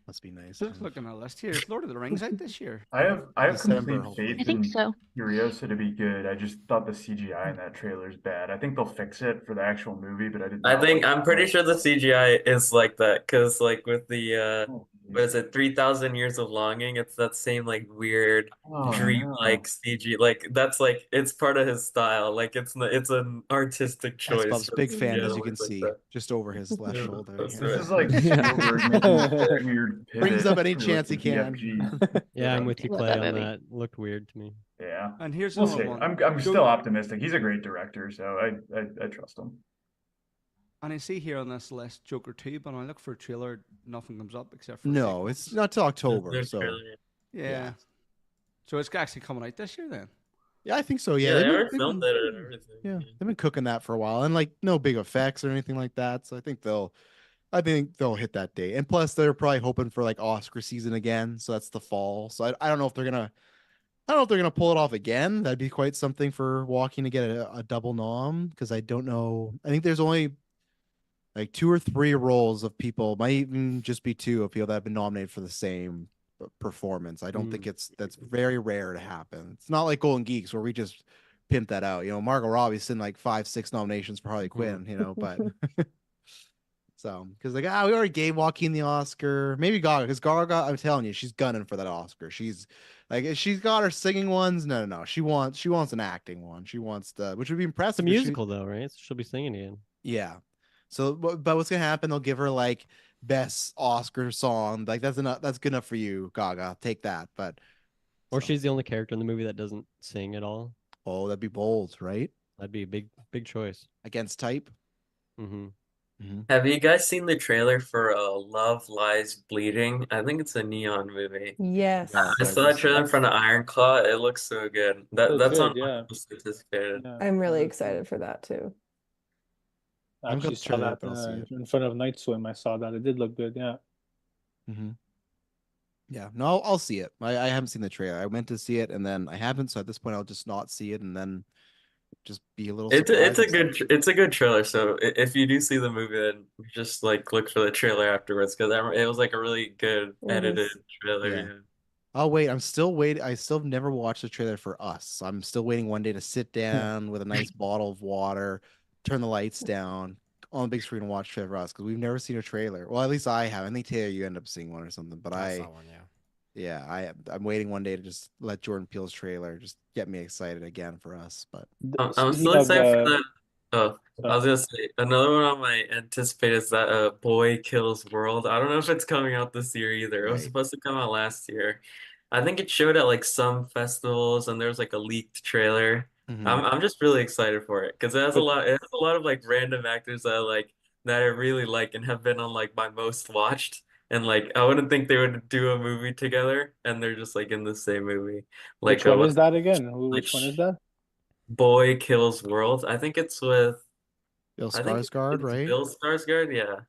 must be nice. Just looking at a list here. Is Lord of the Rings out this year? I have December, complete hopefully. faith I think in so. Furiosa to be good. I just thought the CGI in that trailer is bad. I think they'll fix it for the actual movie, but I did I not think like I'm pretty sure the CGI is like that because like with the Oh, what is it, 3,000 Years of Longing? It's that same like weird Oh, dream-like CG. Like that's like it's part of his style. Like it's an artistic That's choice Bub's for big the fan, CGI as to you can look like see, that. just over his left Yeah, shoulder. that's Yeah. This right. is like Yeah. Spielberg making a weird Brings pivot up any to, like, chance the he can. BFG. Yeah, I'm with you, Love Clay, that on movie. that. Looked weird to me. Yeah, And here's we'll another see. one. I'm still optimistic. He's a great director, so I trust him. And I see here on this list Joker 2, but when I look for a trailer, nothing comes up except for No, fake it's ones. not till October. There's So really- Yeah. yeah. So it's actually coming out this year then. yeah, I think so. Yeah, Yeah, they they've already been, filmed it and everything. yeah, they've been cooking that for a while, and like no big effects or anything like that. So I think they'll hit that date. And plus, they're probably hoping for like Oscar season again. So that's the fall. So I don't know if they're gonna. I don't know if they're gonna pull it off again. That'd be quite something for Walking to get a double nom because I don't know. I think there's only like 2 or 3 roles of people, might even just be 2 of people that have been nominated for the same performance. I don't think that's very rare to happen. It's not like Golden Geeks where we just pimp that out. You know, Margot Robbie's sitting like 5, 6 nominations for Harley Quinn. You know, but. So, because like, we already gave Joaquin the Oscar. Maybe Gaga, because Gaga, I'm telling you, she's gunning for that Oscar. She's like, if she's got her singing ones. No. She wants an acting one. She wants which would be It's impressive. a if she- musical though, right? So she'll be singing again. yeah. So, but what's gonna happen? They'll give her like best Oscar song. Like that's enough. That's good enough for you, Gaga. Take that. But Or so- she's the only character in the movie that doesn't sing at all. oh, that'd be bold, right? That'd be a big choice. Against type. Mm-hmm. Mhm. Have you guys seen the trailer for Love Lies Bleeding? I think it's a neon movie. Yes. I saw a trailer in front of Iron Claw. It looks so good. Looks That's on good, my yeah. most anticipated. Yeah. I'm really excited for that too. I I haven't got actually the saw trailer that yet, but I'll see it. in front of Night Swim. I saw that. It did look good, yeah. Hmm. Yeah, no, I'll see it. I haven't seen the trailer. I meant to see it and then I haven't. So at this point, I'll just not see it and then just be a little It's surprised a and stuff. good trailer. So if you do see the movie, then just like look for the trailer afterwards because it was like a really good It edited is. trailer. Yeah. Yeah. Oh wait, I'm still waiting. I still have never watched the trailer for Us. So I'm still waiting one day to sit down with a nice bottle of water, turn the lights down on the big screen and watch trailer for Us because we've never seen a trailer. Well, at least I have. I think Taylor, you end up seeing one or something. But I saw one, yeah. yeah, I'm waiting one day to just let Jordan Peele's trailer just get me excited again for Us. But I'm Speaking still of excited for that. Oh, I sorry. was gonna say another one on my anticipate is that Boy Kills World. I don't know if it's coming out this year either. It was right. supposed to come out last year. I think it showed at like some festivals and there was like a leaked trailer. Hmm. I'm just really excited for it because But it has a lot of like random actors that I like that I really like and have been on like my most watched. And like I wouldn't think they would do a movie together and they're just like in the same movie. which Like one is what's that again? like Which one is that? Boy Kills World. I think it's with Bill I think Skarsgård, it's right? Bill Skarsgård. Yeah,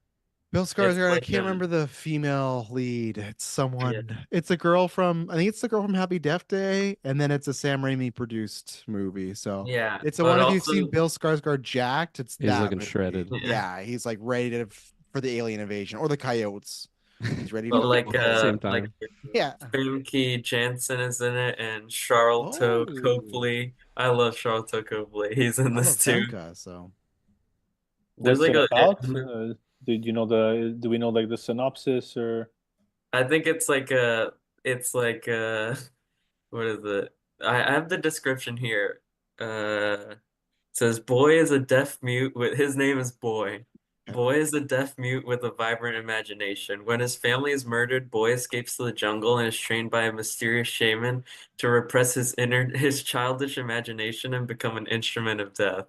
Bill it's Skarsgård. I like can't remember the female lead. It's yeah, someone. It's a girl from. I think it's the girl from Happy Death Day, and then it's a Sam Raimi produced movie. So yeah, it's the but one. If you've seen also Bill Skarsgård jacked, it's He's that looking movie. shredded. yeah, Yeah, he's like ready to for the alien invasion or the coyotes. He's ready but for both. Same like time. Yeah. Famke Janssen is in it and Charlton Oh, Copley. I love Charlton Copley. He's in I this love too. Femka. So There's What's like it a about? Did you know do we know like the synopsis or I think it's like what is it? I have the description here. Uh says Boy is a deaf mute with his name is Boy. okay. Boy is a deaf mute with a vibrant imagination. When his family is murdered, Boy escapes to the jungle and is trained by a mysterious shaman to repress his childish imagination and become an instrument of death.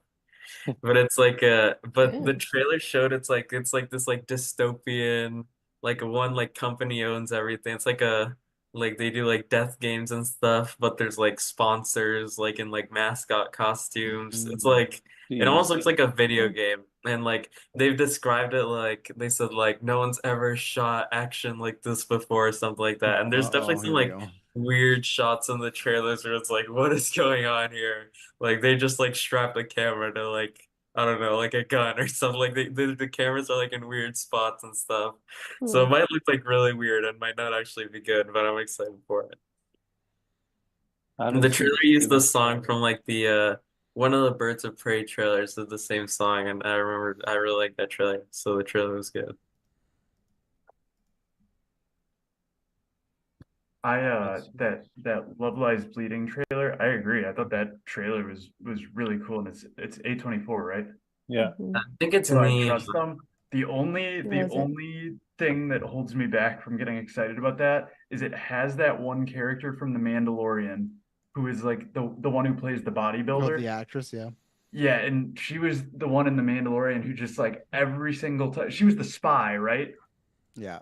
But it's like but the Damn. trailer showed it's like this like dystopian like one like company owns everything. It's like a like they do like death games and stuff, but there's like sponsors like in like mascot costumes. It's Mm. like it almost Jeez. looks like a video game. And like they've described it like they said like no one's ever shot action like this before or something like that. And there's definitely Uh-oh, some here we like go. weird shots in the trailers where it's like what is going on here? Like they just like strap the camera to like I don't know, like a gun or something. Like the cameras are like in weird spots and stuff. So it Hmm. might look like really weird and might not actually be good, but I'm excited for it. I And haven't the seen trailer this used the either. song from like the one of the Birds of Prey trailers did the same song and I remember I really liked that trailer. So the trailer was good. I That's that Love Lies Bleeding trailer, I agree. I thought that trailer was really cool and it's A24, right? yeah. I Mhm. think it's So I neon. trust them. The Was it? only thing that holds me back from getting excited about that is it has that one character from The Mandalorian who is like the one who plays the Oh, bodybuilder. the actress, yeah. Yeah, and she was the one in The Mandalorian who just like every single time she was the spy, right? Yeah.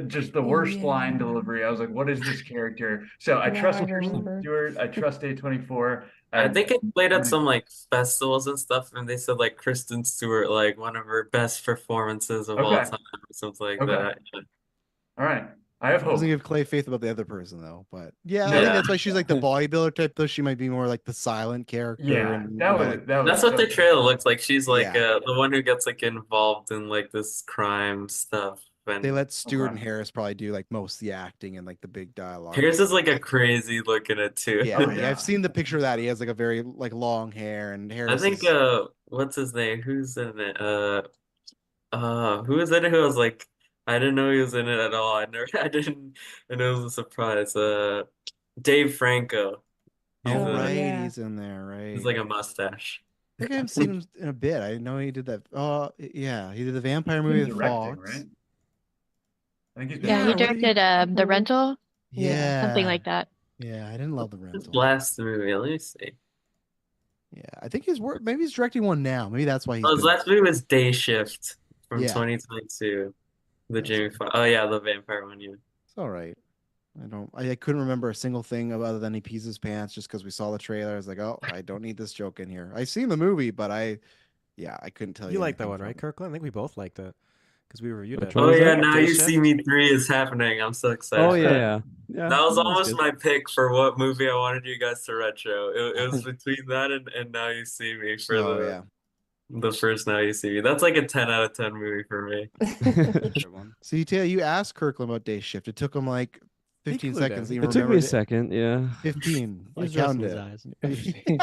Just the worst line Yeah. delivery. I was like, what is this character? So I Now trust I Kristen remember. Stewart. I trust A24. I I think it played at I'm some like festivals and stuff, and they said like Kristen Stewart like one of her best performances of all okay. time or something like Okay. that. All right. I have Doesn't hope. give Clay faith about the other person though, but yeah, I think No. Yeah. that's why she's like the bodybuilder type though. She might be more like the silent character Yeah, and that like was that That's was what that the was trailer looks like. She's like yeah. the one who gets like involved in like this crime stuff. They And let Stewart okay. and Harris probably do like most of the acting and like the big dialogue and Pierce is stuff. like a crazy looking at too. Oh Yeah, I've yeah. seen the picture of that. He has like a very like long hair and I Harris think is what's his name? Who's in it? Who is in it who was like I didn't know he was in it at all. I never I didn't and it was a surprise. Dave Franco. He's oh Oh in it. right, yeah. he's in there, He's right. like a mustache. I think I haven't seen him in a bit. I know he did that. Oh yeah, he did the vampire He's movie been with directing, right? Fox. I think he's been Yeah, he Yeah, what did directing. he directed The Mhm. Rental, Yeah. something Yeah. like that. Yeah, I didn't love the His rental. last movie, let me see. Yeah, I think he's work maybe he's directing one now. Maybe that's why he's Oh, his been last movie was Day Shift. from Yeah. 2022. The Yes. Jamie Foxx. Oh yeah, the vampire one. Yeah. It's all right. I couldn't remember a single thing other than he pees his pants just because we saw the trailer. I was like, oh, I don't need this joke in here. I've seen the movie, but I couldn't tell You you like that anything one, from right, it. Kirkland? I think we both liked it because we reviewed Which it. one Oh was yeah, that? Now Day You See Shift? Me 3 is happening. I'm so excited Oh for yeah, that. yeah, yeah. That was That almost good. my pick for what movie I wanted you guys to retro. It was between that and Now You See Me for Oh yeah. the first Now You See Me. That's like a 10 out of 10 movie for me. Good one. See, Taylor, you asked Kirkland about Day Shift. It took him like He 15 clued seconds to in. even It took remember me a it. second. Yeah, 15. I He's resting counted his it. eyes.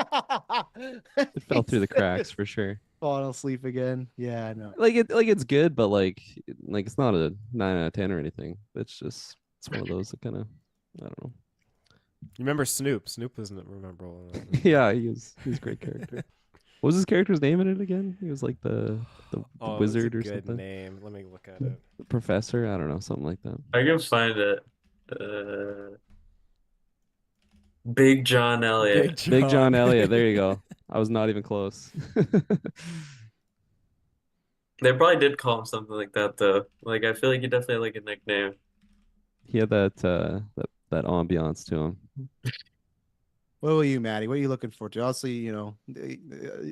it fell through the cracks for sure. Falling asleep again. Yeah, I know. Like it's good, but like it's not a 9 out of 10 or anything. It's one of those that kind of I don't know. You remember Snoop? Snoop isn't memorable. Yeah, he's a great character. What was his character's name in it again? He was like the Oh, it's a wizard or good something. name. Let me look at it. The professor, I don't know, something like that. I can find it. Big John Elliott. Big John Elliott. There you go. I was not even close. They probably did call him something like that though. Like I feel like he definitely had like a nickname. He had that ambiance to him. What about you, Maddie? What are you looking forward to? Obviously,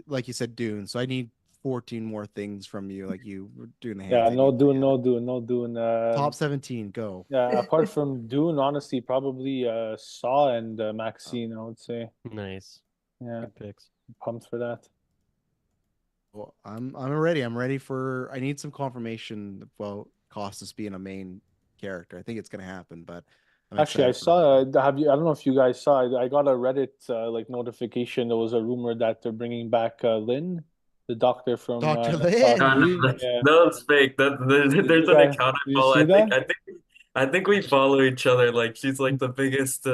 like you said, Dune. So I need 14 more things from you, like you were doing the hands. Yeah, I no need- Dune, no Dune, no Dune. Top 17, go. Yeah, apart from Dune, honestly, probably Saw and Maxine, I would say. Nice. Yeah, Good picks. pumped for that. Well, I'm ready. I'm ready for. I need some confirmation about Costas being a main character. I think it's gonna happen, but I'm Actually, I excited for saw. it. Have you? I don't know if you guys saw. I got a Reddit like notification. There was a rumor that they're bringing back Lynn, the doctor from Dr. Saw Lin. Oh, no, 3. Yeah. no, it's fake. There's an guys- account I did you follow. see that? I think we follow each other. Like she's like the biggest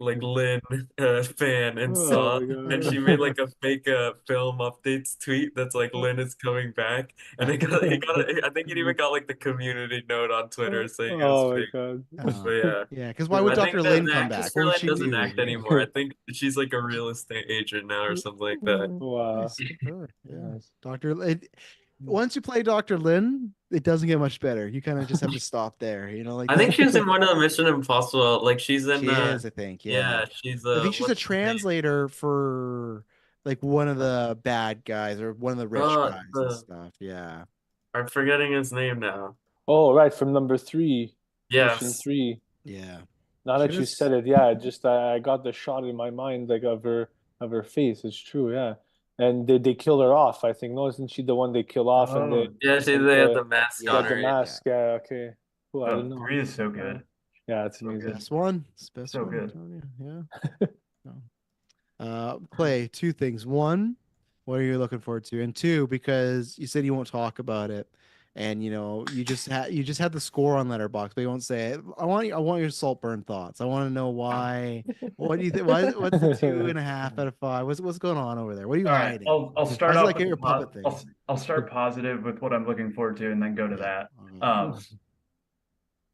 like Lynn fan and Oh Saw, my and God. she made like a fake film updates tweet that's like Lynn is coming back, and I think it even got like the community note on Twitter saying it was Oh my fake. God. But yeah. Yeah, because why would I think Dr. that Lin the come actress back? for What would Lynn she doesn't do? act anymore. I think she's like a real estate agent now or something like that. Wow. Nice, good for her. Yeah, Nice. Dr. Lin. Once you play Dr. Lin, it doesn't get much better. You kind of just have to stop there. Like I think she's in one of the Mission Impossible. Like she's in she is, I think. Yeah, she's I think she's a what's his name? translator for like one of the bad guys or one of the rich guys and stuff. Yeah. I'm forgetting his name now. Oh, right, from number 3, Mission Yes. 3. Yeah. Now that She you was- said it, yeah, just I got the shot in my mind like of her face. It's true, yeah. And they kill her off, I think. No, isn't she the one they kill off and Oh, Yeah, they had the mask Yeah, on the her. mask? Yeah, okay. Cool, I oh, didn't know. 3 is so good. Yeah, it's So amazing. good. Best one. It's the best So one, I'm good. telling you. Yeah. Clay, two things. One, what are you looking forward to? And two, because you said you won't talk about it, and you just had the score on Letterbox, but you won't say it. I want your Saltburn thoughts. I want to know why. What do you think? What's the 2.5 out of 5? What's going on over there? What are you All right, hiding? I'll start How's it off like with your the puppet thing? I'll start positive with what I'm looking forward to, and then go to that.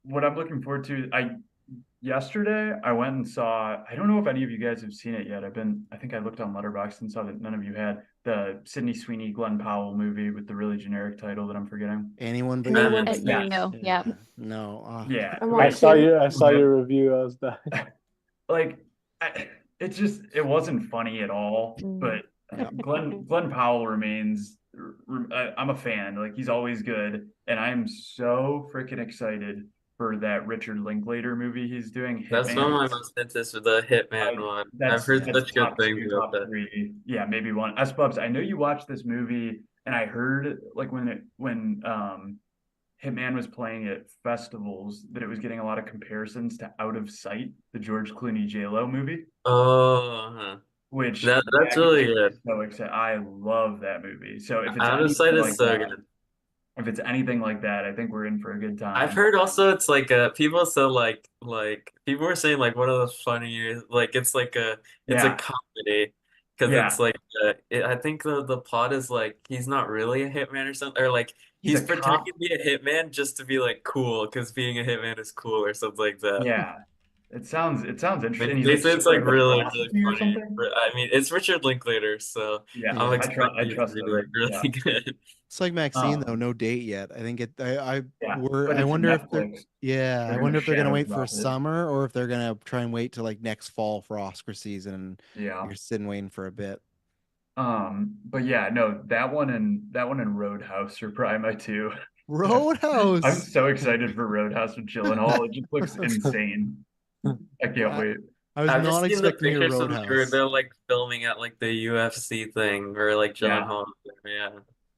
What I'm looking forward to, yesterday I went and saw. I don't know if any of you guys have seen it yet. I think I looked on Letterboxd and saw that none of you had the Sydney Sweeney Glenn Powell movie with the really generic title that I'm forgetting. Anyone but Anyone you. but Yeah. you. Yeah. No. Yeah, I'm I watching. saw your review. I was dying. like it wasn't funny at all. But Glenn Powell remains. I'm a fan. Like he's always good, and I'm so freaking excited for that Richard Linklater movie he's doing. That's Hitman. one of my most interested, the Hitman one. I've heard That's such good top things 2, about top that. 3. Yeah, maybe one. Bubs, I know you watched this movie, and I heard like when Hitman was playing at festivals that it was getting a lot of comparisons to Out of Sight, the George Clooney J-Lo movie, Oh, which that's that really gets me good. so excited. I love that movie. So if it's Out of Sight anything is like so that, good. if it's anything like that, I think we're in for a good I've time. heard also it's like people said like people were saying like one of the funnier like it's a Yeah. comedy because Yeah. it's like I think the plot is like he's not really a hitman or something or like He's he's a pretending cop. to be a hitman just to be like cool because being a hitman is cool or something like that. Yeah. It sounds interesting. They, He's they like say it's super like into really, really philosophy or funny. something. I mean, it's Richard Linklater, so Yeah, I'm Yeah. I expecting it to trust be it, right? Yeah. really good. It's like Maxine though, Um, no date yet. I think it. yeah, but I it's wonder if they're. Netflix. Yeah, They're I gonna wonder if they're gonna shadow wait for drop it. summer or if they're gonna try and wait till like next fall for Oscar season. And Yeah. you're sitting waiting for a bit. But yeah, no, that one and Roadhouse are probably my two. I'm Roadhouse. so excited for Roadhouse with Gyllenhaal. It just looks insane. I can't I, wait. I was I've just not seen the expecting to hear pictures of where Roadhouse. they're like filming at like the UFC thing or like Yeah, Gyllenhaal. Yeah,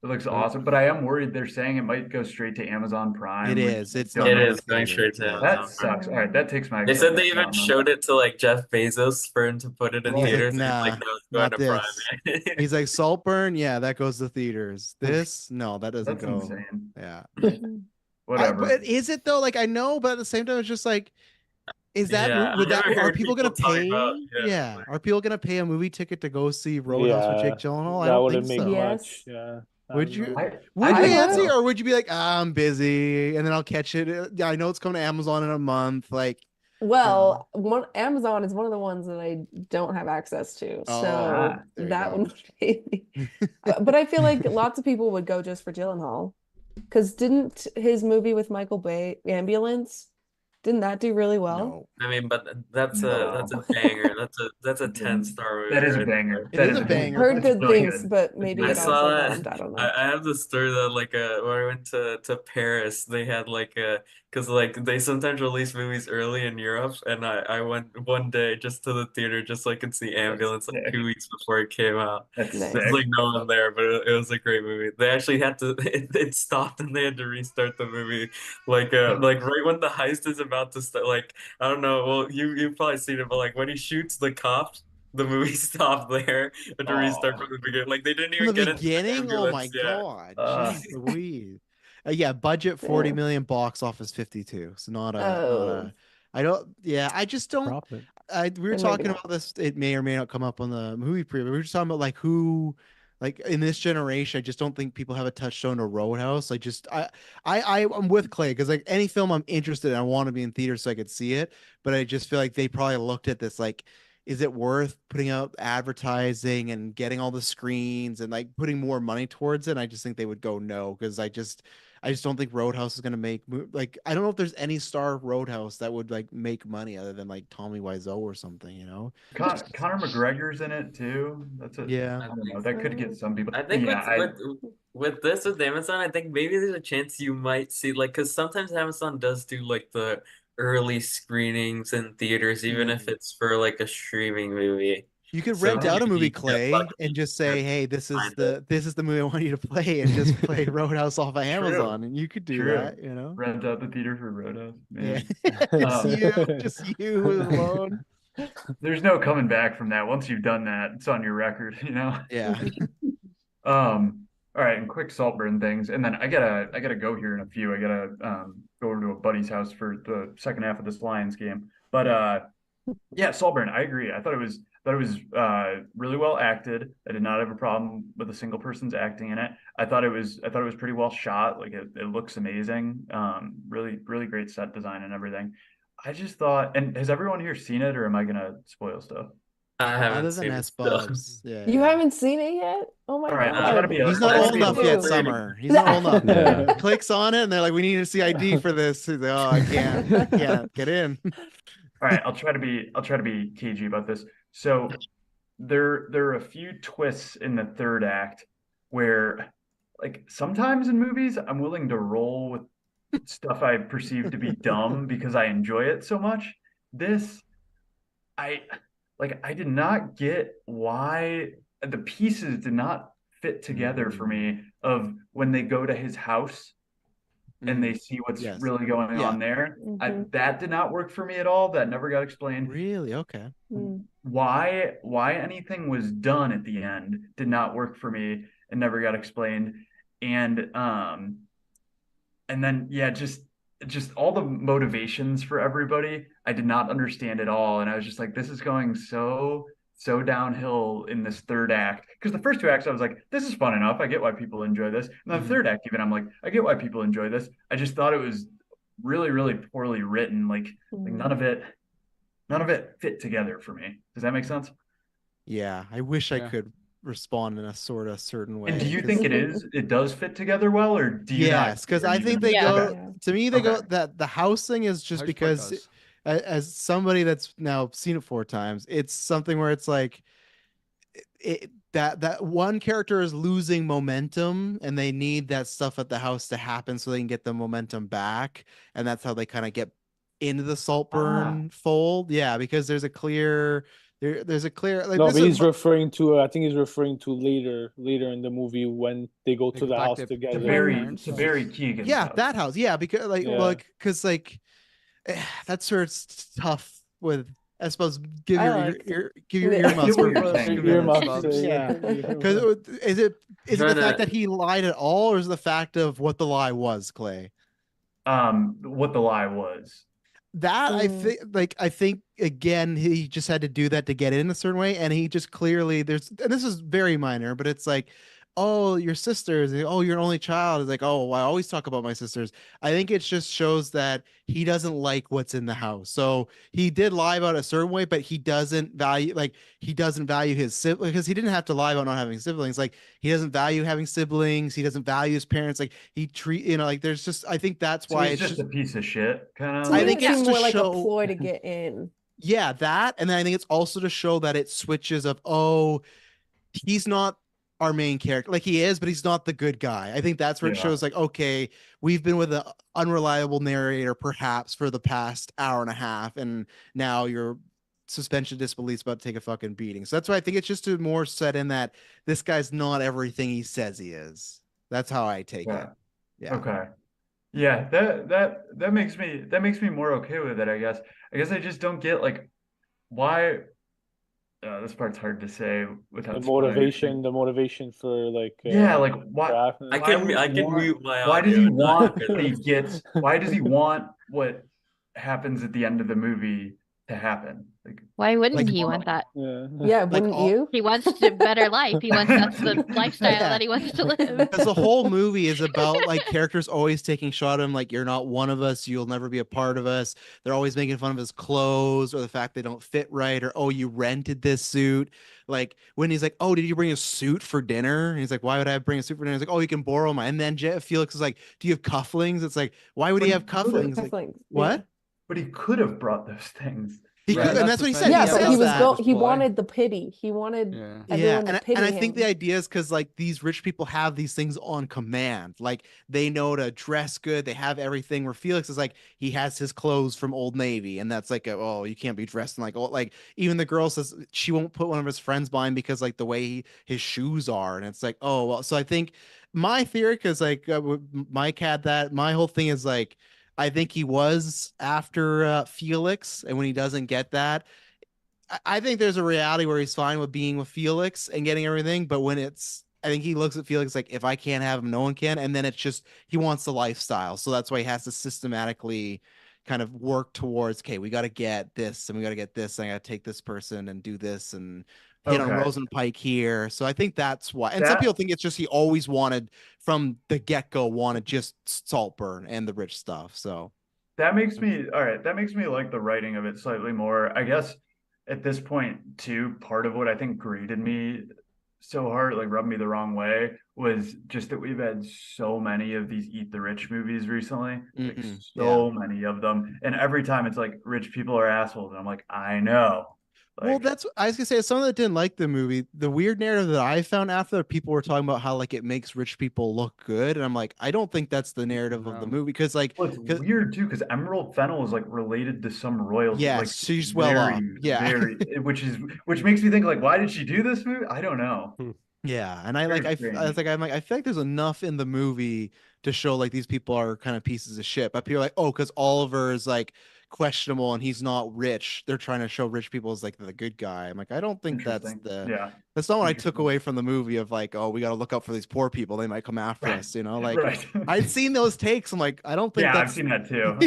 it looks Oh, awesome, but I am worried they're saying it might go straight to Amazon it Prime, which is. I It's don't not it gonna know. be is going theater. straight to Yeah. That Amazon Prime. sucks. All right, that takes my They said excitement they even down then. showed it to like Jeff Bezos for him to put it And in he's like, theaters, and he's like, nah, "No, it's going not to this. Prime." He's like, Saltburn, yeah, that goes to theaters. This, no, that doesn't That's go. insane. Yeah. Whatever. But is it though? Like I know, but at the same time, it's just like, is that Yeah, would I that never are heard people gonna people talk about. pay? Yeah, Yeah, are people gonna pay a movie ticket to go see Roadhouse with Jake Yeah, Gyllenhaal? I that don't think wouldn't make so. much. Yes. Yeah, I Would don't you? know. Would I you, I think Nancy, would. so. or would you be like, I'm busy, and then I'll catch it? Yeah, I know it's coming to Amazon in a month. Like, you know. Well, Amazon is one of the ones that I don't have access to, Oh, so Ah, there you that go. would pay me. But I feel like lots of people would go just for Gyllenhaal, because didn't his movie with Michael Bay, Ambulance, didn't that do really well? No, I mean, but that's a no. banger. That's a 10-star That movie is a right there. banger. it That is is a a banger. banger. Heard That's good really things, good. but That's maybe I really it good. saw also that. bombed. I don't I, know. I have the story that like when I went to Paris, they had like because like they sometimes release movies early in Europe, and I went one day just to the theater just so I could see That's Ambulance like sick. 2 weeks before it came out. That's There's Nice. sick. like no one there, but it was a great movie. They actually had to it stopped and they had to restart the movie like right when the heist is about to start. Like I don't know. Well, you've probably seen it, but like when he shoots the cops, the movie stopped there and to restart Oh, from the beginning. Like they didn't From the even get into the beginning? Oh my ambulance. Yeah. God. uh, Jeez Louise. Yeah, budget 40 Yeah. million, box office 52. So not Oh, a I don't yeah, I just don't Profit. we were then maybe talking not. about this. It may or may not come up on the movie preview. We were just talking about like who like in this generation, I just don't think people have a touchstone to Roadhouse. Like just I'm with Clay because like any film I'm interested in, I want to be in theaters so I could see it. But I just feel like they probably looked at this like is it worth putting out advertising and getting all the screens and like putting more money towards it? And I just think they would go no because I just don't think Roadhouse is gonna make like I don't know if there's any star Roadhouse that would like make money other than like Tommy Wiseau or something, you know? Conor McGregor's in it too. That's a Yeah. I I don't know. think That could get some people. I think Yeah, with this with Amazon, I think maybe there's a chance you might see like because sometimes Amazon does do like the early screenings in theaters, even if Mm. it's for like a streaming movie. You could So rent out a maybe movie, you get Clay, and lucky just and say, "Hey, find it. this is the movie I want you to play," and just play Roadhouse off of true, Amazon, and you could do true. that, you know? Rent out the theater for Roadhouse, Yeah, man. Um, just you alone. there's no coming back from that. Once you've done that, it's on your record, you know. Yeah. All right, and quick Saltburn things, and then I gotta go here in a few. I gotta go over to a buddy's house for the second half of this Lions game. But yeah, Saltburn, I agree. I thought it was really well acted. I did not have a problem with a single person's acting in it. I thought it was pretty well shot. Like it looks amazing. Really, really great set design and everything. I just thought, and has everyone here seen it, or am I gonna spoil stuff? I haven't Other than seen it S still. Bubs, yeah, You yeah. haven't seen it yet? Oh my All right, I'll try to God. be He's I'll not try Yes, to old be a you enough little yet, do. brief. Summer. He's not old enough. Yeah. He clicks on it, and they're like, "We need to see ID for this." He's like, "Oh, I can't get in." All right, I'll try to be cagey about this. So there are a few twists in the third act where like sometimes in movies I'm willing to roll with stuff I perceive to be dumb because I enjoy it so much. This I I did not get why the pieces did not fit together for Mm, me of when they go to his house and they mm, see what's yes. really going Yeah. on there. Hmm. That did not work for me at all. That never got explained. Really? Okay. Why anything was done at the end did not work for me and never got explained. And and then yeah, just all the motivations for everybody I did not understand at all. And I was just like, this is going so downhill in this third act. Because the first two acts I was like, this is fun enough. I get why people enjoy this. And then the Mhm. third act, even I'm like, I get why people enjoy this. I just thought it was really, really poorly written. Like none of it none of it fit together for me. Does that make sense? Yeah, I wish I Yeah. could respond in a sort of certain And do way you think because it does fit together well, or do you not yes, because care I even think they Yeah. go okay. to me they go Okay. that the house thing is just House part because does. as somebody that's now seen it 4 times, it's something where it's like that one character is losing momentum and they need that stuff at the house to happen so they can get the momentum back, and that's how they kind of get into the Ah, Saltburn fold. Yeah, because there's a clear like No, this but is he's referring to. I think he's referring to later in the movie when they go They to go the back house to together. When To parents. Barry Keegan's yeah, house. that house. Yeah, because Yeah. that's where it's tough with I suppose give I your like give your I get earmuffs what for you're For a few saying. 2 minutes, minutes. Earmuffs. Bubs. Yeah. Earmuffs. Because is it the Trying fact to that he lied at all, or is it the fact of what the lie was, Clay? What the lie was. That Mm. I think again he just had to do that to get in a certain way, and he just clearly there's and this is very minor, but it's like, oh, your sisters, oh, you're an only child. It's like, oh, well, I always talk about my sisters. I think it just shows that he doesn't like what's in the house. So he did lie about it a certain way, but he doesn't value his siblings because he didn't have to lie about not having siblings. Like he doesn't value having siblings. He doesn't value his parents. Like he treat like there's just I think that's So why he's it's just a just piece of shit, kind To of I me, like. think it Yeah. it's seemed to more like a show ploy to get in. yeah, that. And then I think it's also to show that it switches of, oh, he's not our main character. Like he is, but he's not the good guy. I think that's where it Yeah. shows like, okay, we've been with an unreliable narrator perhaps for the past hour and a half, and now your suspension of disbelief's about to take a fucking beating. So that's why I think it's just to more set in that this guy's not everything he says he is. That's how I take Yeah. it. Yeah. Okay. Yeah, that makes me more okay with it, I guess. I guess I just don't get like why this part's hard to say without spoiling anything. The motivation for Yeah, like for why Afton. why would he I can want mute my why does he audio. Not want because what he I'm gets why does he want what happens at the end of the movie to happen? Why wouldn't Like he want that? Yeah. Yeah, like wouldn't all you? He wants a better life. He wants that's the lifestyle yeah. that he wants to live. Because the whole movie is about like characters always taking shot at him, like you're not one of us, you'll never be a part of us. They're always making fun of his clothes or the fact they don't fit right, or oh, you rented this suit. Like when he's like, oh, did you bring a suit for dinner? And he's like, why would I bring a suit for dinner? He's like, oh, you can borrow mine. And then Felix is like, do you have cufflinks? It's like, why would But he he have could have cufflinks? Like, Cufflinks, yeah. what? but he could have brought those things. He Yeah, could, Right. and that's that's the what he thing. said. Yeah, He but says that. he Ploy. wanted the pity. He wanted Yeah. everyone to and pity I think the him. idea is because like these rich people have these things on command. Like they know to dress good, they have everything. Where Felix is like he has his clothes from Old Navy, and that's like oh, you can't be dressed in like oh, like even the girl says she won't put one of his friends by him because like the way his shoes are, and it's like oh well. So I think my theory, because like Mike had that, my whole thing is like I think he was after Felix, and when he doesn't get that. I think there's a reality where he's fine with being with Felix and getting everything, but when I think he looks at Felix like if I can't have him, no one can, and then it's just he wants the lifestyle, so that's why he has to systematically kind of work towards. Okay, we got to get this, and we got to get this, and I got to take this person and do this, and hit on Okay. Rosenpike here. So I think that's why. And some people That think it's just he always wanted from the get go wanted just Saltburn and the rich stuff. So that makes me all right. That makes me like the writing of it slightly more. I guess at this point, too, part of what I think grated me so hard, like rubbed me the wrong way, was just that we've had so many of these Eat the Rich movies recently. Like yeah. so many of them. And every time it's like rich people are assholes. And I'm like, I know. Well, Like, that's I was gonna say. As someone that didn't like the movie, the weird narrative that I found after that people were talking about how like it makes rich people look good, and I'm like, I don't think that's the narrative of the No. movie because like, well, it's weird too, because Emerald Fennell is like related to some royalty, like yes, she's well off. Yeah, which makes me think like, why did she do this movie? I don't know. yeah, and I Very like I strange. was like I'm like I feel like there's enough in the movie to show like these people are kind of pieces of shit, but people are like, oh, because Oliver is like questionable and he's not rich. They're trying to show rich people as like the good guy. I'm like, I don't think Interesting. Yeah. that's not what I took Interesting. away from the movie of like, oh, we got to look out for these poor people. They might come after Right. us, like Right. I'd seen those takes. I'm like, I don't think Yeah, I've that's seen that too.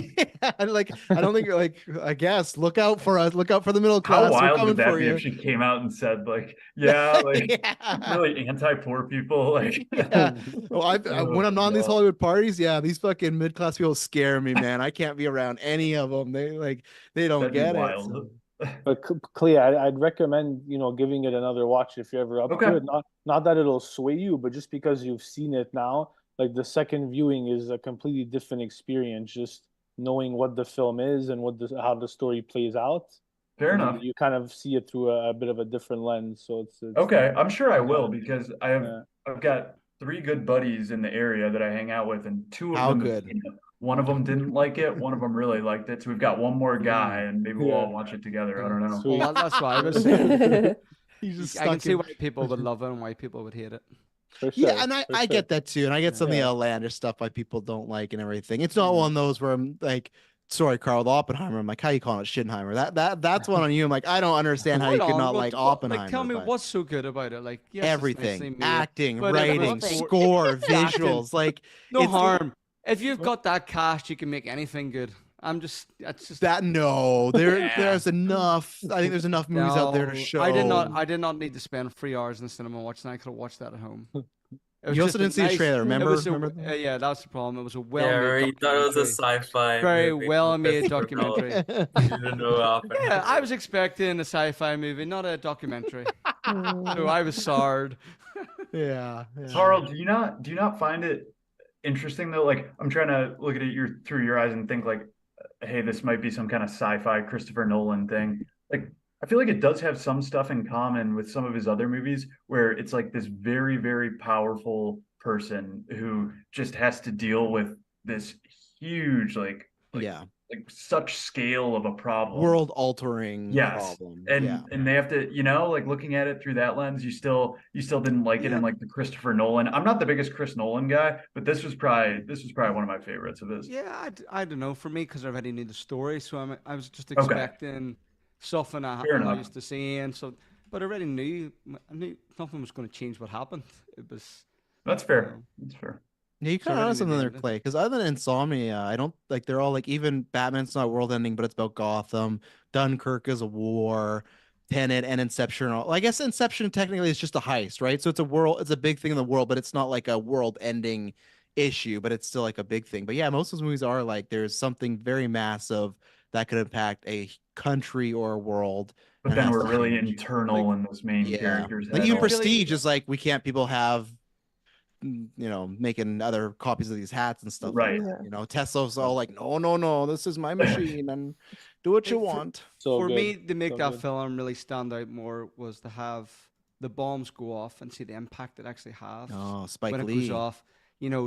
yeah, like I don't think like I guess look out for us, look out for the middle How class. We're wild coming would that for be you. if she came out and said like, yeah, like Yeah. really anti-poor people, like Yeah. Well, when oh, I'm not in these no. Hollywood parties, yeah, these fucking mid-class people scare me, man. I can't be around any of them. They don't That'd be get it. wild. So. But Clea, I'd recommend, giving it another watch if you're ever up Okay. to it. Not that it'll sway you, but just because you've seen it now, like the second viewing is a completely different experience. Just knowing what the film is and how the story plays out, Fair and then enough. you kind of see it through a bit of a different lens. So it's Okay, I'm sure I yeah, will because yeah. I've got 3 good buddies in the area that I hang out with, and 2 of How them have good? seen it. One of them didn't like it. One of them really liked it. So we've got one more guy, and maybe we'll all Yeah. watch it together. I Yeah. don't know. Sweet. Well, that's what I was saying. He's just I can stuck see in. why people would love it and why people would hate it. For Yeah, sure. and For I sure. get that too, and I get some of the Yeah. outlandish stuff why people don't like and everything. It's not one of those where I'm like, sorry, Carl, with Oppenheimer. I'm like, how you calling it Schindheimer? That's one on you. I'm like, I don't understand how you Hold could on, not like Oppenheimer. like, tell me but what's so good about it? Like, yes, it's everything, nicely made, acting, but if it was writing, poor- score, acting, visuals, like no it's harm. If you've got that cast, you can make anything good. That's just that. No, there's enough. I think there's enough movies out there to No, show. I did not need to spend 3 hours in the cinema watching that. I could have watched that at home. It was You also just a didn't see the trailer, It remember? was Remember that? yeah, that's the problem. It was a Yeah, well-made right. You thought it was a documentary. sci-fi Very movie. well-made Christopher Nolan. documentary. You didn't know Oppenheimer. Yeah, I was expecting a sci-fi movie, not a documentary. So I was soured. Yeah. Carl, do you not find it interesting though? Like I'm trying to look at it through your eyes and think like, hey, this might be some kind of sci-fi Christopher Nolan thing. Like I feel like it does have some stuff in common with some of his other movies where it's like this very, very powerful person who just has to deal with this huge Yeah. like such scale of a problem. World altering Yes. problem. And Yeah. and they have to, like looking at it through that lens, you still didn't like it in like the Christopher Nolan. I'm not the biggest Chris Nolan guy, but this was probably one of my favorites of his. Yeah, I don't know. For me, because I already knew the story, so I was just Okay. expecting something Fair I'm not enough. used to seeing. So, but I already I knew nothing was going to change what happened. It was. That's fair. That's fair. Yeah, you kind of already have something knew there, the Clay. Because other than Insomnia, I don't like. They're all like even Batman's not world ending, but it's about Gotham. Dunkirk is a war. Tenet and Inception. Well, I guess Inception technically is just a heist, right? So it's a world. It's a big thing in the world, but it's not like a world ending issue. But it's still like a big thing. But yeah, most of those movies are like there's something very massive that could impact a country or a world. But and then has we're to really change. internal in those main Yeah, characters' like head even all- Prestige is like we can't people have making other copies of these hats and stuff Right. like that. Tesla's all like, no, this is my machine and do what you want. So For good. me, to make So that good. film really stand out more was to have the bombs go off and see the impact it actually has Oh, Spike when it Lee. goes off.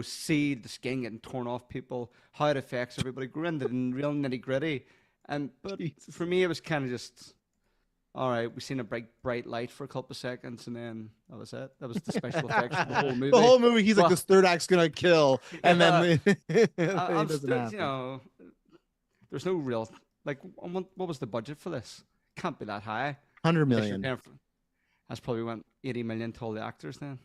See the skin getting torn off people, how it affects everybody, grounded in real nitty gritty. But for me, it was kind of just, all right, we seen a bright light for a couple of seconds, and then that was it. That was the special effects for the whole movie. The whole movie, he's like, Well- this third act's gonna kill, and then it I'm doesn't still, happen. there's no real what was the budget for this? Can't be that high. 100 Guess you're million. kind of- That's probably went 80 million to all the actors then.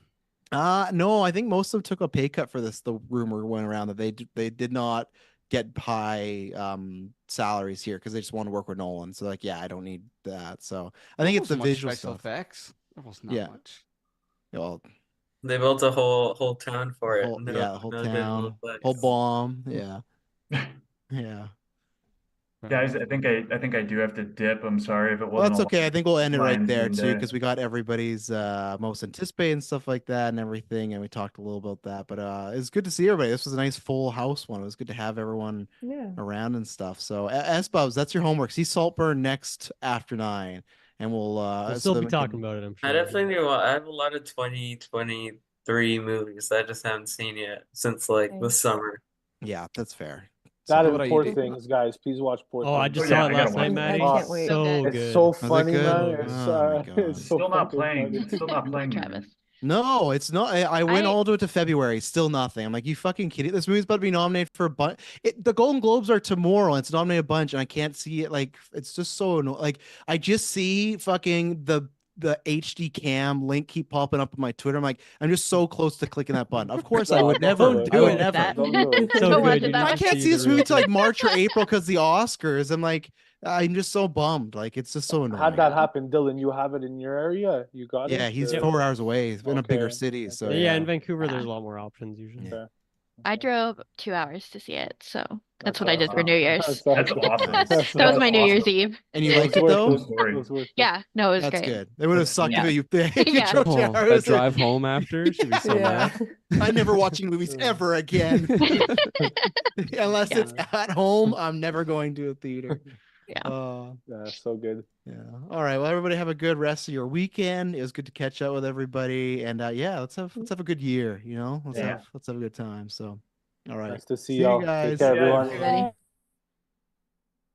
No, I think most of them took a pay cut for this. The rumor went around that they did not get high salaries here because they just want to work with Nolan. So like, yeah, I don't need that. So I think There it's the wasn't much visual special stuff. effects. There wasn't that Yeah. much. Well, They built a whole town for it. whole, No, yeah, whole no visual town, effects. whole bomb. Yeah, yeah. Guys, I think I do have to dip. I'm sorry if it Well, wasn't that's okay. I think we'll end it right Ryan's there in too, there. because we got everybody's most anticipated and stuff like that and everything, and we talked a little about that. But it's good to see everybody. This was a nice full house one. It was good to have everyone Yeah. around and stuff. So S-Bubs, that's your homework. See Saltburn next after 9, and we'll We'll so still then be we can- talking about it, I'm I sure. definitely do. I have a lot of 2023 movies that I just haven't seen yet since like the Okay. summer. Yeah, that's fair. That what and are you Poor doing? Things, guys. Please watch Poor Oh, I Things. just Oh, yeah, saw I it gotta last night, watch Maddie. I can't wait. So good. good. It's so Was it funny, good? man. Oh my God. It's so Still not fucking playing. funny. It's still not playing. Travis. No, it's not. I went I- all the way to February, still nothing. I'm like, you fucking kidding? This movie's about to be nominated for a bunch. The Golden Globes are tomorrow, and it's nominated a bunch, and I can't see it. Like, it's just so like I just see fucking the HD cam link keep popping up on my Twitter. I'm like, I'm just so close to clicking that button. Of course, I would never. Don't I do would it. never. That. Don't do it. So Don't good. watch You it that I way. can't see this movie till like March or April because the Oscars. I'm like, I'm just so bummed. Like, it's just so annoying. How'd that happen, Dylan? You have it in your area? You got it? Yeah, he's Or- 4 hours away. He's in a bigger Okay. city. So Okay. Yeah, yeah. in Vancouver, there's a lot more options usually. Okay. I drove 2 hours to see it, so that's That's what I did for New Year's. That's awesome. Nice. That's That was my New awesome. Year's Eve. And you It liked was it worth though? it. Story. It was worth it. Yeah, no, it was That's great. good. It would have That's sucked Yeah. if you Yeah. drove 2 Oh, hours. that drive home after, she'd be so Yeah. mad. I'm never watching movies ever again. Unless Yeah. it's at home, I'm never going to a theater. Yeah. Yeah, so good. Yeah. All right. Well, everybody have a good rest of your weekend. It was good to catch up with everybody. And yeah, let's have a good year, you know? Let's Yeah. have a good time. So all right. Nice to see See you y'all. Take guys. care, Yeah, everyone. Everybody.